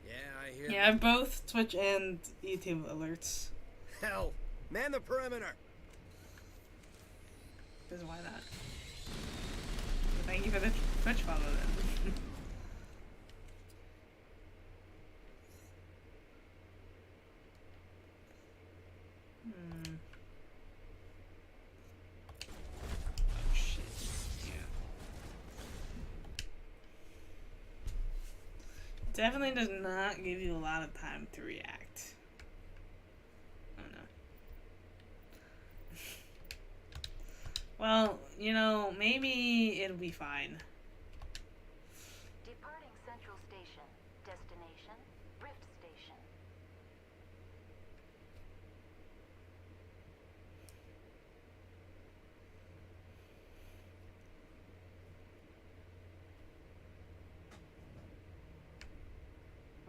Yeah, I hear. Yeah, I have both Twitch and YouTube alerts. Hell, man the perimeter. Because why not? Thank you for the Twitch follow then. Oh shit. Yeah. Definitely does not give you a lot of time to react. Oh no. Well, you know, maybe it'll be fine. Departing Central Station. Destination, Rift Station.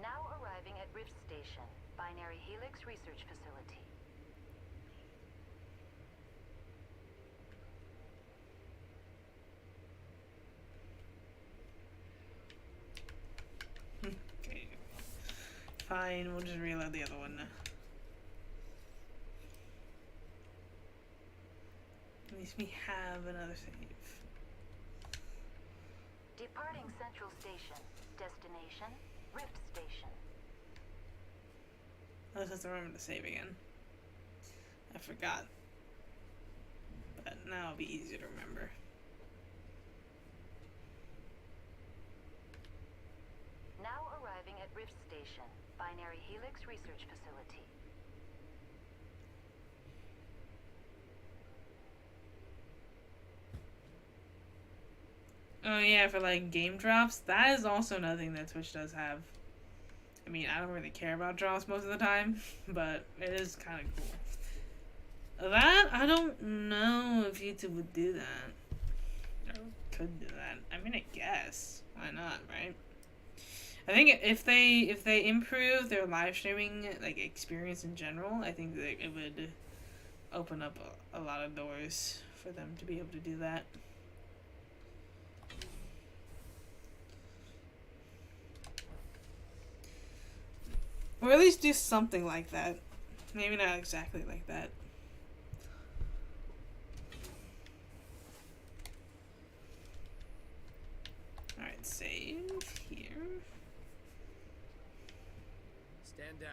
Now arriving at Rift Station. Binary Helix Research Facility. Okay. Fine, we'll just reload the other one. At least we have another save. Departing Central Station. Destination, Rift Station. I just have to remember to save again. I forgot. But now it'll be easier to remember. Now arriving at Rift Station, Binary Helix Research Facility. Oh yeah, for like game drops, that is also another thing that Twitch does have. I mean, I don't really care about drops most of the time, but it is kind of cool. That, I don't know if YouTube would do that. Or could do that. I mean, I guess. Why not, right? I think if they improve their live streaming like experience in general, I think that it would open up a lot of doors for them to be able to do that. Or at least do something like that. Maybe not exactly like that. Alright, save here. Stand down.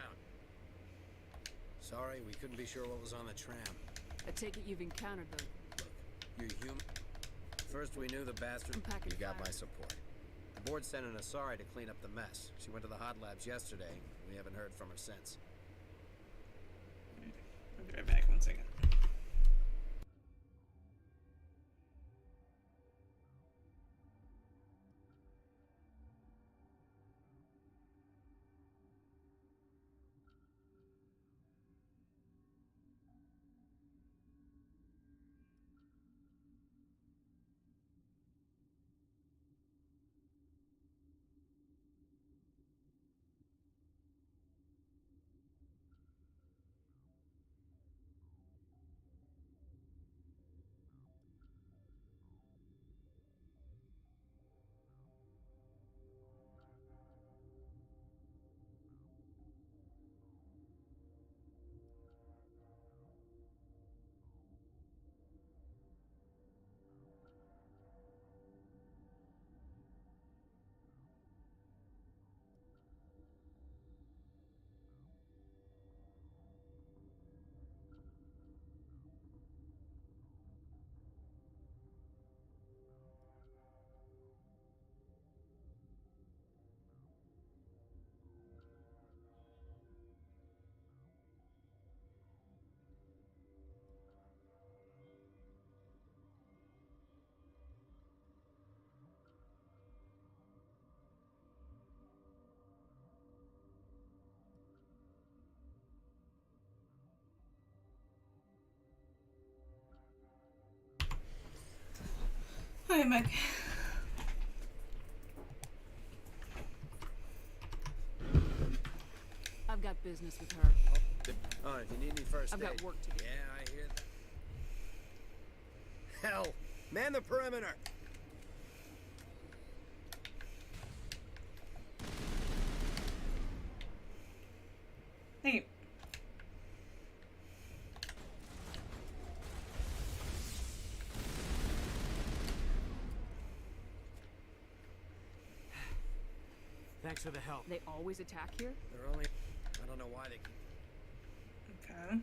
Sorry, we couldn't be sure what was on the tram. I take it you've encountered them. You're human. First we knew the bastard. You got my support. The board sent an Asari to clean up the mess. She went to the hot labs yesterday. We haven't heard from her since. I'll be right back, 1 second. Hi, Mike. I've got business with her. Oh, if you need me first I've got work to do. Yeah, I hear that. Hell, man the perimeter. Thank you. Thanks for the help. They always attack here? They're only... I don't know why they... Okay.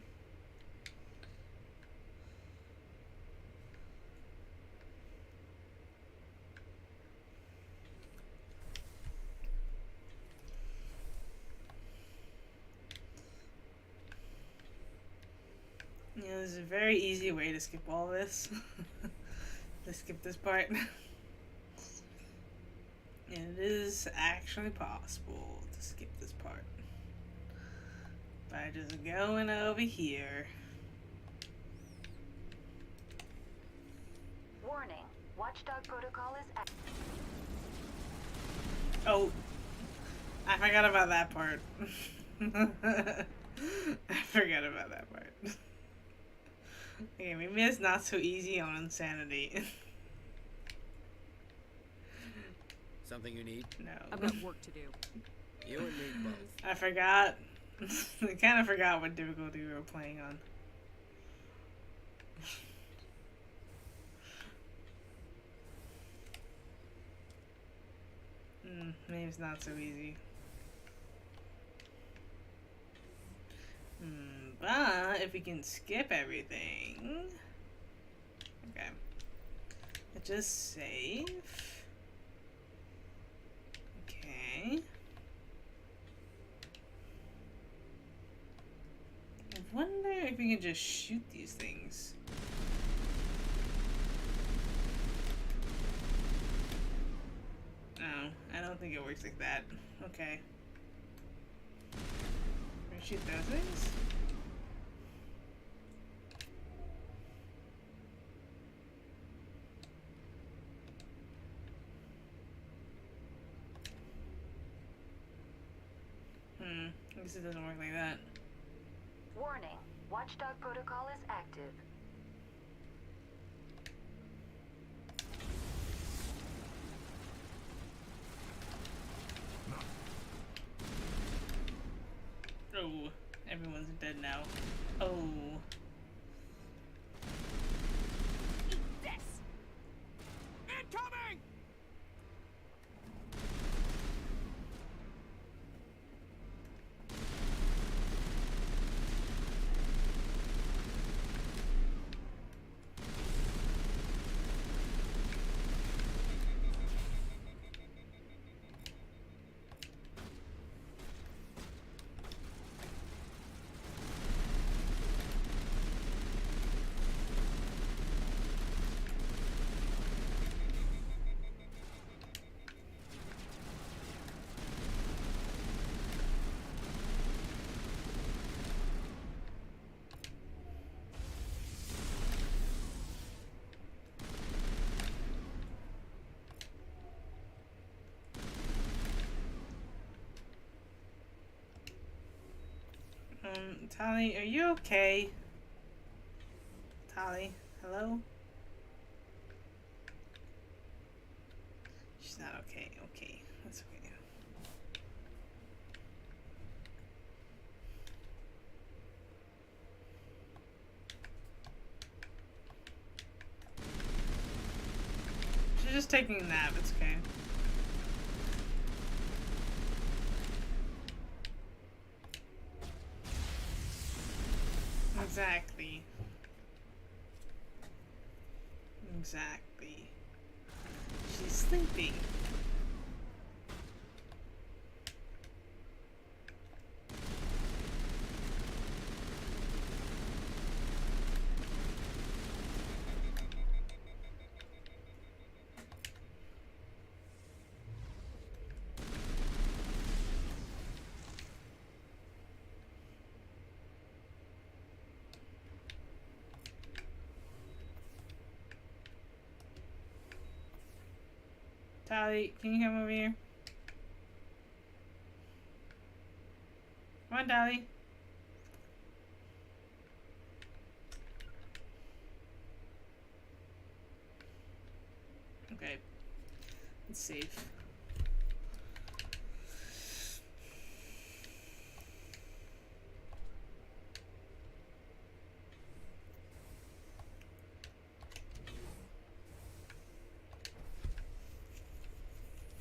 Yeah, there's a very easy way to skip all this. To skip this part. And it is actually possible to skip this part by just going over here. Warning. Watchdog protocol is active. Oh, I forgot about that part. I forgot about that part. Okay, maybe it's not so easy on Insanity. Something you need? No. I've got work to do. You and me both. I forgot. I kind of forgot what difficulty we were playing on. Maybe it's not so easy. if we can skip everything. Okay. Let's just save. Okay. I wonder if we can just shoot these things. No, I don't think it works like that. Okay. Can we shoot those things? I guess it doesn't work like that. Warning. Watchdog protocol is active. Oh, everyone's dead now. Oh. Eat this! Incoming! Tali, are you okay? Tali, hello? She's not okay. Okay, that's okay. She's just taking a nap, it's okay. Exactly. Exactly. She's sleeping. Tali, can you come over here? Come on, Tali. Okay. It's safe.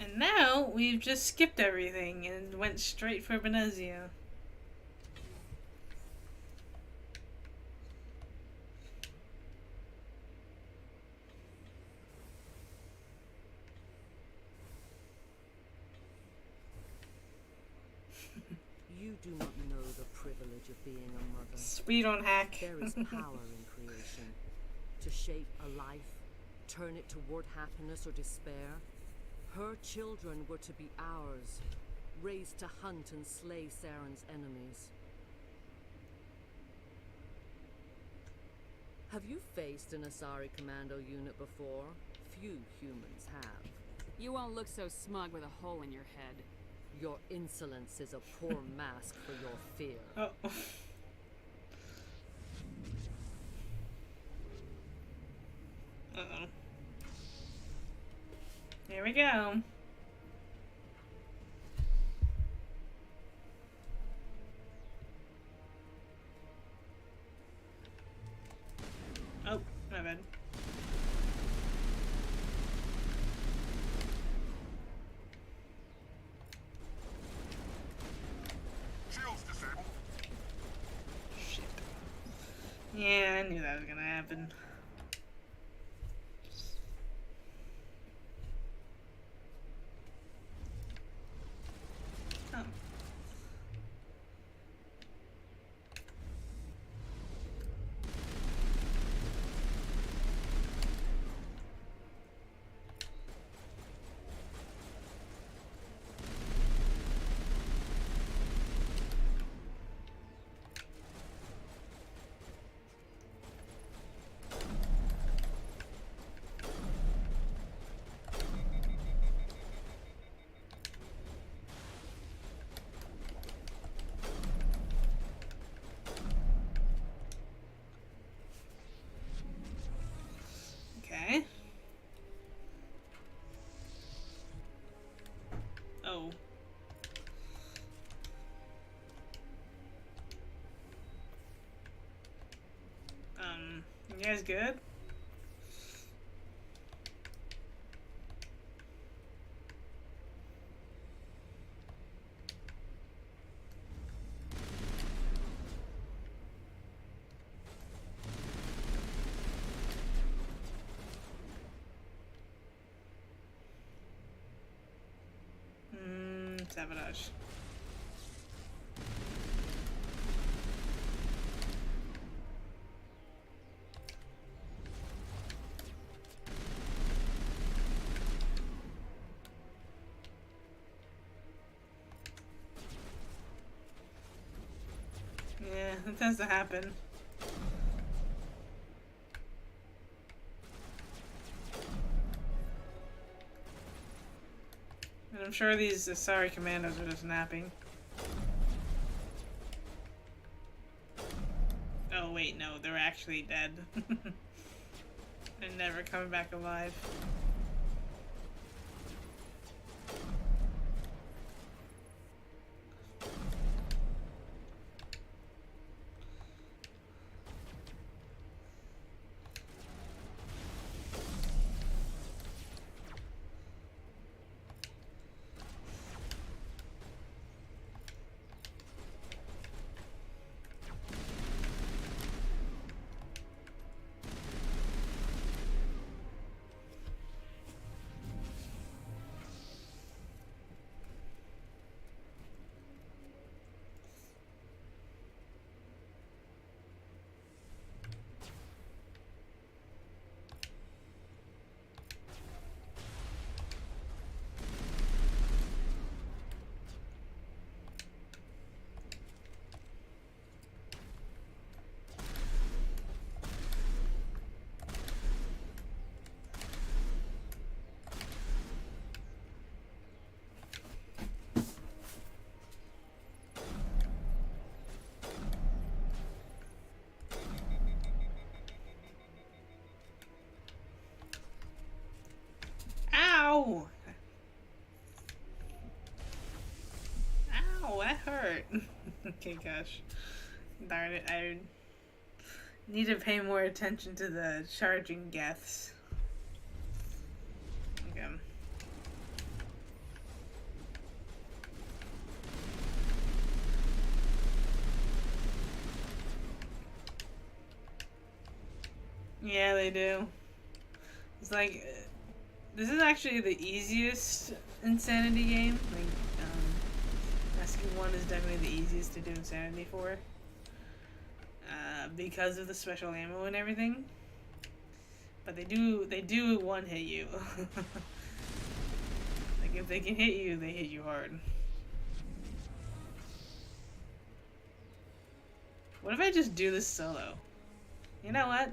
And now we've just skipped everything and went straight for Venezia. You do not know the privilege of being a mother. Speed on hack. There is power in creation. To shape a life, turn it toward happiness or despair. Her children were to be ours, raised to hunt and slay Saren's enemies. Have you faced an Asari commando unit before? Few humans have. You won't look so smug with a hole in your head. Your insolence is a poor mask for your fear. Oh. Uh-oh. Here we go. Oh, my bad. Shields disabled. Shit. Yeah, I knew that was gonna happen. Oh. Okay. Oh. You guys good? Sabotage. Yeah, it tends to happen. And I'm sure these sorry commandos are just napping. Oh wait, no, they're actually dead. They're never coming back alive. Ow! Ow, that hurt. Okay, gosh. Darn it, I need to pay more attention to the charging geths. Okay. Yeah, they do. It's like, this is actually the easiest insanity game. Like, Rescue 1 is definitely the easiest to do insanity for. Because of the special ammo and everything. But they do one hit you. Like, if they can hit you, they hit you hard. What if I just do this solo? You know what?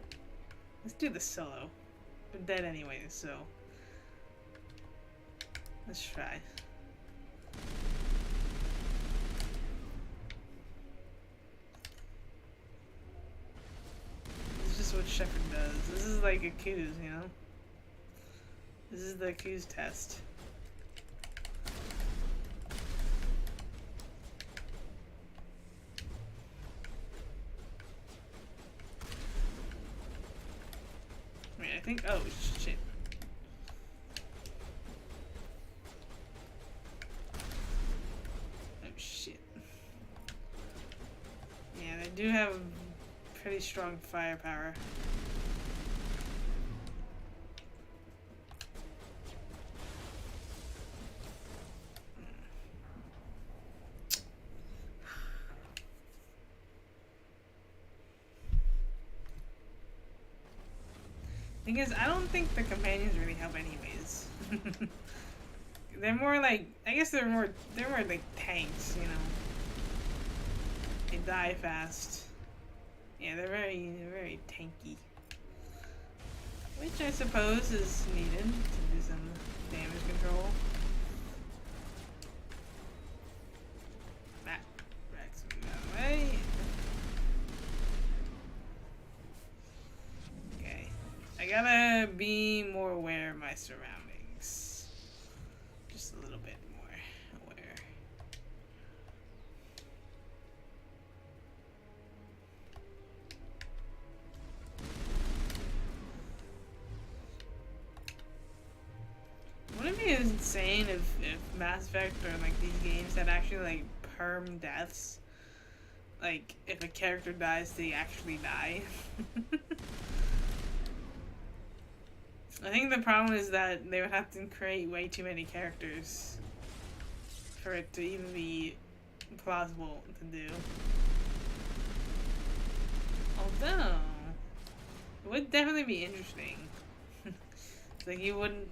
Let's do this solo. I'm dead anyway, so let's try. This is just what Shepard does. This is like Accuse, you know? This is the Accuse test. Wait, I think, oh shit. Oh shit. Yeah, they do have pretty strong firepower. Thing is, I don't think the companions really help anyways. They're more like, I guess they're more like tanks, you know. They die fast. Yeah, they're very tanky. Which I suppose is needed to do some damage control. Rex, move out of the way. Okay. I gotta be more aware of my surroundings. Just a little bit more aware. Wouldn't it be insane if Mass Effect or like these games had actually like perm deaths? Like if a character dies, they actually die. I think the problem is that they would have to create way too many characters for it to even be plausible to do. Although, it would definitely be interesting. Like you would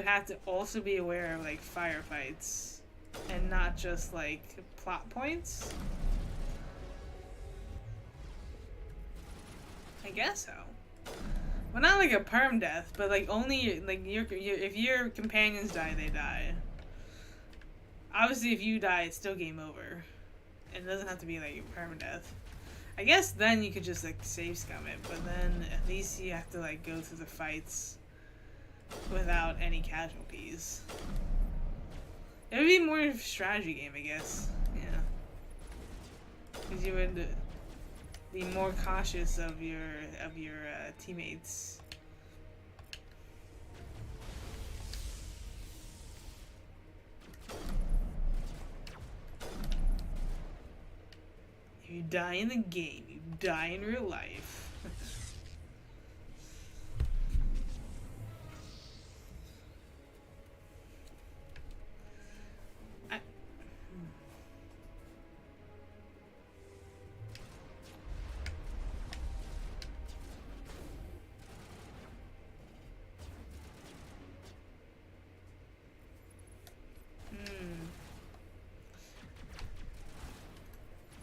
have to also be aware of like firefights and not just like plot points. I guess so. Well, not like a perm death, but like only like if your companions die, they die. Obviously, if you die, it's still game over. It doesn't have to be like a perm death. I guess then you could just like save scum it, but then at least you have to like go through the fights without any casualties. It would be more of a strategy game, I guess. Yeah, because you would be more cautious of your teammates. If you die in the game, you die in real life.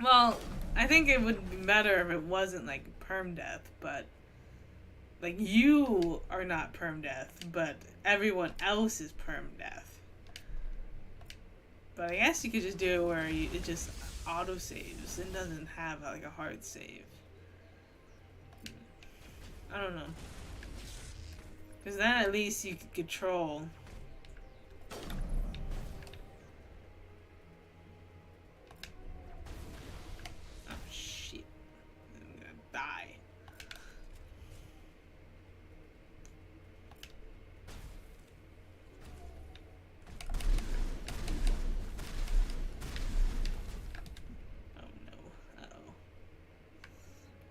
Well, I think it would be better if it wasn't like perm death, but like you are not perm death, but everyone else is perm death. But I guess you could just do it where it just auto saves and doesn't have like a hard save. I don't know, because then at least you could control. Die. Oh no. Uh-oh.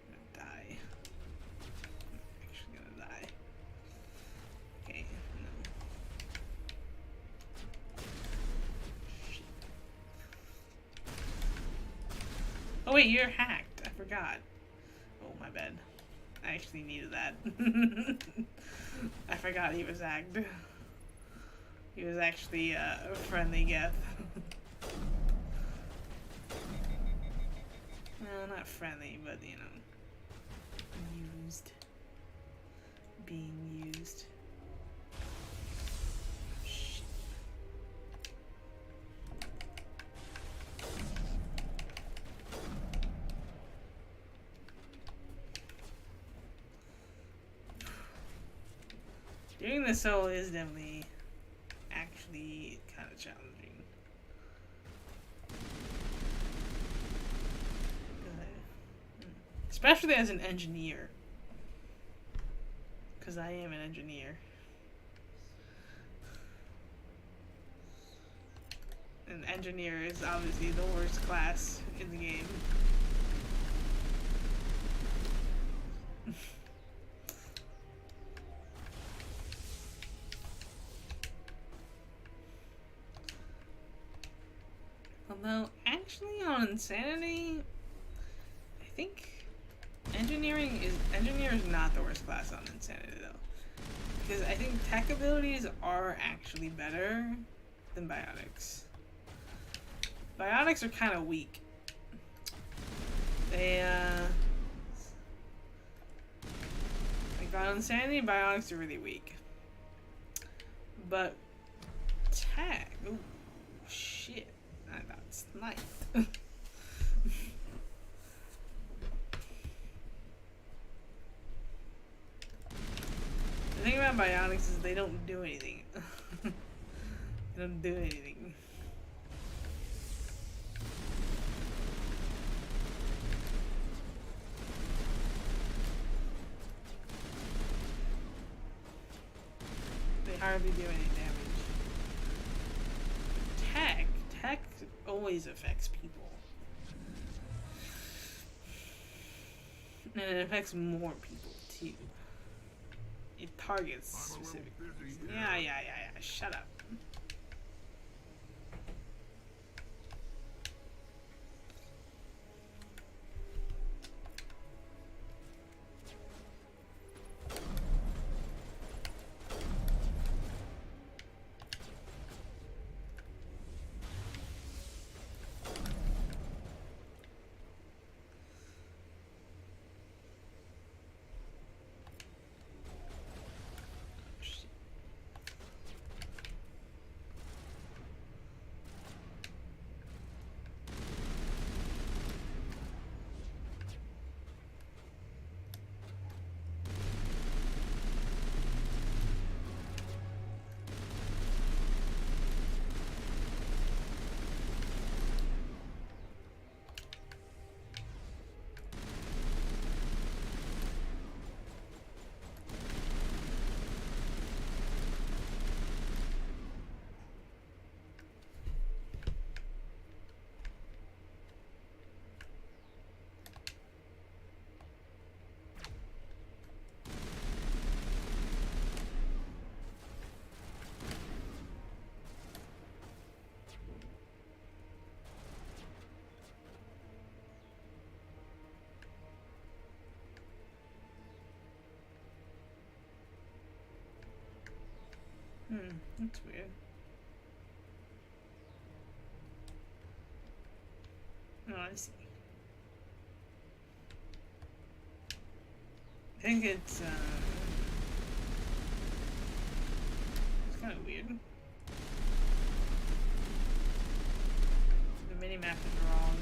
I'm gonna die. I'm actually gonna die. Okay, no. Shit. Oh wait, you're hacked. I forgot. Oh, my bad. I actually needed that. I forgot he was hacked. He was actually a friendly Geth. Well, not friendly, but you know, used. Being used. Doing the solo is definitely actually kind of challenging. Especially as an engineer. Because I am an engineer. An engineer is obviously the worst class in the game. Although, actually, on Insanity, I think engineer is not the worst class on Insanity though, because I think tech abilities are actually better than biotics. Biotics are kind of weak. They like on Insanity, biotics are really weak. But tech, ooh, shit, that's nice. The thing about biotics is they don't do anything. They don't do anything. They hardly do any damage. Tech always affects people. And it affects more people too. It targets specific. Yeah. Shut up. That's weird. Oh, I see. I think it's kind of weird. The minimap is wrong.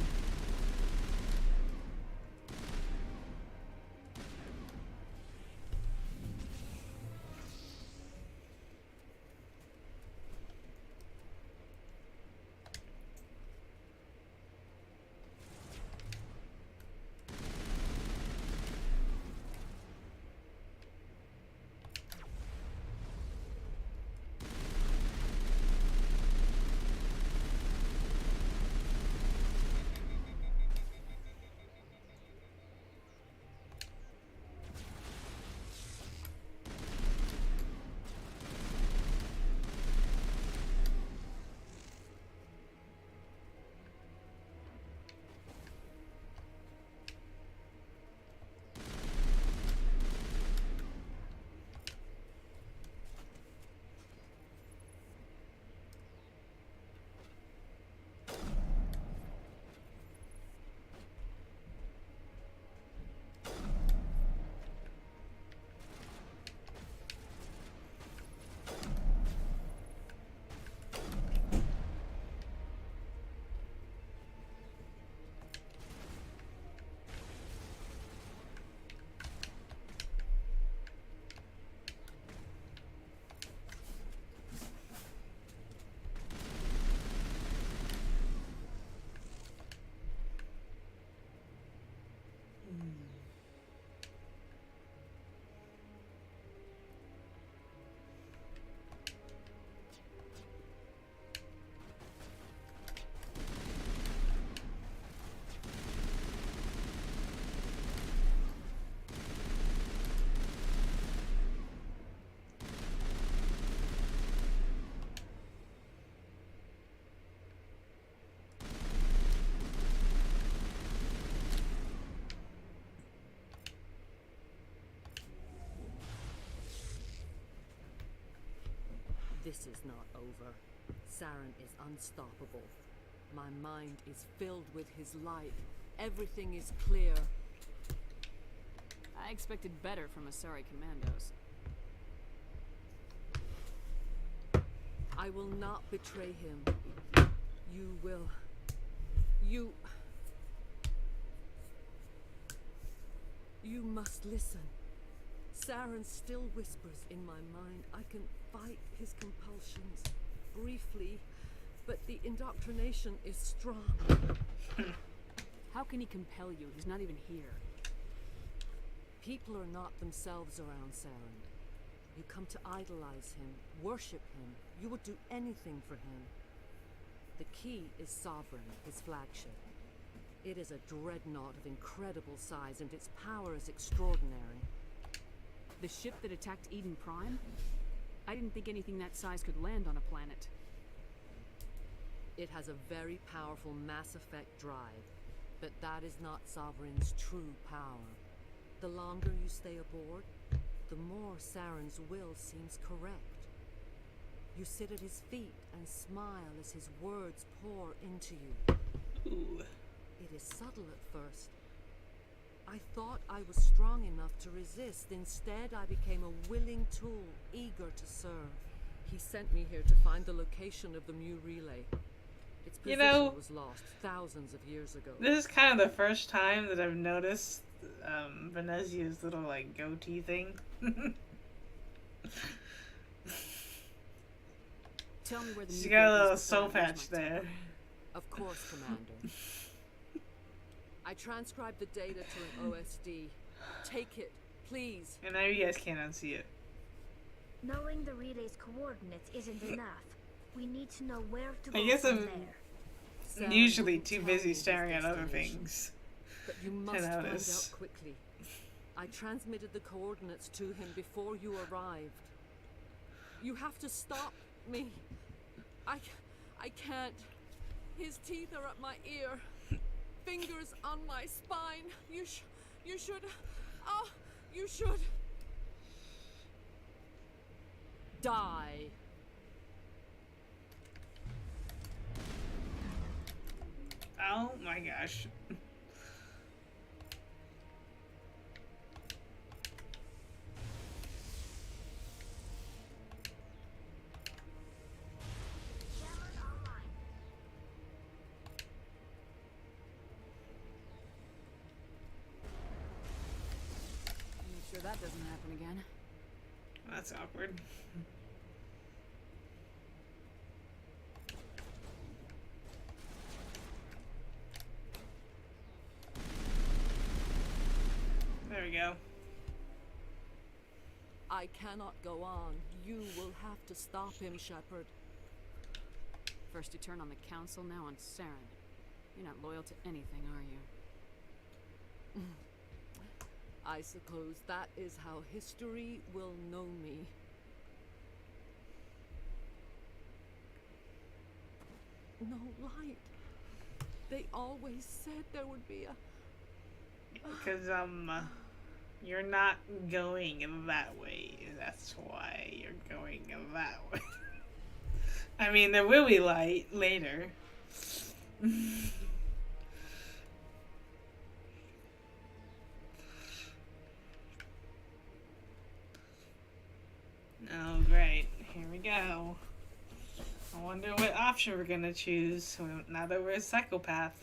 This is not over. Saren is unstoppable. My mind is filled with his light. Everything is clear. I expected better from Asari commandos. I will not betray him. You will. You must listen. Saren still whispers in my mind. I can fight his compulsions briefly, but the indoctrination is strong. How can he compel you? He's not even here. People are not themselves around Saren. You come to idolize him, worship him. You would do anything for him. The key is Sovereign, his flagship. It is a dreadnought of incredible size, and its power is extraordinary. The ship that attacked Eden Prime? I didn't think anything that size could land on a planet. It has a very powerful Mass Effect drive, but that is not Sovereign's true power. The longer you stay aboard, the more Saren's will seems correct. You sit at his feet and smile as his words pour into you. Ooh. It is subtle at first. I thought I was strong enough to resist. Instead, I became a willing tool, eager to serve. He sent me here to find the location of the Mu relay. Its position was lost thousands of years ago. This is kind of the first time that I've noticed Venezia's little, like, goatee thing. Tell me where the She got a little soul patch there. Of course, Commander. I transcribed the data to an OSD. Take it, please. And now you guys can't unsee it. Knowing the relay's coordinates isn't enough. We need to know where to go I guess from I'm there. usually too busy staring at other things. But you must find out quickly. I transmitted the coordinates to him before you arrived. You have to stop me. I can't. His teeth are up my ear. Fingers on my spine. You should. Oh, you should. Die. Oh my gosh. Make sure that doesn't happen again. That's awkward. There we go. I cannot go on. You will have to stop him, Shepard. First you turn on the Council, now on Saren. You're not loyal to anything, are you? I suppose that is how history will know me. No light. They always said there would be a... Because, you're not going that way. That's why you're going that way. I mean, there will be light later. Oh, great. Here we go. I wonder what option we're gonna choose now that we're a psychopath.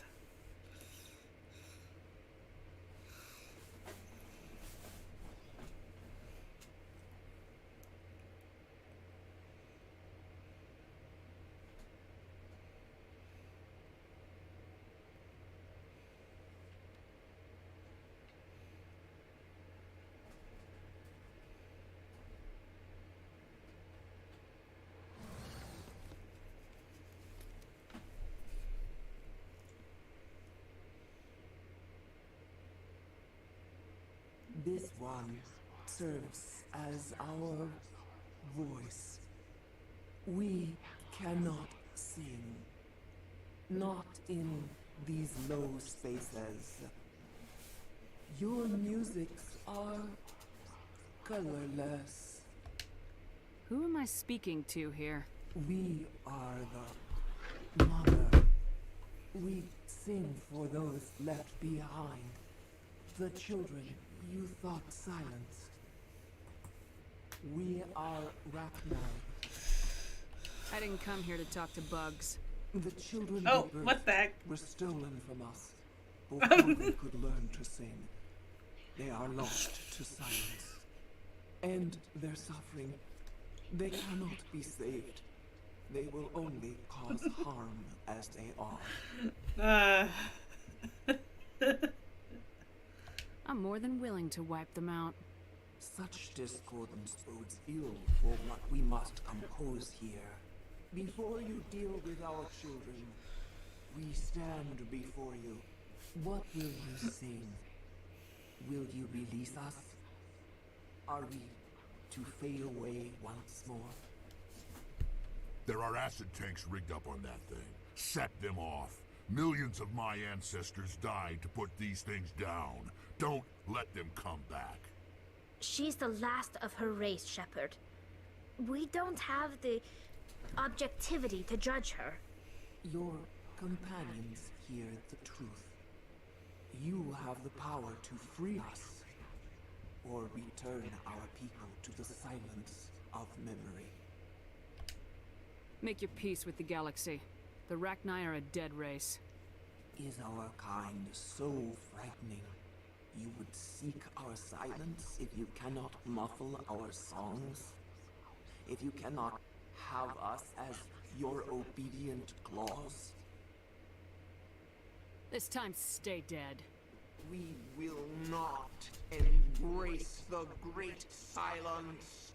This one serves as our voice. We cannot sing. Not in these low spaces. Your musics are colorless. Who am I speaking to here? We are the mother. We sing for those left behind. The children you thought silenced. We are Rachni. I didn't come here to talk to bugs. The children what the heck? were stolen from us before they could learn to sing. They are lost to silence. And their suffering, they cannot be saved. They will only cause harm as they are. I'm more than willing to wipe them out. Such discordance bodes ill for what we must compose here. Before you deal with our children, we stand before you. What will you sing? Will you release us? Are we to fade away once more? There are acid tanks rigged up on that thing. Set them off. Millions of my ancestors died to put these things down. Don't let them come back. She's the last of her race, Shepard. We don't have the objectivity to judge her. Your companions hear the truth. You have the power to free us, or return our people to the silence of memory. Make your peace with the galaxy. The Rachni are a dead race. Is our kind so frightening? You would seek our silence if you cannot muffle our songs? If you cannot have us as your obedient claws? This time, stay dead. We will not embrace the great silence.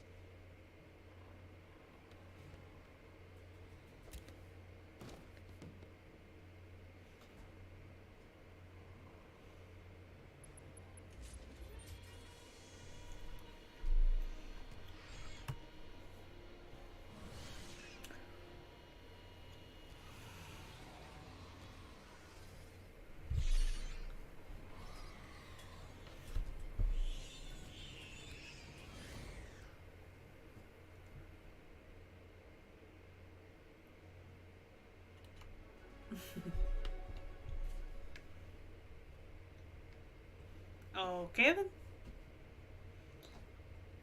Okay then.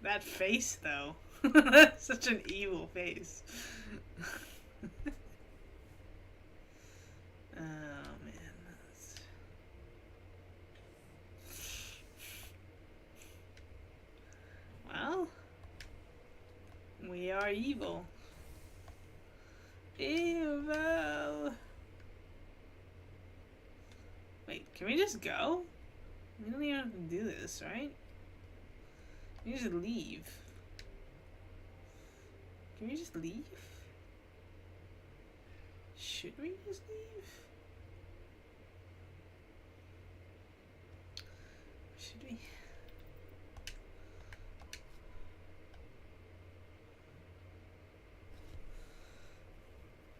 That face though. Such an evil face. Oh man. Well, we are evil. Evil. Wait, can we just go? We don't even have to do this, right? We just leave. Can we just leave? Should we just leave? Should we?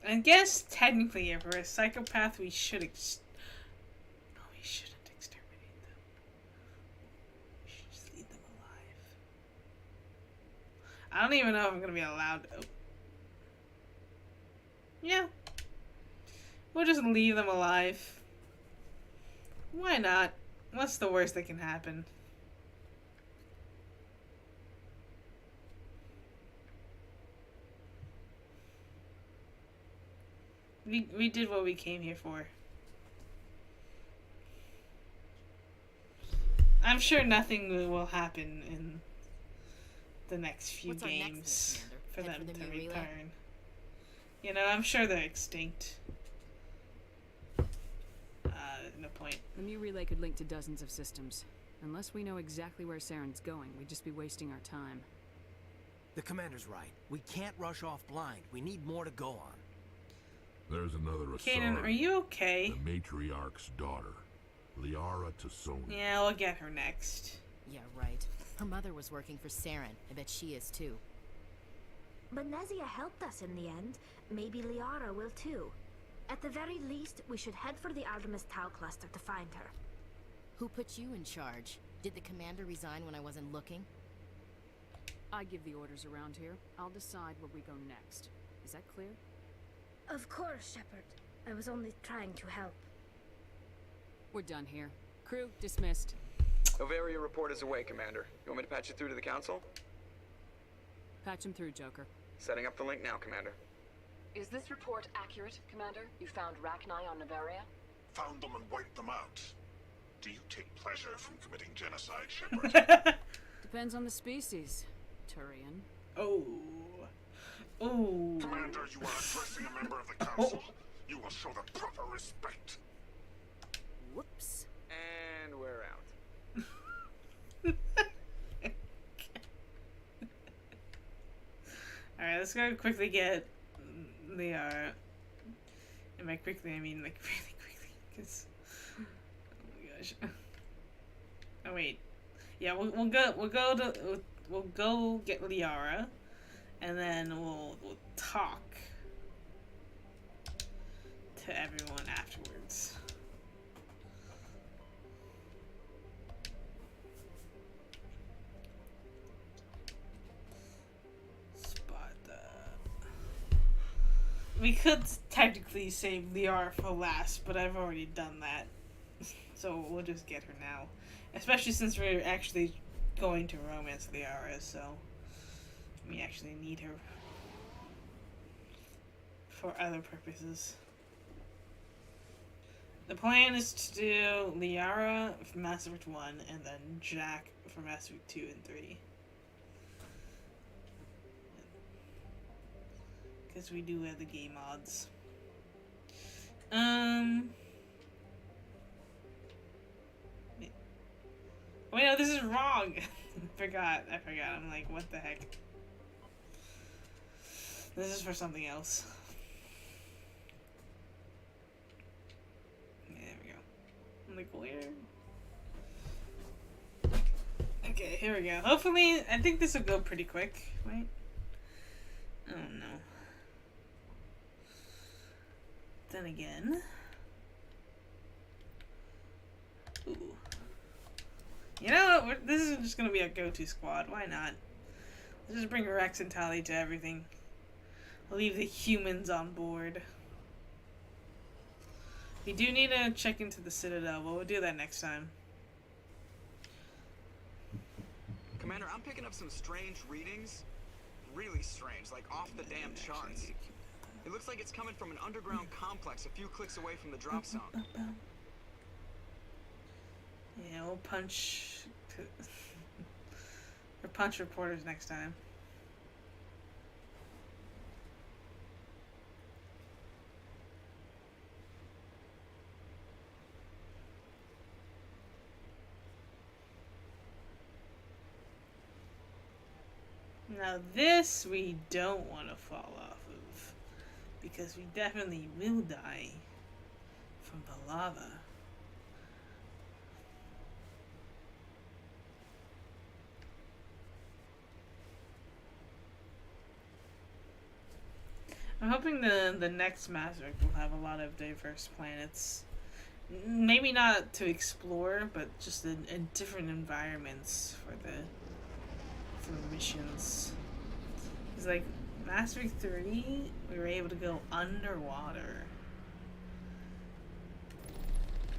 I guess technically, if we're a psychopath, we should. No, we shouldn't exterminate them. We should just leave them alive. I don't even know if I'm gonna be allowed. Oh. Yeah. We'll just leave them alive. Why not? What's the worst that can happen? We did what we came here for. I'm sure nothing will happen in the next few games for them to return. You know, I'm sure they're extinct. No point. The new relay could link to dozens of systems. Unless we know exactly where Saren's going, we'd just be wasting our time. The commander's right. We can't rush off blind. We need more to go on. There's another Kaden, are you okay? The matriarch's daughter, Liara Tassoni. Yeah, we'll get her next. Yeah, right. Her mother was working for Saren. I bet she is too. Benezia helped us in the end. Maybe Liara will too. At the very least, we should head for the Artemis Tau cluster to find her. Who put you in charge? Did the commander resign when I wasn't looking? I give the orders around here. I'll decide where we go next. Is that clear? Of course, Shepard. I was only trying to help. We're done here. Crew, dismissed. Bavaria report is away, Commander. You want me to patch you through to the Council? Patch him through, Joker. Setting up the link now, Commander. Is this report accurate, Commander? You found Rachni on Bavaria? Found them and wiped them out. Do you take pleasure from committing genocide, Shepard? Depends on the species, Turian. Oh. Oh. Commander, you are addressing a member of the Council. You will show the proper respect. Whoops. And we're out. Alright, let's go quickly get the, and by quickly, I mean, like, really quickly, because, oh my gosh. Oh, wait. Yeah, we'll go get Liara, and then we'll talk to everyone afterwards. We could technically save Liara for last, but I've already done that. So we'll just get her now. Especially since we're actually going to romance Liara, so we actually need her for other purposes. The plan is to do Liara for Mass Effect 1 and then Jack for Mass Effect 2 and 3. Because we do have the game mods. Wait, no, this is wrong. I forgot. I'm like, what the heck? This is for something else. Yeah, there we go. I'm like, where? Okay, here we go. Hopefully, I think this will go pretty quick, right? Oh no. Then again, ooh. You know what? This is just gonna be a go-to squad. Why not? Let's just bring Rex and Tali to everything. I'll leave the humans on board. We do need to check into the Citadel, but we'll do that next time. Commander, I'm picking up some strange readings. Really strange, like off the damn charts. It looks like it's coming from an underground complex a few clicks away from the drop zone. Yeah, we'll punch... or punch reporters next time. Now this we don't want to fall off of, because we definitely will die from the lava. I'm hoping the next Mass Effect will have a lot of diverse planets. Maybe not to explore, but just in different environments for the missions. It's like Mass Effect 3, we were able to go underwater.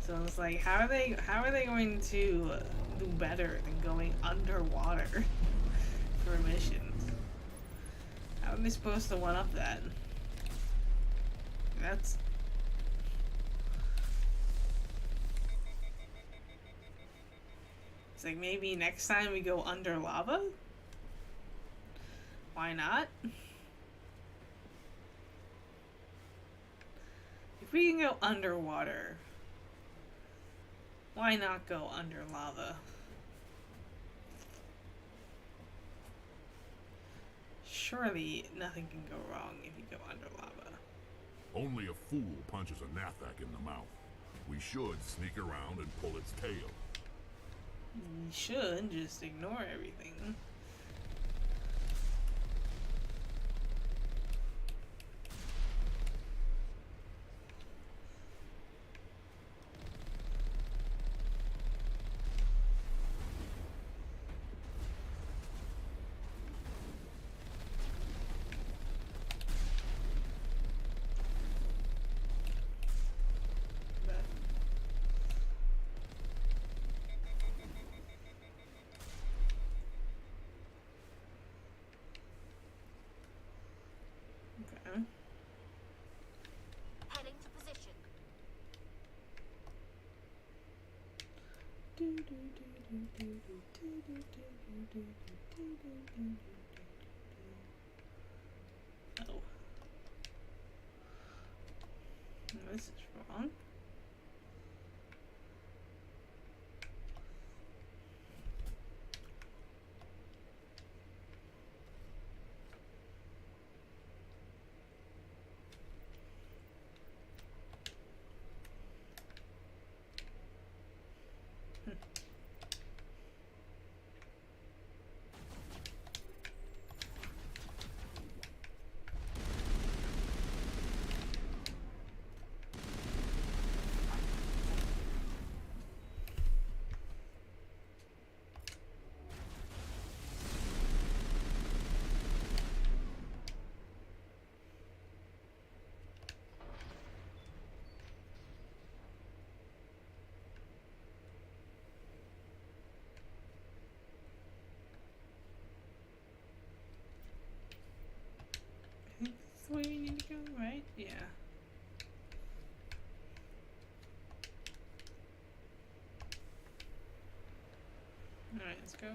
So it's like, how are they going to do better than going underwater for missions? How are they supposed to one up that? That's... It's like, maybe next time we go under lava? Why not? If we can go underwater, why not go under lava? Surely nothing can go wrong if you go under lava. Only a fool punches a Nathak in the mouth. We should sneak around and pull its tail. You should just ignore everything. Heading to position. Oh. No, this is wrong. That's the way you need to go, right? Yeah. Alright, let's go.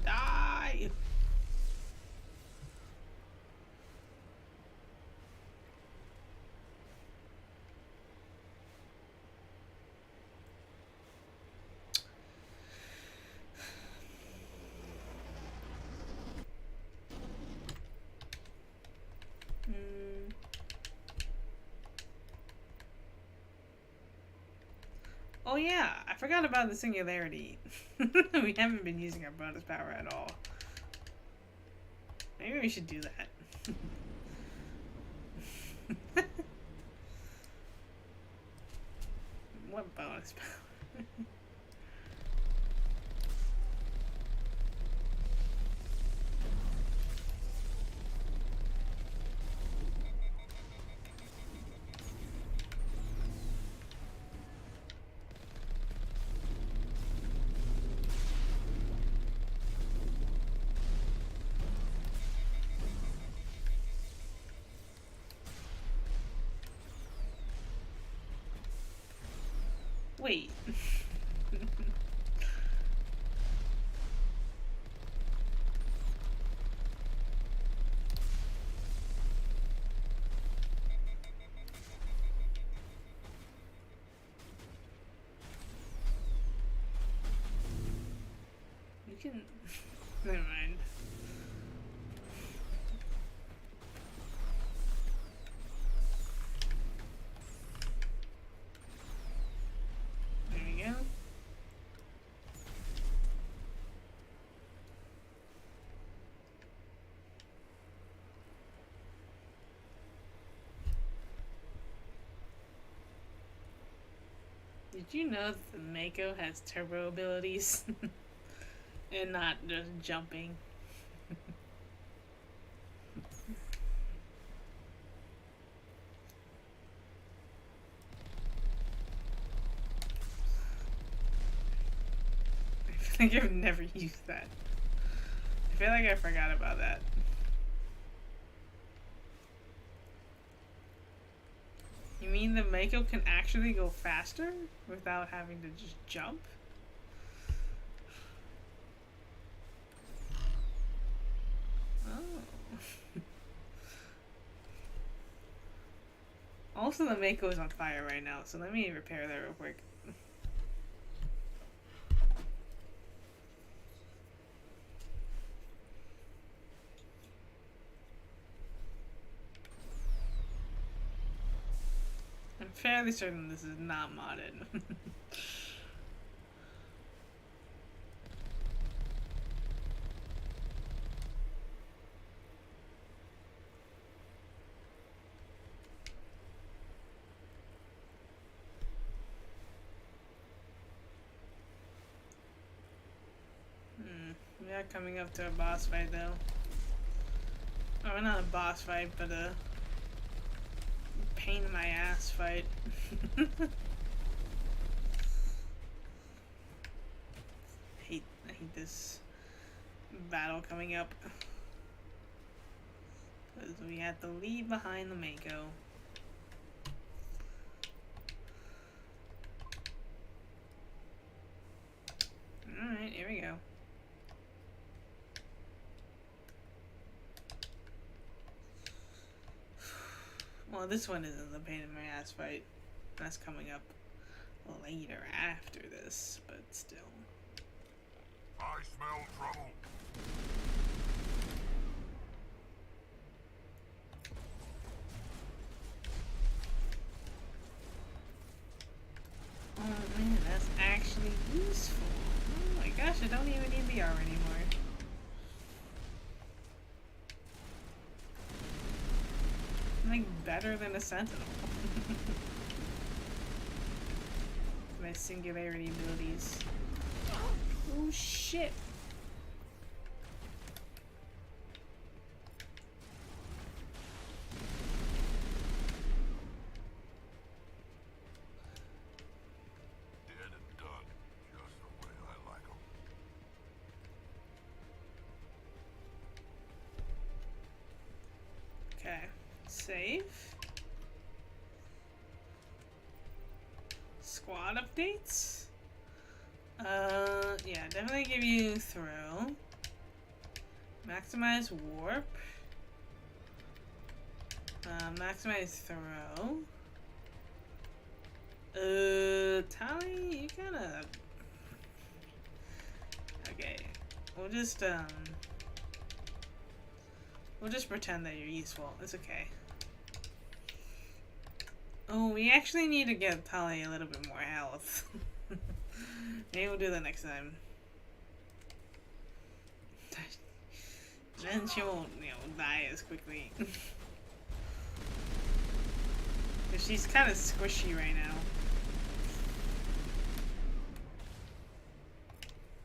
Die! Oh yeah, I forgot about the singularity. We haven't been using our bonus power at all. Maybe we should do that. What bonus power? Wait. You can... Never mind. There we go. Did you know that the Mako has turbo abilities? And not just jumping? I feel like I've never used that. I feel like I forgot about that. You mean the Mako can actually go faster without having to just jump? Oh. Also, the Mako is on fire right now, so let me repair that real quick. I'm fairly certain this is not modded. We are coming up to a boss fight though. Oh, not a boss fight, but a pain in my ass fight. I hate this battle coming up. Because we have to leave behind the Mako. Alright, here we go. Well, this one isn't the pain in my ass fight. That's coming up later after this, but still. I smell trouble. Oh man, that's actually useful. Oh my gosh, I don't even need VR anymore. I'm like better than a sentinel. My singularity abilities. Oh shit. Dead and done, just the way I like 'em. Okay, save. Squad updates? Yeah, definitely give you throw. Maximize warp. Maximize throw. Tally, you kinda... Okay, we'll just pretend that you're useful. It's okay. Oh, we actually need to get Tali a little bit more health. Maybe we'll do that next time. Then she won't, you know, die as quickly. But she's kind of squishy right now.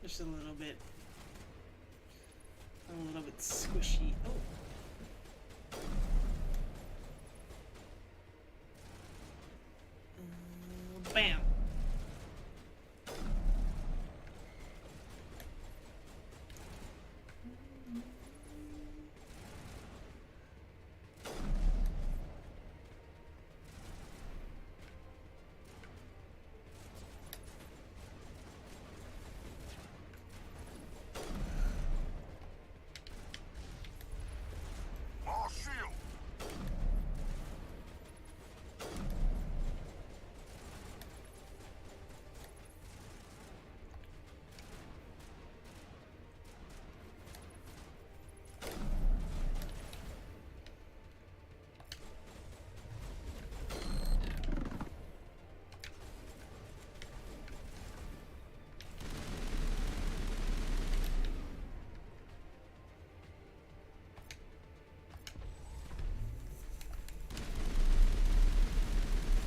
Just a little bit. A little bit squishy. Oh. Bam. Lost shield.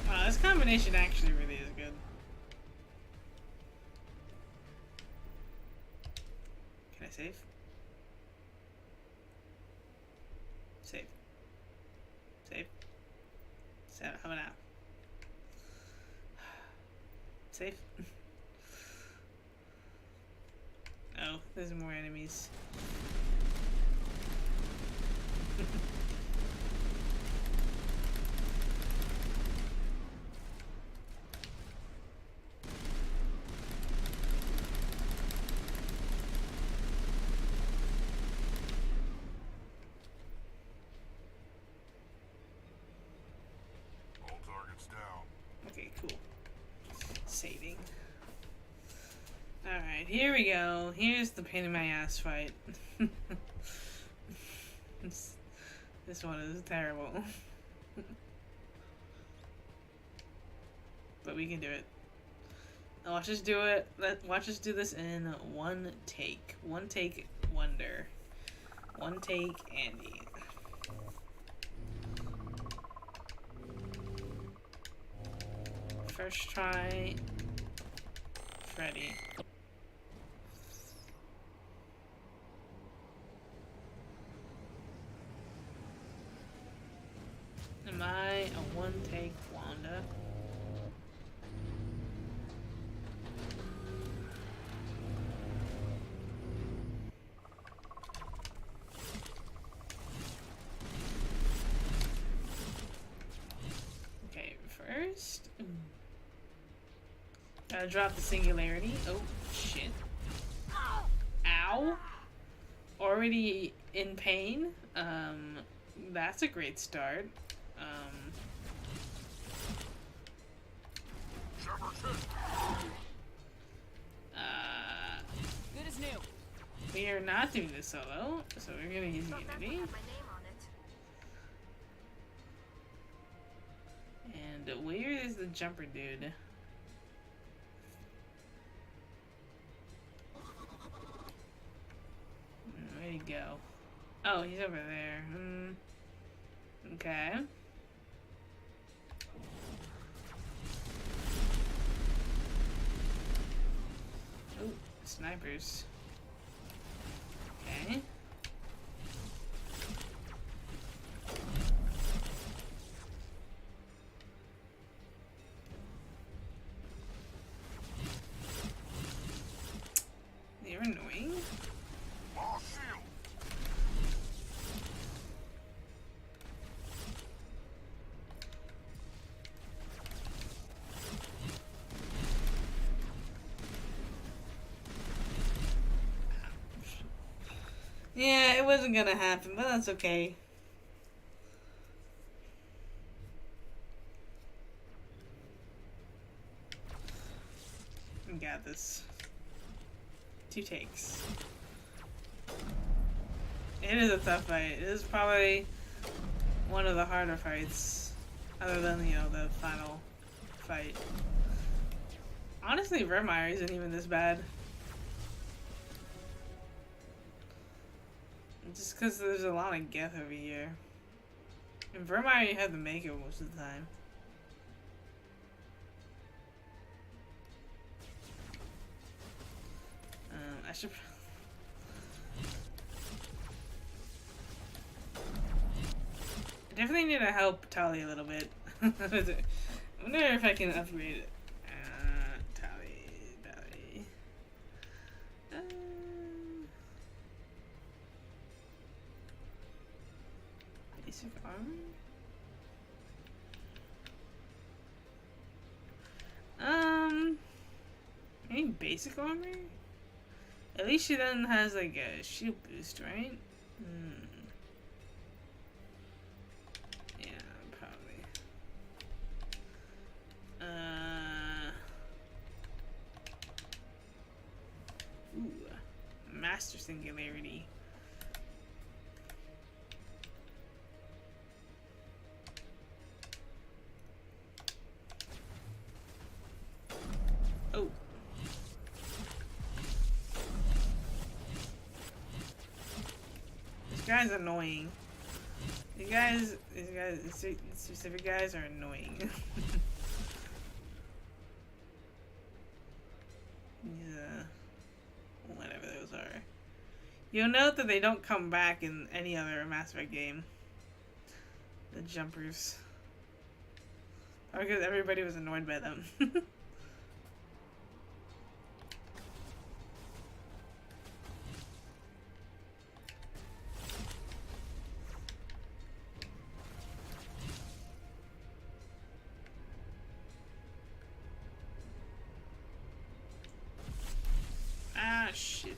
Wow, this combination actually really is good. Can I save? Save. Save. Save. How about now? Save. Oh, there's more enemies. All targets down. Okay, cool. Saving. Alright, here we go. Here's the pain in my ass fight. This one is terrible. But we can do it. Watch us do it. Watch us do this in one take. One take wonder. One take Andy. First try Freddy. first. Gotta drop the singularity. Oh, shit. Ow. Already in pain. That's a great start. Good as new. We are not doing this solo, so we're gonna use Unity. And where is the jumper dude? Where'd he go? Oh, he's over there. Okay. Oh, snipers. Okay. They're annoying. Yeah, it wasn't gonna happen, but that's okay. We got this. 2 takes. It is a tough fight. It is probably one of the harder fights, other than, you know, the final fight. Honestly, Rue-Bid-EE-Um isn't even this bad. Just because there's a lot of Geth over here. And Rue-Bid-EE-Um, you have to make it most of the time. I should... I definitely need to help Tali a little bit. I wonder if I can upgrade it. Tali. Basic armor? Any basic armor? At least she then has like a shield boost, right? Yeah, probably. Master Singularity. Oh. This guy's annoying. These specific guys are annoying. Whatever those are. You'll note that they don't come back in any other Mass Effect game. The jumpers. Probably because everybody was annoyed by them. Ah, shit.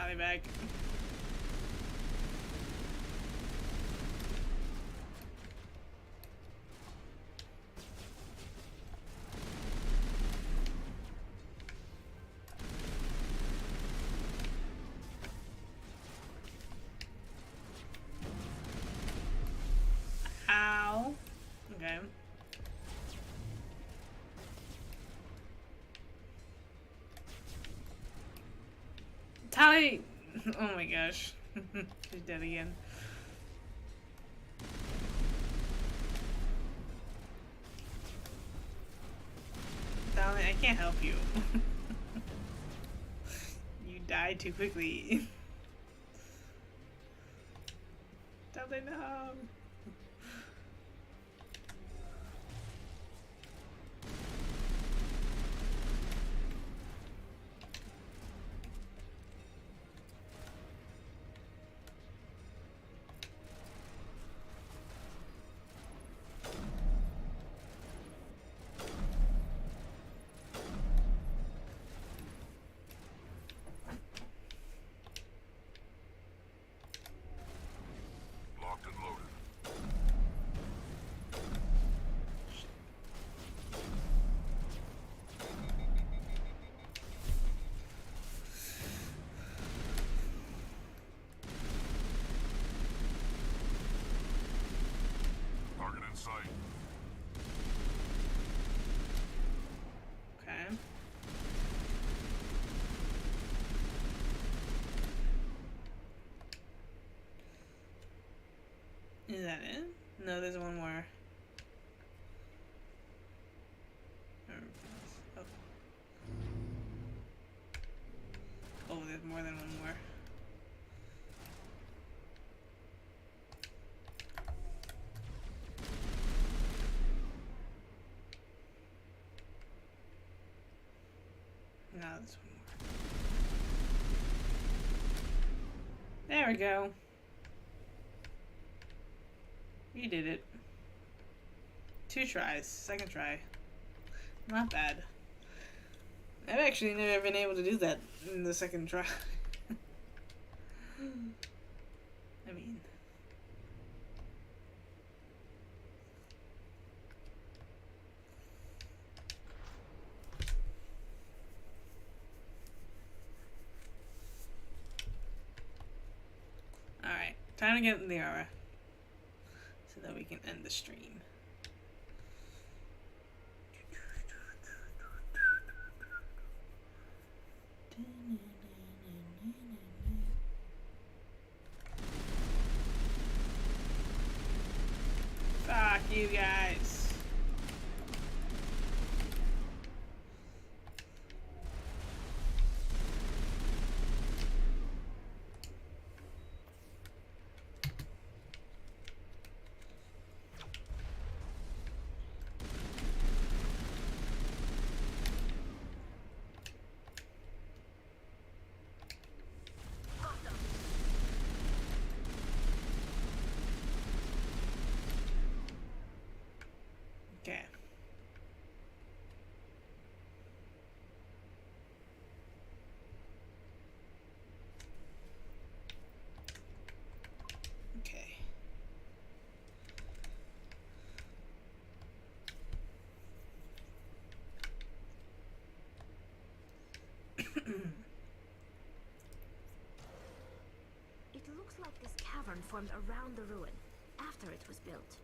Tally back. Ow. Okay. Tally! Oh my gosh. She's dead again. Tally, I can't help you. You died too quickly. Tally, no! Locked and loaded. Target in sight. Okay. Is that it? No, there's one more. Oh. Oh, there's more than one more. No, there's one more. There we go. You did it. 2 tries. Second try. Not bad. I've actually never been able to do that in the second try. I mean... Alright. Time to get in the aura. So that we can end the stream. Fuck you guys. Okay. Okay. It looks like this cavern formed around the ruin, after it was built.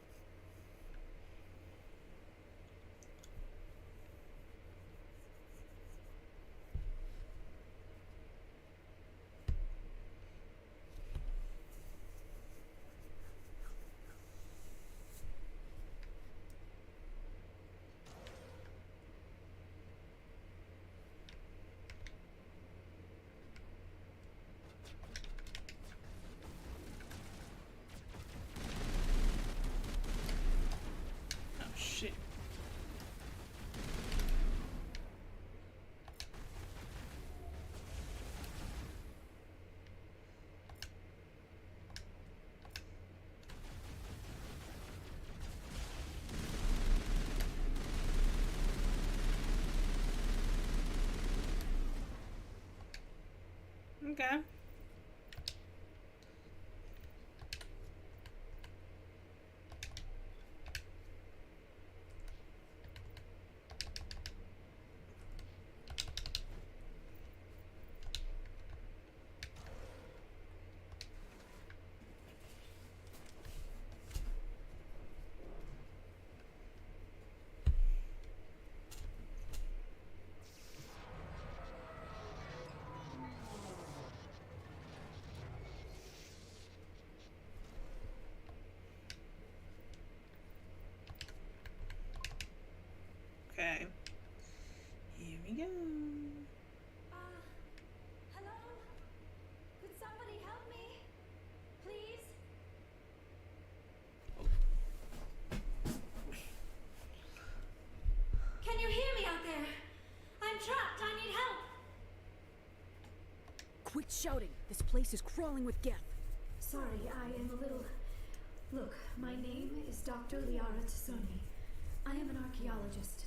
Oh shit. Okay. shouting. This place is crawling with geth. Sorry, I am a little... Look, my name is Dr. Liara Tsoni. I am an archaeologist.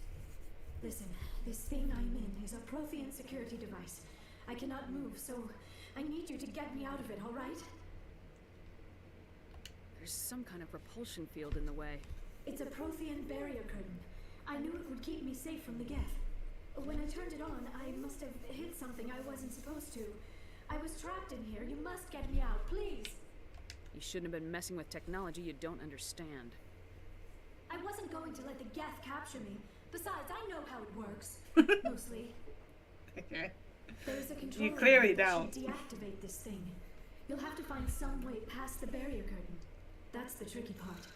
Listen, this thing I'm in is a Prothean security device. I cannot move, so I need you to get me out of it, all right? There's some kind of repulsion field in the way. It's a Prothean barrier curtain. I knew it would keep me safe from the geth. When I turned it on, I must have hit something I wasn't supposed to. I was trapped in here. You must get me out, please. You shouldn't have been messing with technology you don't understand. I wasn't going to let the geth capture me. Besides, I know how it works. Mostly. Okay. There's a control You clearly that don't. should deactivate this thing. You'll have to find some way past the barrier curtain. That's the tricky part.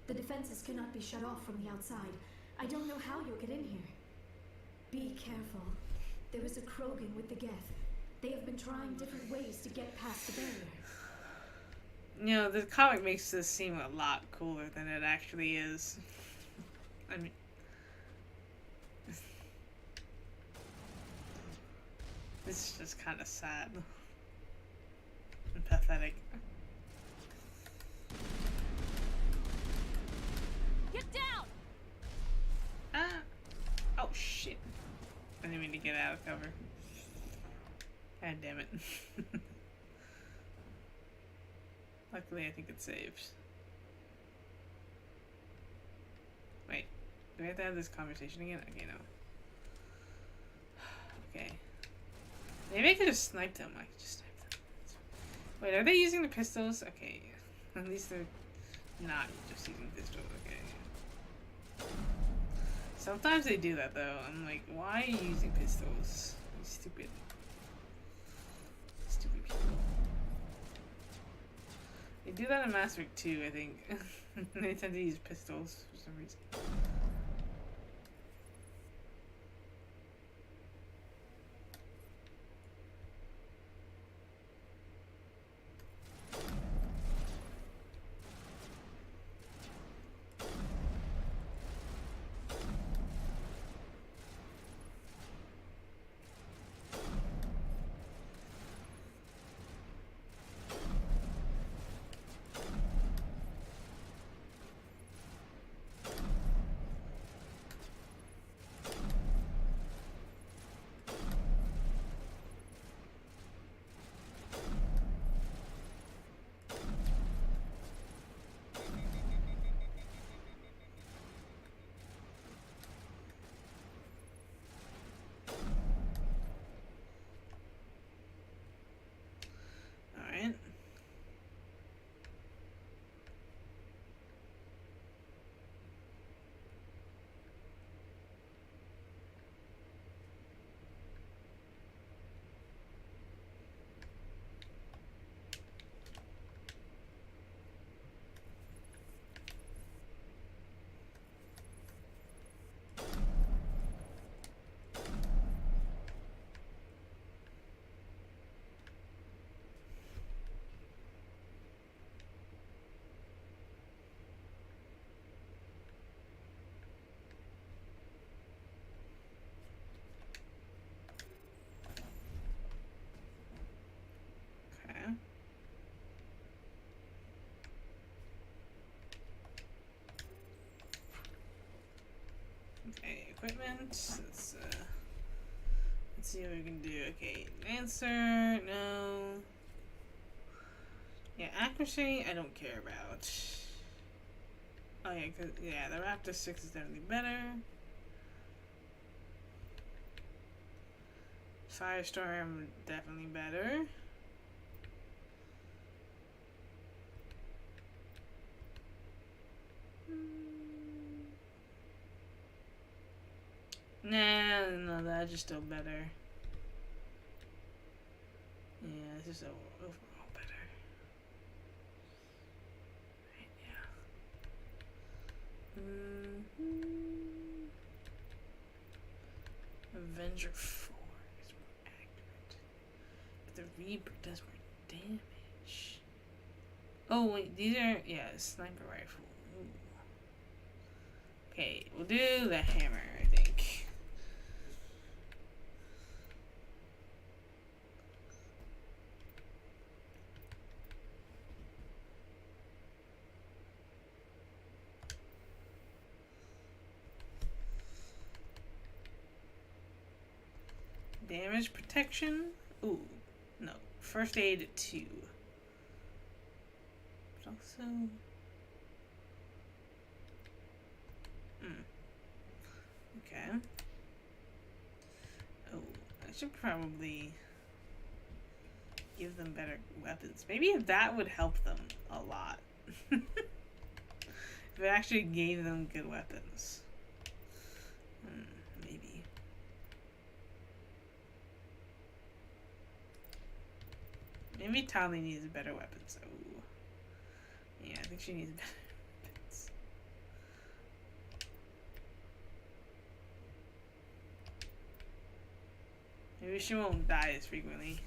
The defenses cannot be shut off from the outside. I don't know how you'll get in here. Be careful. There is a Krogan with the geth. They have been trying different ways to get past the barrier. You know, the comic makes this seem a lot cooler than it actually is. I mean... This is just kind of sad. And pathetic. Get down! Ah! Oh shit. I didn't mean to get out of cover. God damn it. Luckily, I think it saves. Wait. Do I have to have this conversation again? Okay, no. Okay. Maybe I could just snipe them. I could just snipe them. Wait, are they using the pistols? Okay. At least they're not just using pistols. Okay. Sometimes they do that though. I'm like, why are you using pistols? You stupid. Stupid people. They do that in Mass Effect 2, I think. They tend to use pistols for some reason. Alright. Okay. Okay, equipment. Let's see what we can do. Okay, answer, no. Yeah, accuracy, I don't care about. Oh yeah, cause yeah, the Raptor 6 is definitely better. Firestorm, definitely better. Nah, no, that's just still better. Yeah, it's just overall better. Right, yeah. Avenger 4 is more accurate. But the Reaper does more damage. Oh, wait, these are, yeah, sniper rifle. Ooh. Okay, we'll do the hammer, I think. Damage protection. Ooh, no. First aid 2. But also. Okay. Oh, I should probably give them better weapons. Maybe if that would help them a lot. If it actually gave them good weapons. Maybe. Maybe Tali needs better weapons. Oh. Yeah, I think she needs better weapons. Maybe she won't die as frequently.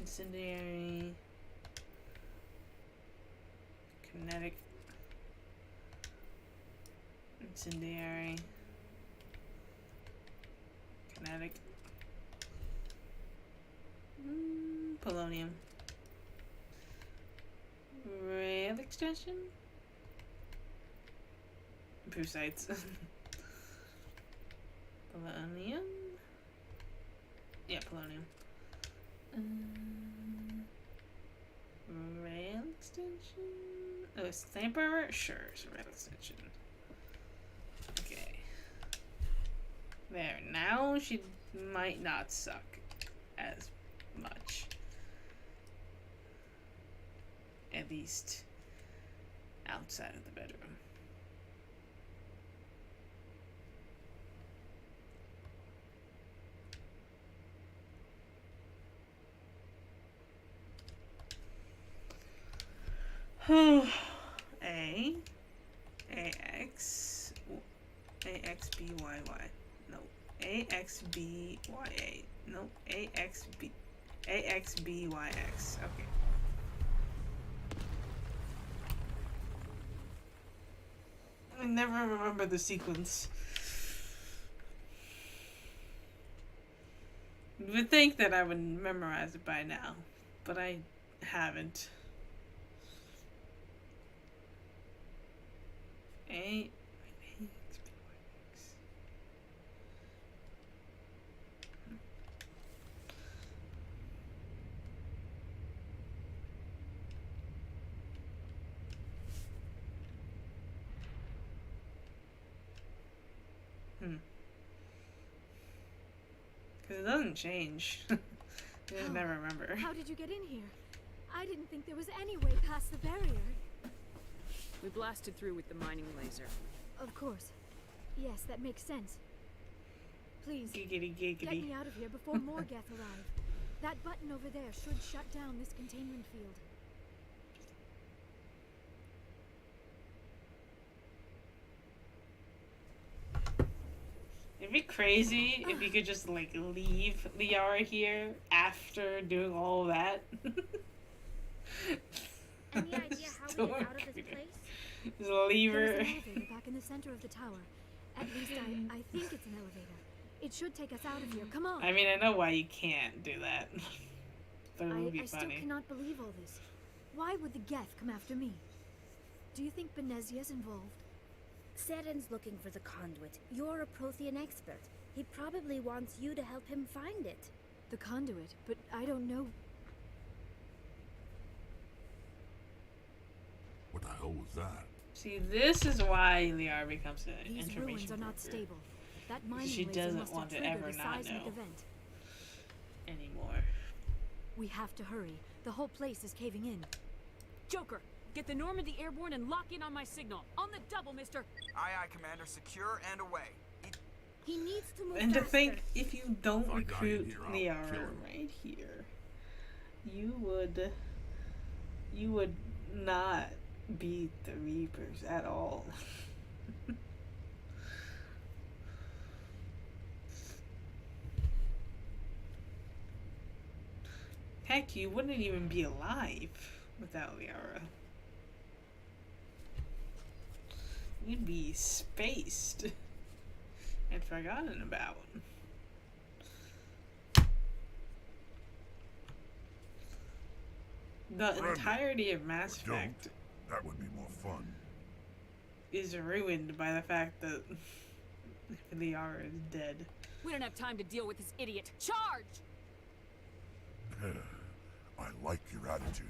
Incendiary. Kinetic. Incendiary. Kinetic. Polonium. Rail extension? Improve sights. Polonium? Yeah, polonium. Rail extension? Oh, sniper? Sure, it's a rail extension. Okay. There, now she might not suck as much. At least outside of the bedroom. A X A X B Y Y. No. A X B Y A. No. A X B Y X. Okay. I never remember the sequence. You would think that I would memorize it by now, but I haven't. A Because it doesn't change. I just never remember. How did you get in here? I didn't think there was any way past the barrier. We blasted through with the mining laser. Of course. Yes, that makes sense. Please, giggity, giggity. Get me out of here before more Geth arrive. That button over there should shut down this containment field. It'd be crazy if you could just, like, leave Liara here after doing all that. Any idea how we get out of this place? Just leave her. There's an elevator back in the center of the tower. At least I think it's an elevator. It should take us out of here. Come on. I mean, I know why you can't do that. But it would be I funny. still cannot believe all this. Why would the Geth come after me? Do you think Benezia's involved? Seren's looking for the conduit. You're a Prothean expert. He probably wants you to help him find it. The conduit? But I don't know. What the hell was that? See, this is why Liara becomes an These information ruins are not broker. stable. That mining She laser doesn't must want have to triggered ever a not seismic know event. Anymore. We have to hurry. The whole place is caving in. Joker, get the Normandy airborne and lock in on my signal. On the double, mister. Aye, aye, Commander. Secure and away. He needs to move And to faster. think, if you don't If I die in recruit here, I'll Liara kill him. right here, you would not beat the Reapers at all. Heck, you wouldn't even be alive without Liara. You'd be spaced and forgotten about. The Friendly. entirety of Mass Or don't. Effect. That would be more fun. is ruined by the fact that Liara is dead. We don't have time to deal with this idiot. Charge! I like your attitude.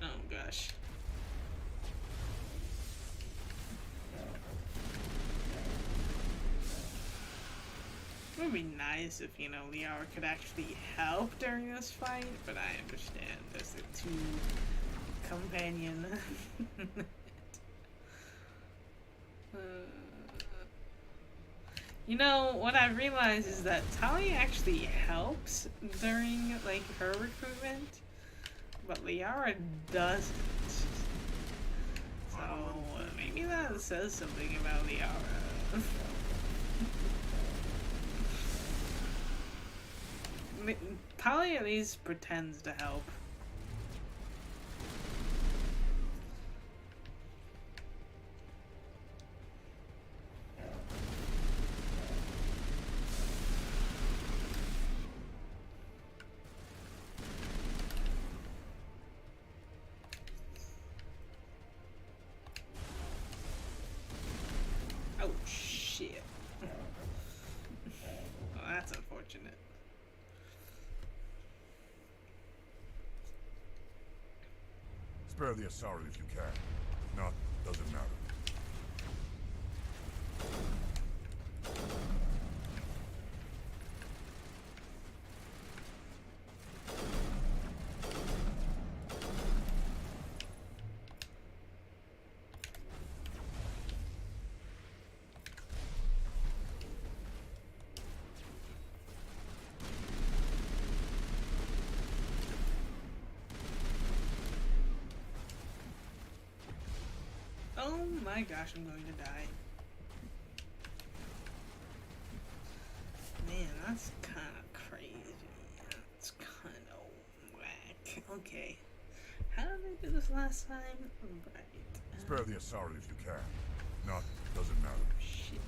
Oh gosh. It would be nice if, you know, Liara could actually help during this fight, but I understand as a two companion. You know, what I realized is that Talia actually helps during, like, her recruitment, but Liara doesn't. So, maybe that says something about Liara. Talia at least pretends to help. Oh shit. Well, that's unfortunate. Spare the Asari if you can. If not, doesn't matter. Oh my gosh, I'm going to die. Man, that's kind of crazy. That's kind of whack. Okay. How did I do this last time? Right. Spare the Asari if you can. If not, doesn't matter. Shit.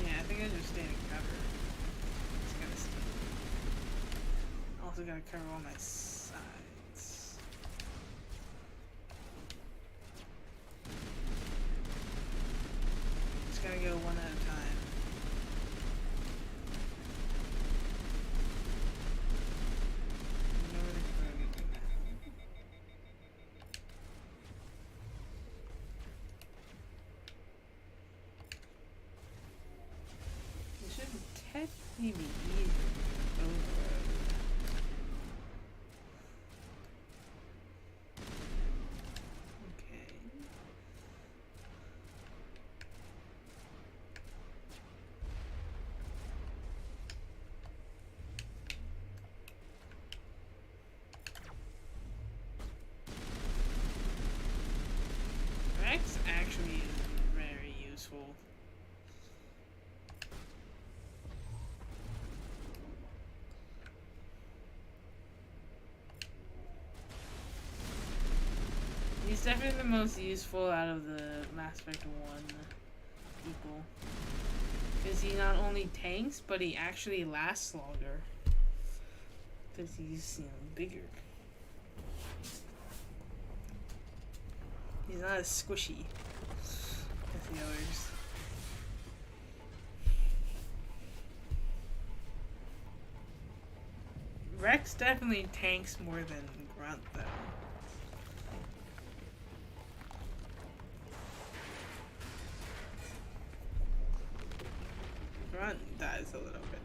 Yeah, I think I just stay in cover. Also gotta cover all my sides. Just gotta go one at a time. It should technically be easier. Rex actually is very useful. He's definitely the most useful out of the Mass Effect 1 people. Because he not only tanks, but he actually lasts longer. Because he's, you know, bigger. He's not as squishy as the others. Rex definitely tanks more than Grunt, though. Grunt dies a little bit.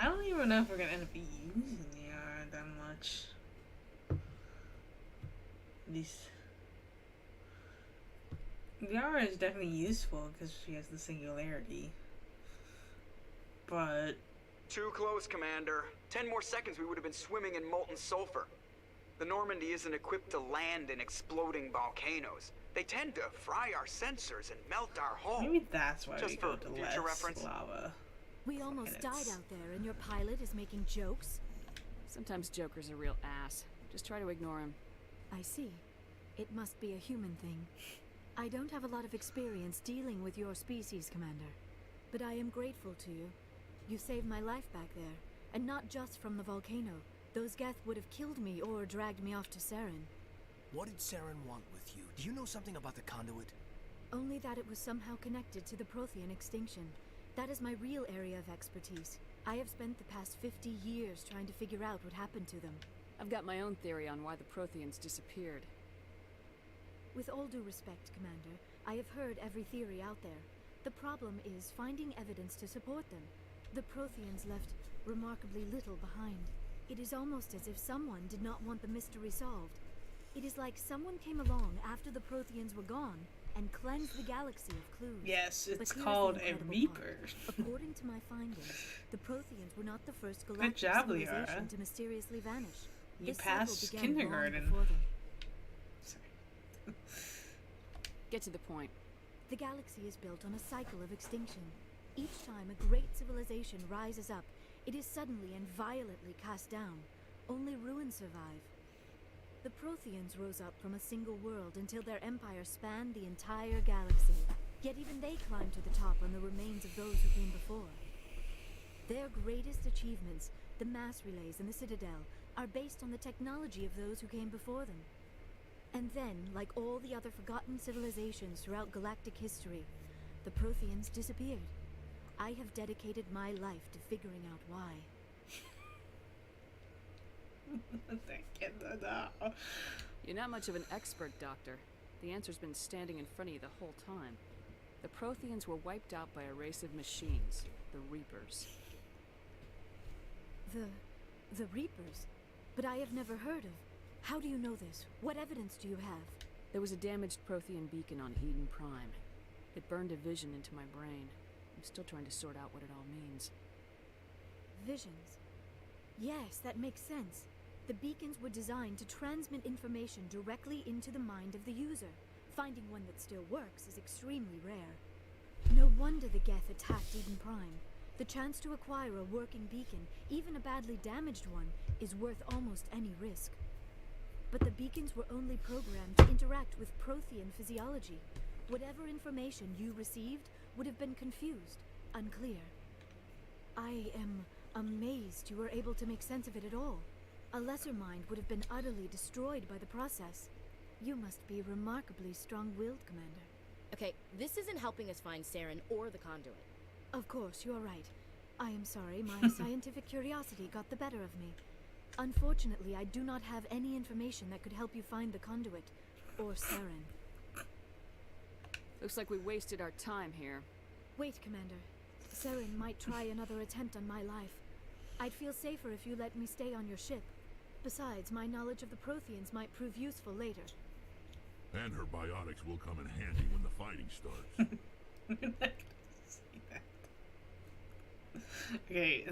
I don't even know if we're gonna end up using the R that much. At least the R is definitely useful because she has the singularity. But Too close, Commander. 10 more seconds we would have been swimming in molten sulfur. The Normandy isn't equipped to land in exploding volcanoes. They tend to fry our sensors and melt our hull. Maybe that's why Just we for go to future less reference. lava. We almost died out there, and your pilot is making jokes? Sometimes Joker's a real ass. Just try to ignore him. I see. It must be a human thing. I don't have a lot of experience dealing with your species, Commander. But I am grateful to you. You saved my life back there, and not just from the volcano. Those Geth would have killed me or dragged me off to Saren. What did Saren want with you? Do you know something about the conduit? Only that it was somehow connected to the Prothean extinction. That is my real area of expertise. I have spent the past 50 years trying to figure out what happened to them. I've got my own theory on why the Protheans disappeared. With all due respect, Commander, I have heard every theory out there. The problem is finding evidence to support them. The Protheans left remarkably little behind. It is almost as if someone did not want the mystery solved. It is like someone came along after the Protheans were gone and cleansed the galaxy of clues. Yes, it's But here's the called a incredible Reaper. part. According to my findings, the Protheans were not the first Good galactic job, civilization Liara. to mysteriously vanish. You This cycle passed began long kindergarten. before them. Get to the point. The galaxy is built on a cycle of extinction. Each time a great civilization rises up, it is suddenly and violently cast down. Only ruins survive. The Protheans rose up from a single world until their empire spanned the entire galaxy. Yet even they climbed to the top on the remains of those who came before. Their greatest achievements, the mass relays and the Citadel, are based on the technology of those who came before them. And then, like all the other forgotten civilizations throughout galactic history, the Protheans disappeared. I have dedicated my life to figuring out why. You're not much of an expert, Doctor. The answer's been standing in front of you the whole time. The Protheans were wiped out by a race of machines, the Reapers. The Reapers? But I have never heard of. How do you know this? What evidence do you have? There was a damaged Prothean beacon on Eden Prime. It burned a vision into my brain. I'm still trying to sort out what it all means. Visions. Yes, that makes sense. The beacons were designed to transmit information directly into the mind of the user. Finding one that still works is extremely rare. No wonder the Geth attacked Eden Prime. The chance to acquire a working beacon, even a badly damaged one, is worth almost any risk. But the beacons were only programmed to interact with Prothean physiology. Whatever information you received would have been confused, unclear. I am amazed you were able to make sense of it at all. A lesser mind would have been utterly destroyed by the process. You must be remarkably strong-willed, Commander. Okay, this isn't helping us find Saren or the conduit. Of course, you are right. I am sorry, my scientific curiosity got the better of me. Unfortunately, I do not have any information that could help you find the conduit, or Saren. Looks like we wasted our time here. Wait, Commander. Saren might try another attempt on my life. I'd feel safer if you let me stay on your ship. Besides, my knowledge of the Protheans might prove useful later. And her biotics will come in handy when the fighting starts. Okay,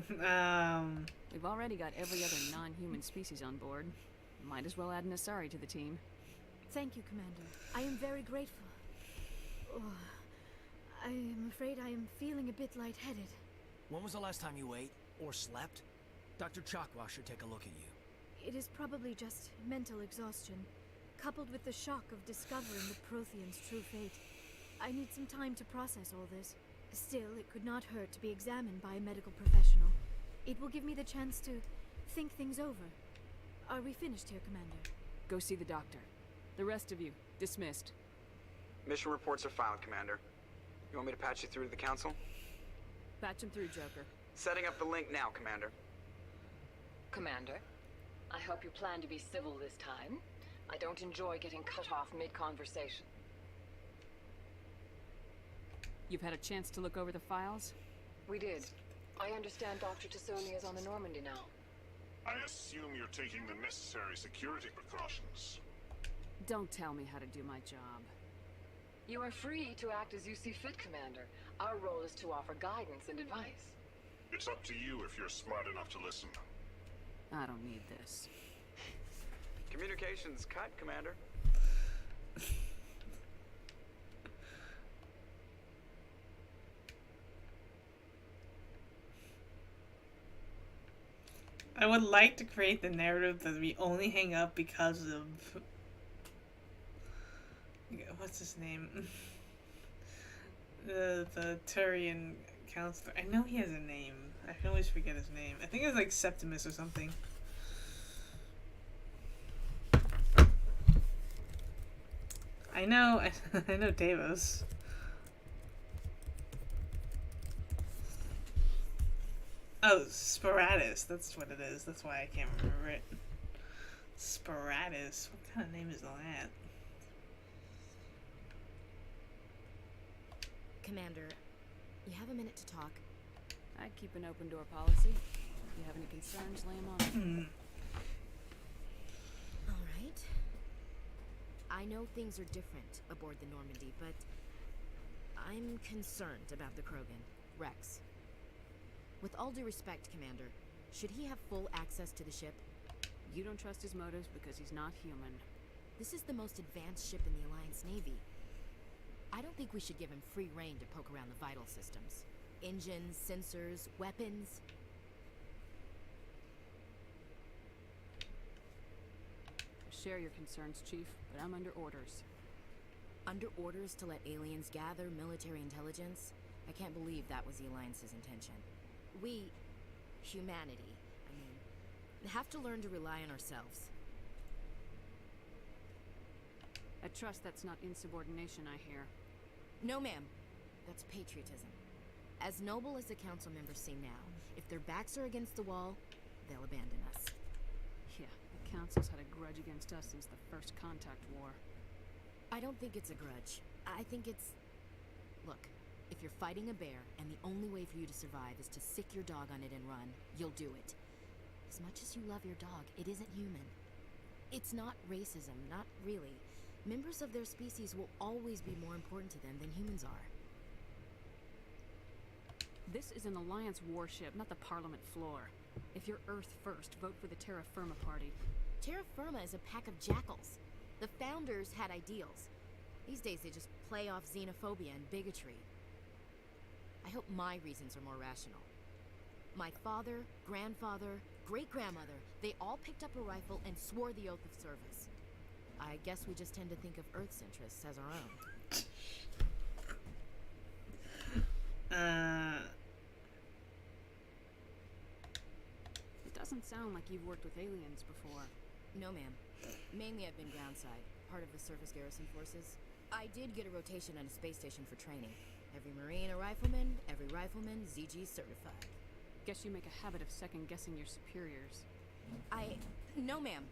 We've already got every other non-human species on board. Might as well add an Asari to the team. Thank you, Commander. I am very grateful. Oh, I am afraid I am feeling a bit lightheaded. When was the last time you ate or slept? Dr. Chakwa should take a look at you. It is probably just mental exhaustion, coupled with the shock of discovering the Protheans' true fate. I need some time to process all this. Still, it could not hurt to be examined by a medical professional. It will give me the chance to think things over. Are we finished here, Commander? Go see the doctor. The rest of you, dismissed. Mission reports are filed, Commander. You want me to patch you through to the Council? Patch him through, Joker. Setting up the link now, Commander. Commander, I hope you plan to be civil this time. I don't enjoy getting cut off mid-conversation. You've had a chance to look over the files? We did. I understand Dr. Tassoni is on the Normandy now. I assume you're taking the necessary security precautions. Don't tell me how to do my job. You are free to act as you see fit, Commander. Our role is to offer guidance and advice. It's up to you if you're smart enough to listen. I don't need this. Communications cut, Commander. I would like to create the narrative that we only hang up because of... What's his name? the Turian counselor. I know he has a name. I can always forget his name. I think it's like Septimus or something. I know Davos. Oh, Sparatus. That's what it is. That's why I can't remember it. Sparatus. What kind of name is that? Commander, you have a minute to talk? I'd keep an open door policy. If you have any concerns, lay them on. All right. I know things are different aboard the Normandy, but I'm concerned about the Krogan, Rex. With all due respect, Commander, should he have full access to the ship? You don't trust his motives because he's not human. This is the most advanced ship in the Alliance Navy. I don't think we should give him free rein to poke around the vital systems. Engines, sensors, weapons. I share your concerns, Chief, but I'm under orders. Under orders to let aliens gather military intelligence? I can't believe that was the Alliance's intention. We, humanity, have to learn to rely on ourselves. I trust that's not insubordination, I hear. No, ma'am. That's patriotism. As noble as the council members seem now, if their backs are against the wall, they'll abandon us. Yeah, the council's had a grudge against us since the first contact war. I don't think it's a grudge. I think it's... Look, if you're fighting a bear, and the only way for you to survive is to sick your dog on it and run, you'll do it. As much as you love your dog, it isn't human. It's not racism, not really. Members of their species will always be more important to them than humans are. This is an Alliance warship, not the Parliament floor. If you're Earth first, vote for the Terra Firma Party. Terra Firma is a pack of jackals. The founders had ideals. These days they just play off xenophobia and bigotry. I hope my reasons are more rational. My father, grandfather, great-grandmother, they all picked up a rifle and swore the oath of service. I guess we just tend to think of Earth's interests as our own. It doesn't sound like you've worked with aliens before. No, ma'am. Mainly I've been groundside, part of the surface garrison forces. I did get a rotation on a space station for training. Every Marine a rifleman, every rifleman ZG certified. Guess you make a habit of second-guessing your superiors. No, ma'am.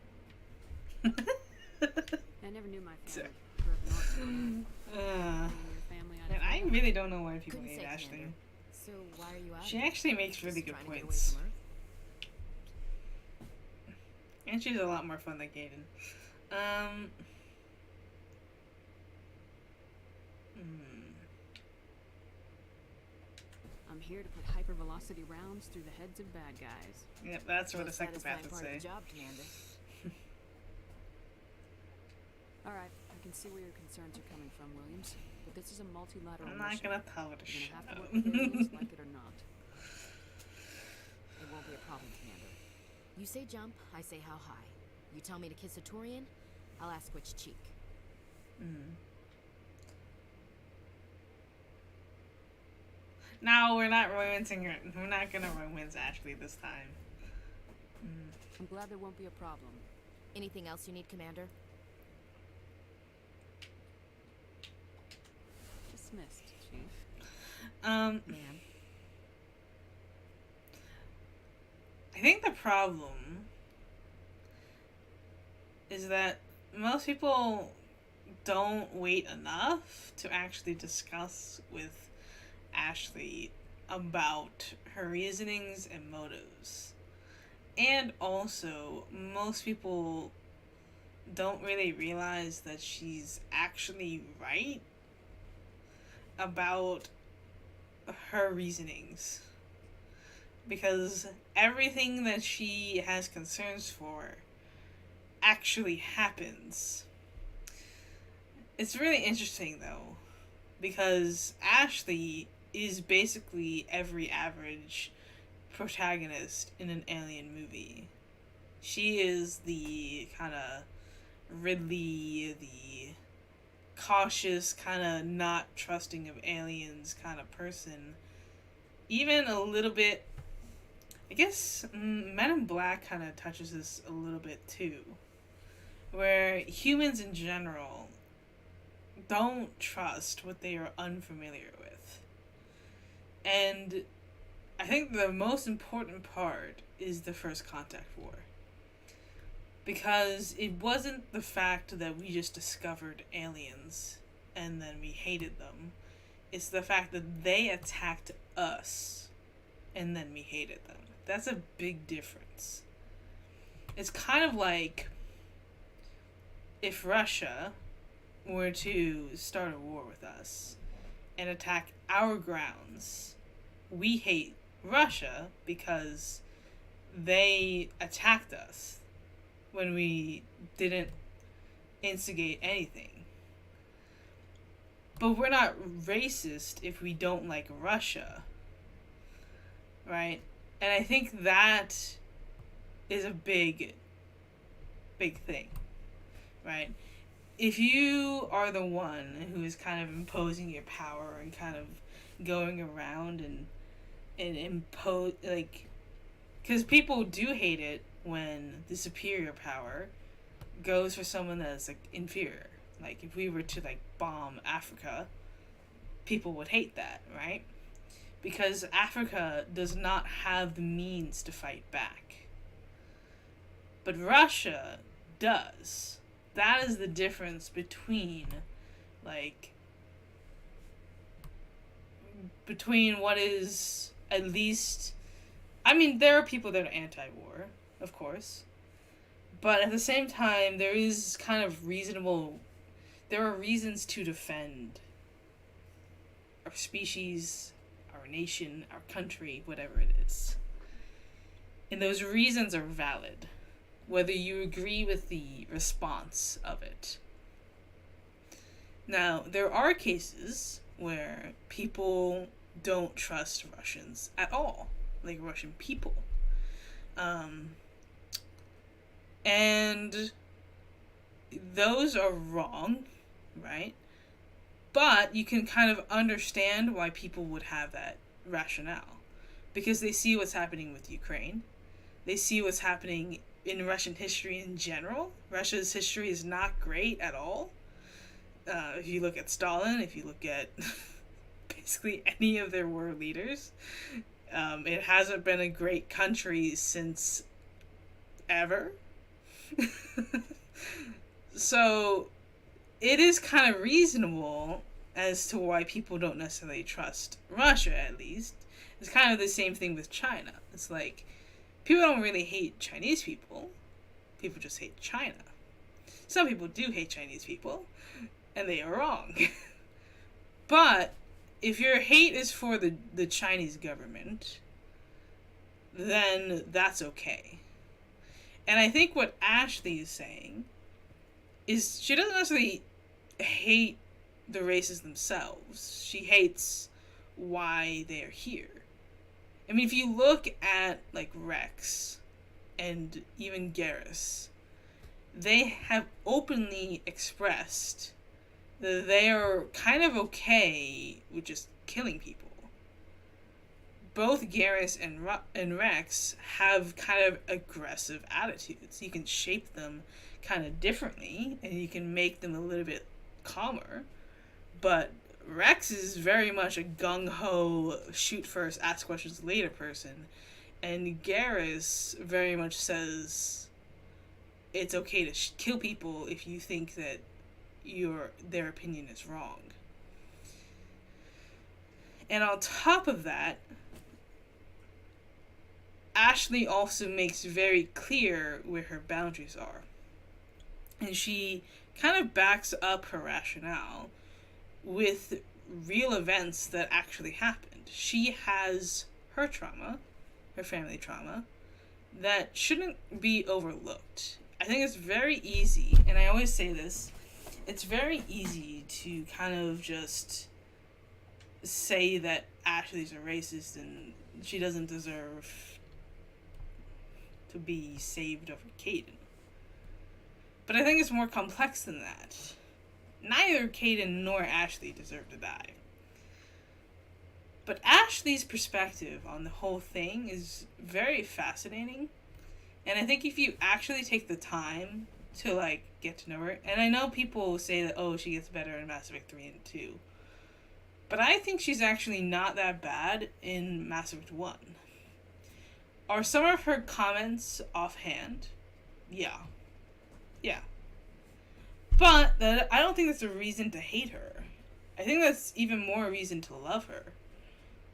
I never knew my family. Grew up in North Man, I really don't know why people hate Ashley. Commander. So why are you out? She actually makes really good points. And she's a lot more fun than Gaiden. I'm here to put hypervelocity rounds through the heads of bad guys. Yep, that's what a psychopath would say. Job, Commander. Alright, I can see where your concerns are coming from, Williams. But this is a multilateral I'm not mission. gonna tell her to You're shut gonna have to up. work with aliens, like it or not. It won't be a problem, Commander. You say jump, I say how high. You tell me to kiss a Turian, I'll ask which cheek. No, we're not romancing her. We're not gonna romance Ashley this time. I'm glad there won't be a problem. Anything else you need, Commander? Dismissed, Chief. Ma'am. I think the problem is that most people don't wait enough to actually discuss with Ashley about her reasonings and motives. And also, most people don't really realize that she's actually right about her reasonings. Because everything that she has concerns for actually happens. It's really interesting, though, because Ashley is basically every average protagonist in an alien movie. She is the kind of Ridley, the cautious, kind of not trusting of aliens kind of person. Even a little bit, I guess Men in Black kind of touches this a little bit too, where humans in general don't trust what they are unfamiliar with. And I think the most important part is the First Contact War. Because it wasn't the fact that we just discovered aliens and then we hated them. It's the fact that they attacked us and then we hated them. That's a big difference. It's kind of like if Russia were to start a war with us and attack our grounds. We hate Russia because they attacked us when we didn't instigate anything. But we're not racist if we don't like Russia, right? And I think that is a big thing, right? If you are the one who is kind of imposing your power and kind of going around and impose, like, because people do hate it when the superior power goes for someone that's like inferior. Like if we were to like bomb Africa, people would hate that, right? Because Africa does not have the means to fight back. But Russia does. That is the difference between what is at least, I mean, there are people that are anti-war, of course, but at the same time, there is kind of there are reasons to defend our species, our nation, our country, whatever it is. And those reasons are valid, whether you agree with the response of it. Now, there are cases where people don't trust Russians at all, like Russian people. And those are wrong, right? But you can kind of understand why people would have that rationale. Because they see what's happening with Ukraine. They see what's happening in Russian history in general. Russia's history is not great at all. If you look at Stalin, if you look at basically any of their world leaders, it hasn't been a great country since ever. So it is kind of reasonable as to why people don't necessarily trust Russia, at least. It's kind of the same thing with China. It's like, people don't really hate Chinese people. People just hate China. Some people do hate Chinese people, and they are wrong. But if your hate is for the Chinese government, then that's okay. And I think what Ashley is saying is she doesn't necessarily hate the races themselves. She hates why they're here. I mean, if you look at, like, Rex and even Garrus, they have openly expressed that they are kind of okay with just killing people. Both Garrus and Rex have kind of aggressive attitudes. You can shape them kind of differently, and you can make them a little bit calmer. But Rex is very much a gung-ho, shoot first, ask questions later person. And Garrus very much says it's okay to kill people if you think that their opinion is wrong. And on top of that, Ashley also makes very clear where her boundaries are. And she kind of backs up her rationale with real events that actually happened. She has her trauma, her family trauma, that shouldn't be overlooked. I think it's very easy, and I always say this, it's very easy to kind of just say that Ashley's a racist and she doesn't deserve to be saved over Caden. But I think it's more complex than that. Neither Caden nor Ashley deserve to die. But Ashley's perspective on the whole thing is very fascinating. And I think if you actually take the time to, like, get to know her... And I know people say that, oh, she gets better in Mass Effect 3 and 2. But I think she's actually not that bad in Mass Effect 1. Are some of her comments offhand? Yeah. Yeah. But I don't think that's a reason to hate her. I think that's even more a reason to love her.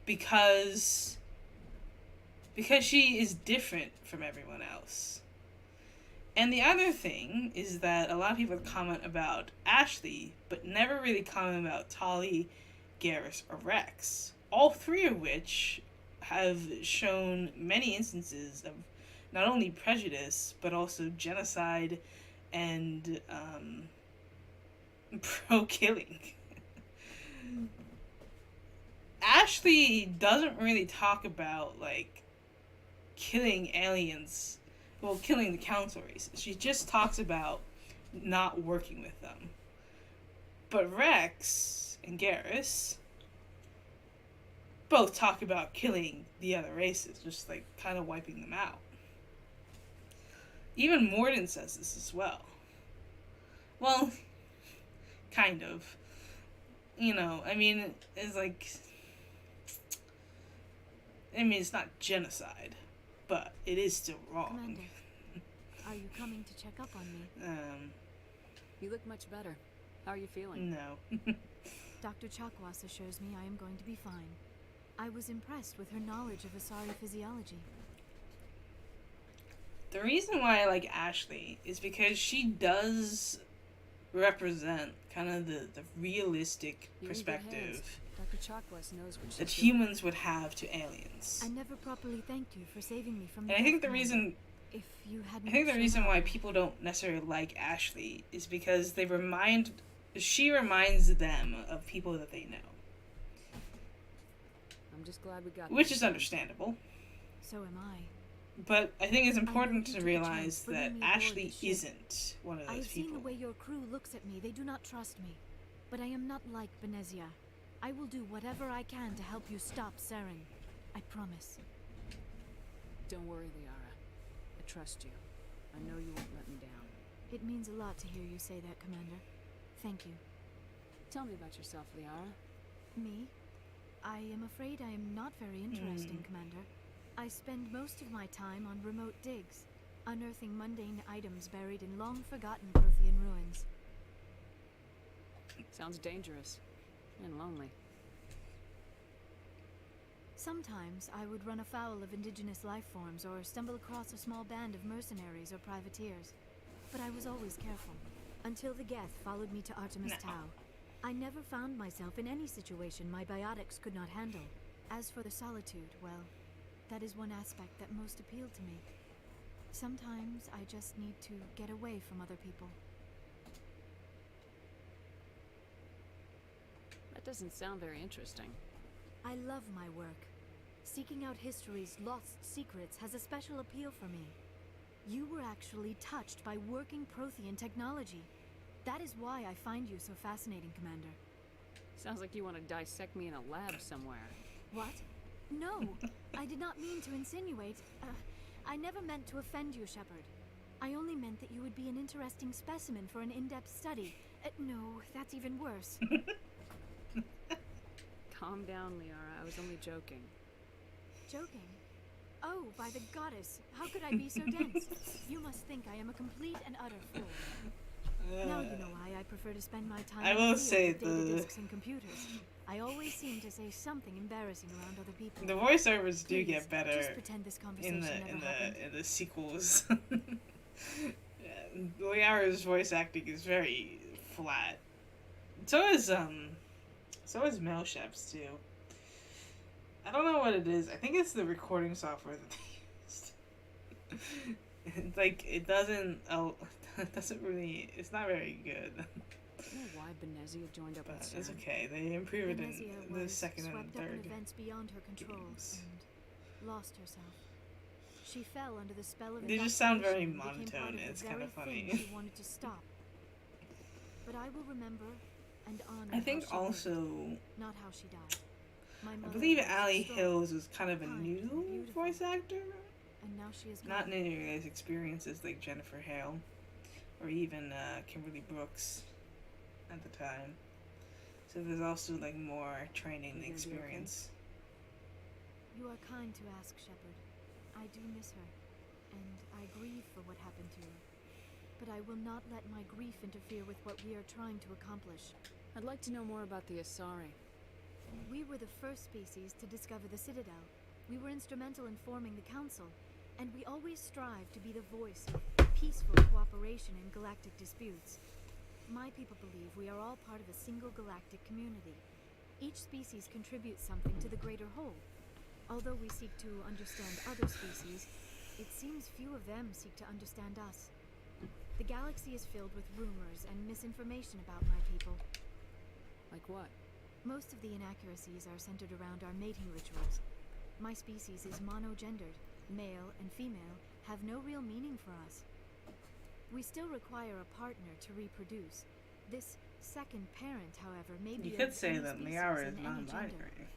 Because she is different from everyone else. And the other thing is that a lot of people comment about Ashley, but never really comment about Tali, Garrus, or Rex. All three of which have shown many instances of not only prejudice, but also genocide and pro-killing. Ashley doesn't really talk about, like, killing aliens, well, killing the council races. She just talks about not working with them. But Rex and Garrus both talk about killing the other races, just, like, kind of wiping them out. Even Mordin says this as well. Well, kind of. You know, I mean, it's like... I mean, it's not genocide, but it is still wrong. Commander, are you coming to check up on me? You look much better. How are you feeling? No. Dr. Chakwas assures me I am going to be fine. I was impressed with her knowledge of Asari physiology. The reason why I like Ashley is because she does represent kind of the realistic perspective Dr. Chakwas knows what that humans would have to aliens. I never properly thanked you for saving me from the And I think the death reason if you hadn't I think the shown reason up- why people don't necessarily like Ashley is because she reminds them of people that they know. I'm just glad we got Which this is done. understandable. So am I. But I think it's I know important you to took a realize chance bringing that me aboard Ashley the ship. isn't one of I those have seen people. the way your crew looks at me. They do not trust me. But I am not like Benezia. I will do whatever I can to help you stop Saren. I promise. Don't worry, Liara. I trust you. I know you won't let me down. It means a lot to hear you say that, Commander. Thank you. Tell me about yourself, Liara. Me? I am afraid I am not very interesting, Commander. I spend most of my time on remote digs, unearthing mundane items buried in long-forgotten Prothean ruins. Sounds dangerous. And lonely. Sometimes I would run afoul of indigenous life forms or stumble across a small band of mercenaries or privateers. But I was always careful, until the Geth followed me to Artemis Tau. I never found myself in any situation my biotics could not handle. As for the solitude, well, that is one aspect that most appealed to me. Sometimes I just need to get away from other people. That doesn't sound very interesting. I love my work. Seeking out history's lost secrets has a special appeal for me. You were actually touched by working Prothean technology. That is why I find you so fascinating, Commander. Sounds like you want to dissect me in a lab somewhere. What? No, I did not mean to insinuate. I never meant to offend you, Shepard. I only meant that you would be an interesting specimen for an in-depth study. No, that's even worse. Calm down, Liara. I was only joking. Joking? Oh, by the goddess, how could I be so dense? You must think I am a complete and utter fool. Now you know why I prefer to spend my time I in will the field say with data the- disks and computers. I always seem to say something embarrassing around other people. The voiceovers do Please, get better just pretend this conversation never happened. in the sequels. Liara's voice acting is very flat. So is Mel Chef's too. I don't know what it is. I think it's the recording software that they used. It's like it doesn't. Oh, it doesn't really. It's not very good. I don't know why Benezia joined up with But Sam. it's okay. They improved it Linnea in the was second and swept up in third events beyond her control games. and lost herself. She fell under the spell of They just sound very indoctrination and became part monotone, of and the it's kind very of funny. thing she wanted to stop. But I will remember and honor I think how she also, lived, not how she died. My I mother believe was Ali strong, Hills was kind of a kind, new beautiful, voice actor. and now she is Not gone. nearly as experiences like Jennifer Hale, or even Kimberly Brooks at the time. So there's also like more training You gonna be okay? experience. You are kind to ask, Shepard. I do miss her, and I grieve for what happened to her. But I will not let my grief interfere with what we are trying to accomplish. I'd like to know more about the Asari. We were the first species to discover the Citadel. We were instrumental in forming the Council, and we always strive to be the voice of peaceful cooperation in galactic disputes. My people believe we are all part of a single galactic community. Each species contributes something to the greater whole. Although we seek to understand other species, it seems few of them seek to understand us. The galaxy is filled with rumors and misinformation about my people. Like what? Most of the inaccuracies are centered around our mating rituals. My species is monogendered. Male and female have no real meaning for us. We still require a partner to reproduce. This second parent, however, may be You could of say any that species Liara in is any gender. non-binary.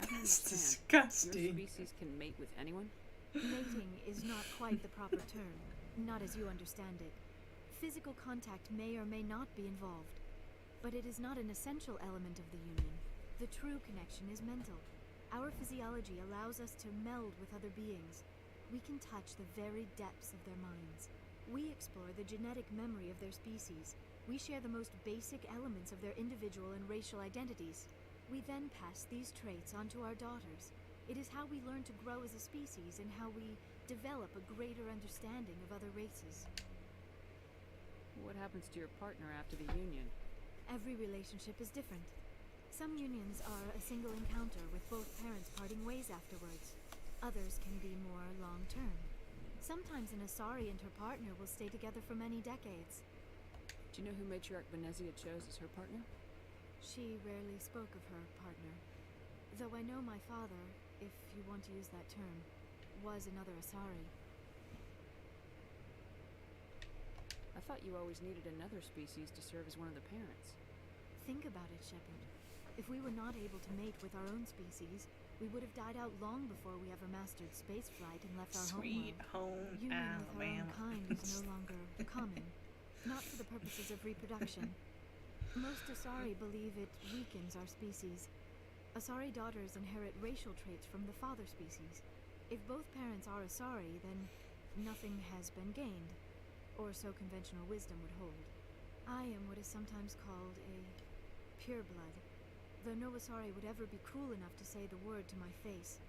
I don't That's understand. disgusting. Your species can mate with anyone? Mating is not quite the proper term, not as you understand it. Physical contact may or may not be involved, but it is not an essential element of the union. The true connection is mental. Our physiology allows us to meld with other beings. We can touch the very depths of their minds. We explore the genetic memory of their species. We share the most basic elements of their individual and racial identities. We then pass these traits onto our daughters. It is how we learn to grow as a species and how we develop a greater understanding of other races. What happens to your partner after the union? Every relationship is different. Some unions are a single encounter with both parents parting ways afterwards. Others can be more long-term. Sometimes an Asari and her partner will stay together for many decades. Do you know who Matriarch Benezia chose as her partner? She rarely spoke of her partner. Though I know my father, if you want to use that term, was another Asari. I thought you always needed another species to serve as one of the parents. Think about it, Shepard. If we were not able to mate with our own species, we would have died out long before we ever mastered spaceflight and left our Sweet home Union with our own Alabama. kind is no longer common, not for the purposes of reproduction. Most Asari believe it weakens our species. Asari daughters inherit racial traits from the father species. If both parents are Asari, then nothing has been gained, or so conventional wisdom would hold. I am what is sometimes called a pureblood. Though no Asari would ever be cruel enough to say the word to my face,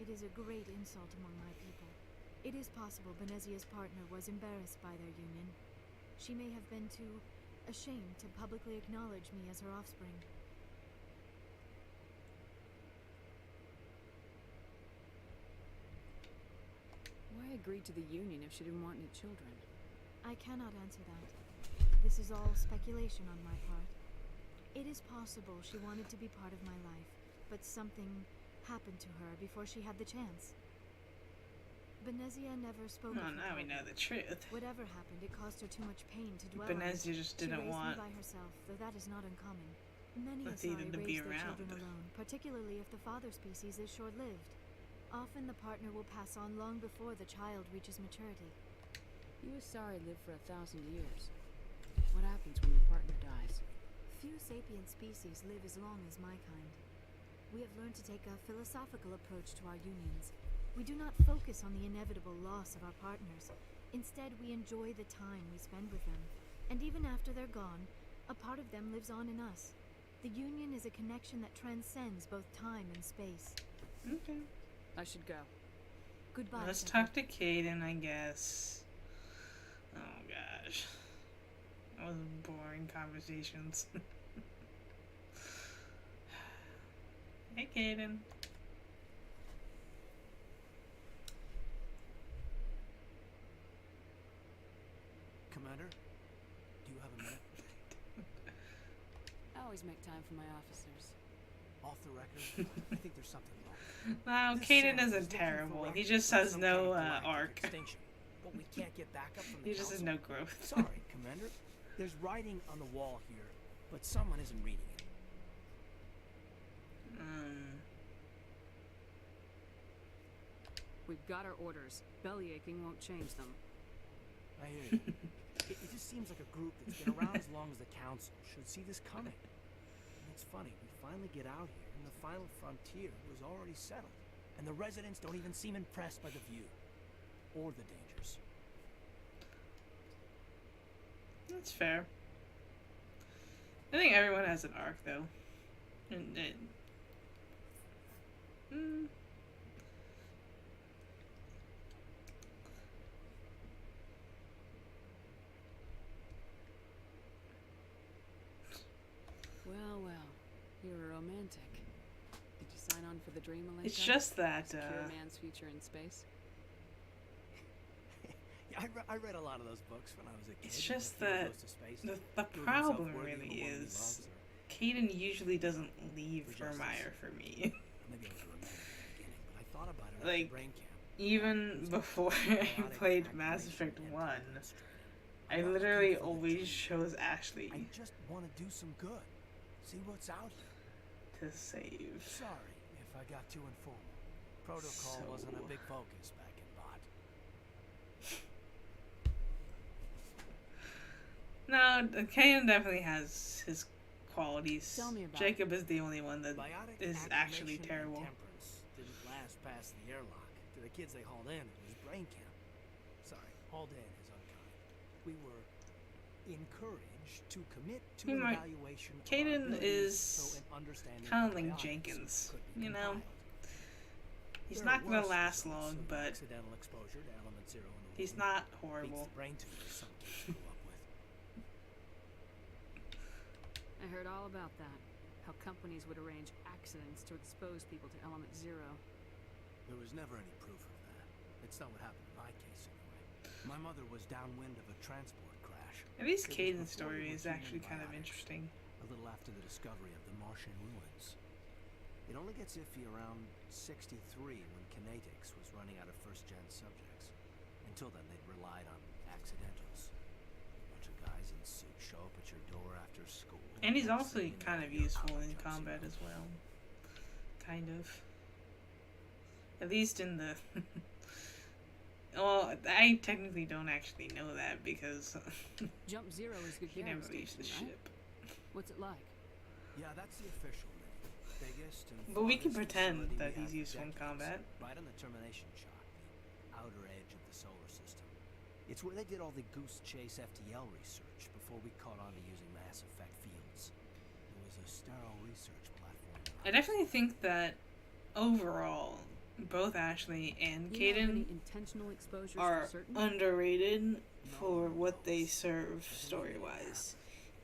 it is a great insult among my people. It is possible Benezia's partner was embarrassed by their union. She may have been too ashamed to publicly acknowledge me as her offspring. Why agree to the union if she didn't want any children? I cannot answer that. This is all speculation on my part. It is possible she wanted to be part of my life, but something happened to her before she had the chance. Benezia never spoke of her Now we partner. know the truth. Whatever happened, it caused her too much pain to dwell on. Benezia just She didn't raised want me by herself, though that is not uncommon. Many Let's Asari either to be raise their around. children alone, particularly if the father species is short-lived. Often the partner will pass on long before the child reaches maturity. You Asari live for 1,000 years. What happens when your partner dies? Few sapient species live as long as my kind. We have learned to take a philosophical approach to our unions. We do not focus on the inevitable loss of our partners. Instead, we enjoy the time we spend with them. And even after they're gone, a part of them lives on in us. The union is a connection that transcends both time and space. Okay. I should go. Goodbye. Let's Shepard. talk to Caden, I guess. Oh gosh. That was boring always make time for my officers. Off the record, I think there's something wrong. No, This Caden Sam is isn't looking terrible. for He records just of has some no kind of galactic arc. extinction, but we can't get backup from the He just has council. no growth. Sorry, Commander. There's writing on the wall here, but someone isn't reading it. We've got our orders. Belly aching won't change them. I hear you. It just seems like a group that's been around as long as the council should see this coming. And it's funny, we finally get out here, and the final frontier was already settled. And the residents don't even seem impressed by the view. Or the dangers. That's fair. I think everyone has an arc, though. Well, well. You're a romantic. Did you sign on for the dream, Linnea? It's just that, Secure man's future in space? Yeah, I read a lot of those books when I was a kid. It's just The hero that goes to space, the proving problem himself worthy of really the woman he is loves, or Caden usually doesn't leave For for justice. Meyer for me. maybe I was a romantic in the beginning, but I thought about it after Like, brain camp. even before I played Mass Effect 1, I literally always chose Ashley I just want to do some good. See what's out here. to save. Sorry if I got too informal. Protocol wasn't a big focus back in Bot. No, Caden definitely has his qualities. Tell me about Jacob is the only one that Biotic is actually acclimation terrible. and temperance didn't last past the airlock. To the kids they hauled in, it was brain camp. Sorry, hauled in is unkind. We were encouraged to commit to He an might- evaluation of our Caden abilities, is so an understanding kind of of like biotics Jenkins, could be you know? compiled. He's There not gonna was last results long, of but accidental exposure to element zero in the he's womb. not Beats horrible. the brain tumors some kids grew up with. I heard all about that. How companies would arrange accidents to expose people to element zero. There was never any proof of that. It's not what happened in my case, anyway. My mother was downwind of a transport crash. At least It was Caden's before story we is were actually human kind of biotics, interesting. A little after the discovery of the Martian ruins. It only gets iffy around 63 when Kinetics was running out of first-gen subjects. Until then, they'd relied on accidentals. A bunch of guys in suits show up at your door after school. And he's next also thing you kind know, of you're useful in Papa combat John's as well. Kind of. At least in the... Well, I technically don't actually know that because Jump Zero is good he never gas leaves the station, right? ship. What's it like? Yeah, that's the official name. Biggest and But we can farthest pretend facility that we he's have useful in for combat. decades, right on the termination shock, the outer edge of the solar system. It's where they did all the Goose Chase FTL research before we caught on to using mass effect fields. It was a sterile research platform. I definitely think that overall, both Ashley and You know of any Caden intentional exposures are for certain? underrated for what they serve story-wise,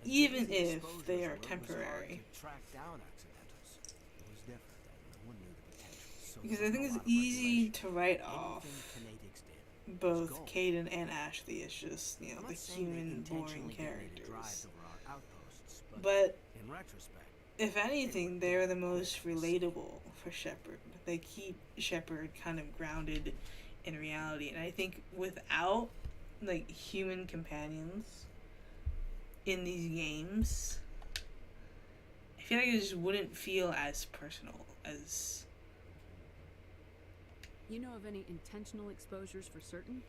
even if they are temporary. Track down accidentals. It was different then. No one knew the potential. So Because there I was think a it's lot of easy to write regulation. off Anything Kinetics did. both Caden and Ashley as just, you know, I'm the not saying they human, boring intentionally detonated drives characters. over our outposts, But in retrospect, if anything, they're the most relatable for Shepard. They keep Shepard kind of grounded in reality. And I think without, like, human companions in these games, I feel like it just wouldn't feel as personal as... You know of any intentional exposures for certain?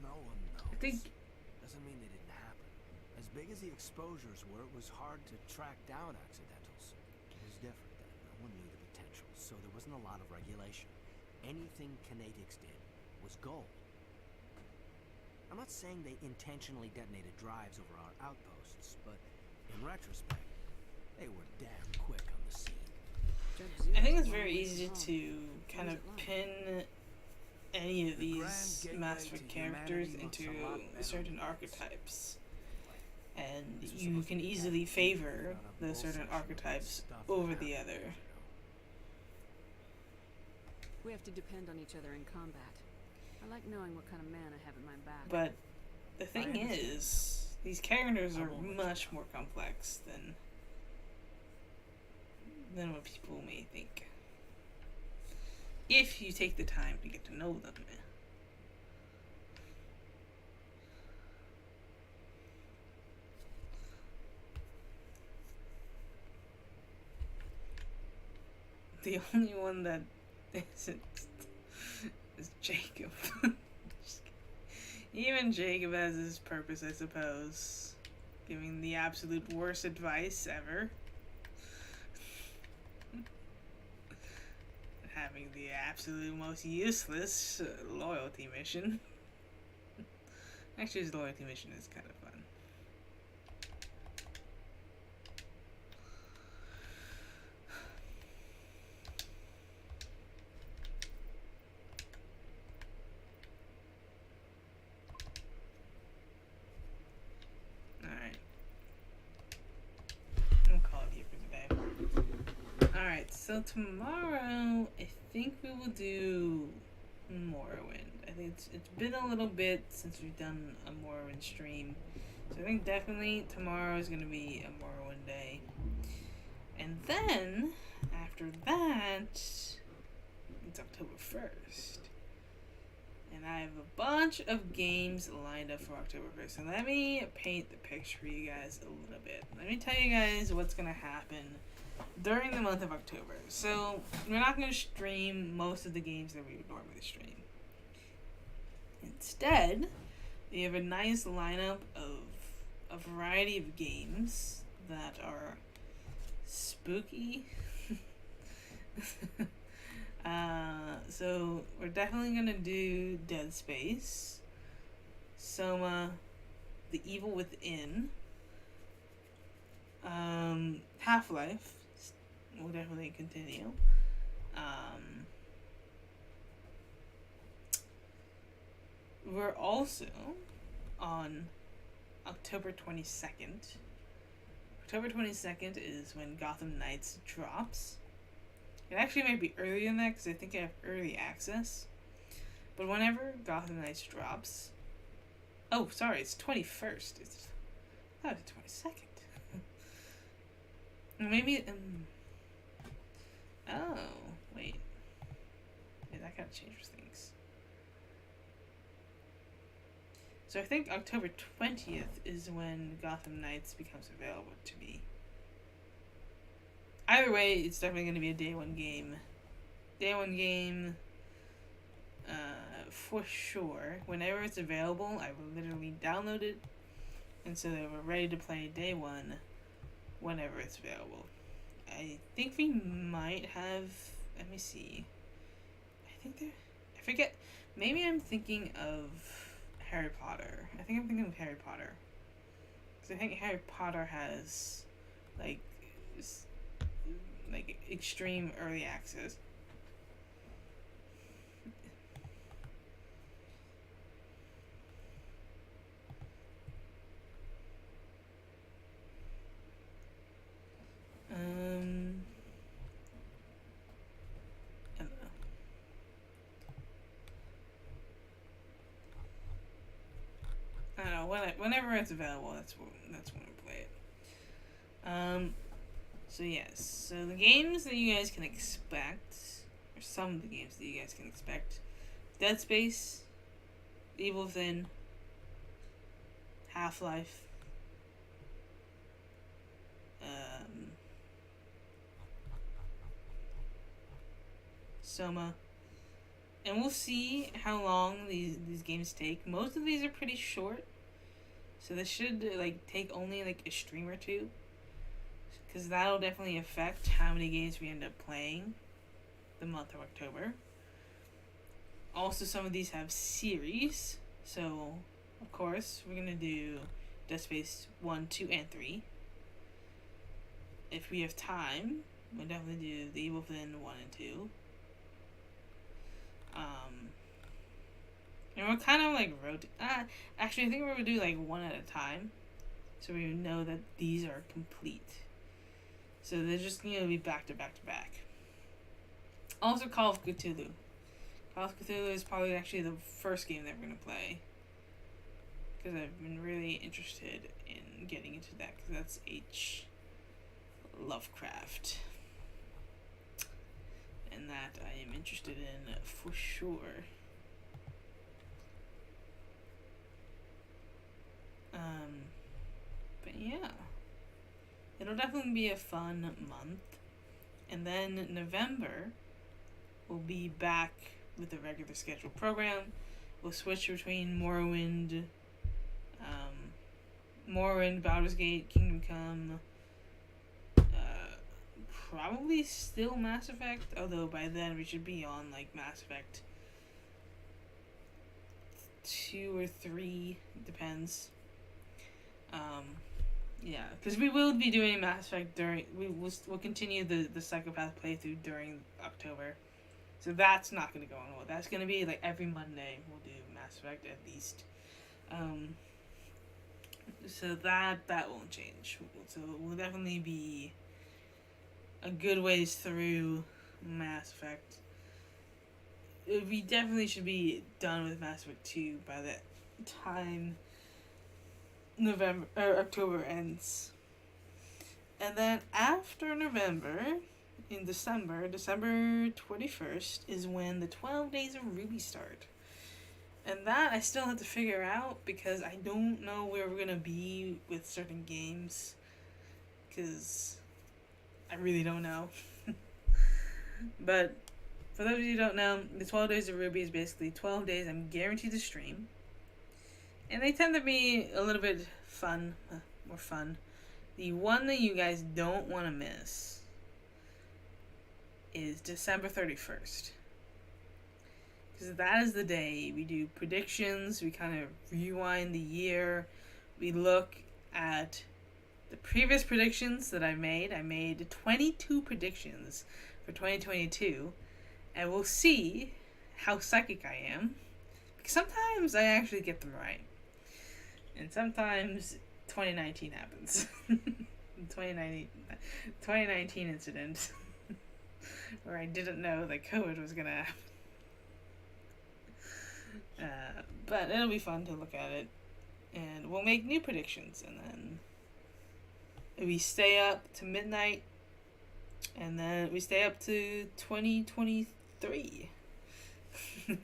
no one knows. I think... Doesn't mean they didn't happen. As big as the exposures were, it was hard to track down accidentals. It was different then. No one knew the potential, so there wasn't a lot of regulation. Anything Kinetics did was gold. I'm not saying they intentionally detonated drives over our outposts, but in retrospect, they were damn quick on the scene. I think it's very easy to kind of pin any of these Mass Effect characters into certain archetypes. And you can easily favor those certain archetypes over the other. We have to depend on each other in combat. I like knowing what kind of man I have at my back. But the thing is, these characters are much more complex than than what people may think. If you take the time to get to know them. The only one that isn't is Jacob. Even Jacob has his purpose, I suppose. Giving the absolute worst advice ever. Having the absolute most useless loyalty mission. Actually, his loyalty mission is kind of fun. So tomorrow, I think we will do Morrowind. I think it's been a little bit since we've done a Morrowind stream. So I think definitely tomorrow is going to be a Morrowind day. And then, after that, it's October 1st. And I have a bunch of games lined up for October 1st. So let me paint the picture for you guys a little bit. Let me tell you guys what's going to happen during the month of October. So we're not going to stream most of the games that we would normally stream. Instead, we have a nice lineup of a variety of games that are spooky. So we're definitely going to do Dead Space, Soma, The Evil Within, Half-Life. We'll definitely continue. We're also on October 22nd. October 22nd is when Gotham Knights drops. It actually might be earlier than that because I think I have early access. But whenever Gotham Knights drops... Oh, sorry, it's 21st. I thought it was 22nd. Maybe... Oh, wait. Yeah, that kind of changes things. So I think October 20th is when Gotham Knights becomes available to me. Either way, it's definitely going to be a day one game. Day one game, for sure. Whenever it's available, I will literally download it. And so that we're ready to play day one whenever it's available. I think we might have, let me see. I forget, maybe I'm thinking of Harry Potter. I think I'm thinking of Harry Potter. Because I think Harry Potter has, like extreme early access. I don't know. Whenever it's available, that's when we play it. So yes. So the games that you guys can expect, or some of the games that you guys can expect: Dead Space, Evil Within, Half-Life, Soma. And we'll see how long these games take. Most of these are pretty short. So this should take only a stream or two. Because that'll definitely affect how many games we end up playing the month of October. Also, some of these have series. So, of course, we're going to do Dead Space 1, 2, and 3. If we have time, we'll definitely do The Evil Within 1 and 2. And we're kind of actually I think we're gonna do one at a time, so we know that these are complete. So they're just gonna be back to back to back. Also, Call of Cthulhu. Call of Cthulhu is probably actually the first game that we're gonna play, because I've been really interested in getting into that, because that's H. Lovecraft. interested in for sure. But yeah, it'll definitely be a fun month. And then November, we'll be back with the regular scheduled program. We'll switch between Morrowind, Baldur's Gate, Kingdom Come, probably still Mass Effect, although by then we should be on like Mass Effect 2 or 3, depends. Yeah, because we will be doing Mass Effect we'll continue the Psychopath playthrough during October. So that's not going to go on hold. That's going to be like every Monday we'll do Mass Effect at least. So that won't change. So we'll definitely be a good ways through Mass Effect. We definitely should be done with Mass Effect 2 by the time October ends. And then after November, in December 21st is when the 12 Days of Ruby start. And that I still have to figure out because I don't know where we're gonna be with certain games. Because I really don't know. But for those of you who don't know, the 12 Days of Ruby is basically 12 days I'm guaranteed to stream. And they tend to be a little bit more fun. The one that you guys don't want to miss is December 31st. Because that is the day we do predictions, we kind of rewind the year, we look at the previous predictions that I made. I made 22 predictions for 2022, and we'll see how psychic I am. Because sometimes I actually get them right. And sometimes 2019 happens. 2019 incident where I didn't know that COVID was gonna happen. But it'll be fun to look at it, and we'll make new predictions, and then we stay up to midnight, and then we stay up to 2023. Yeah,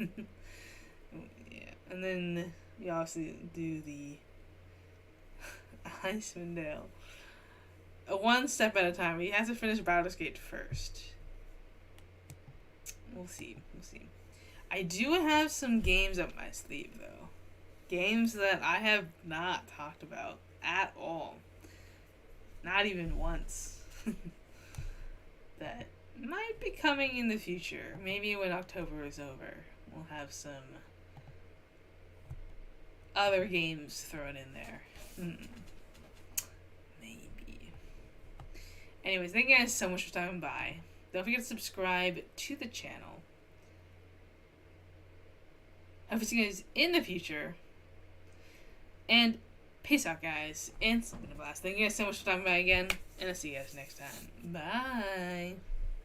and then we also do the Icewind Dale. One step at a time. We have to finish Baldur's Gate first. We'll see. I do have some games up my sleeve, though. Games that I have not talked about at all. Not even once. That might be coming in the future. Maybe when October is over, we'll have some other games thrown in there. Maybe. Anyways, thank you guys so much for stopping by. Don't forget to subscribe to the channel. I hope to see you guys in the future. And peace out, guys. And it's been a blast. Thank you guys so much for stopping by again. And I'll see you guys next time. Bye.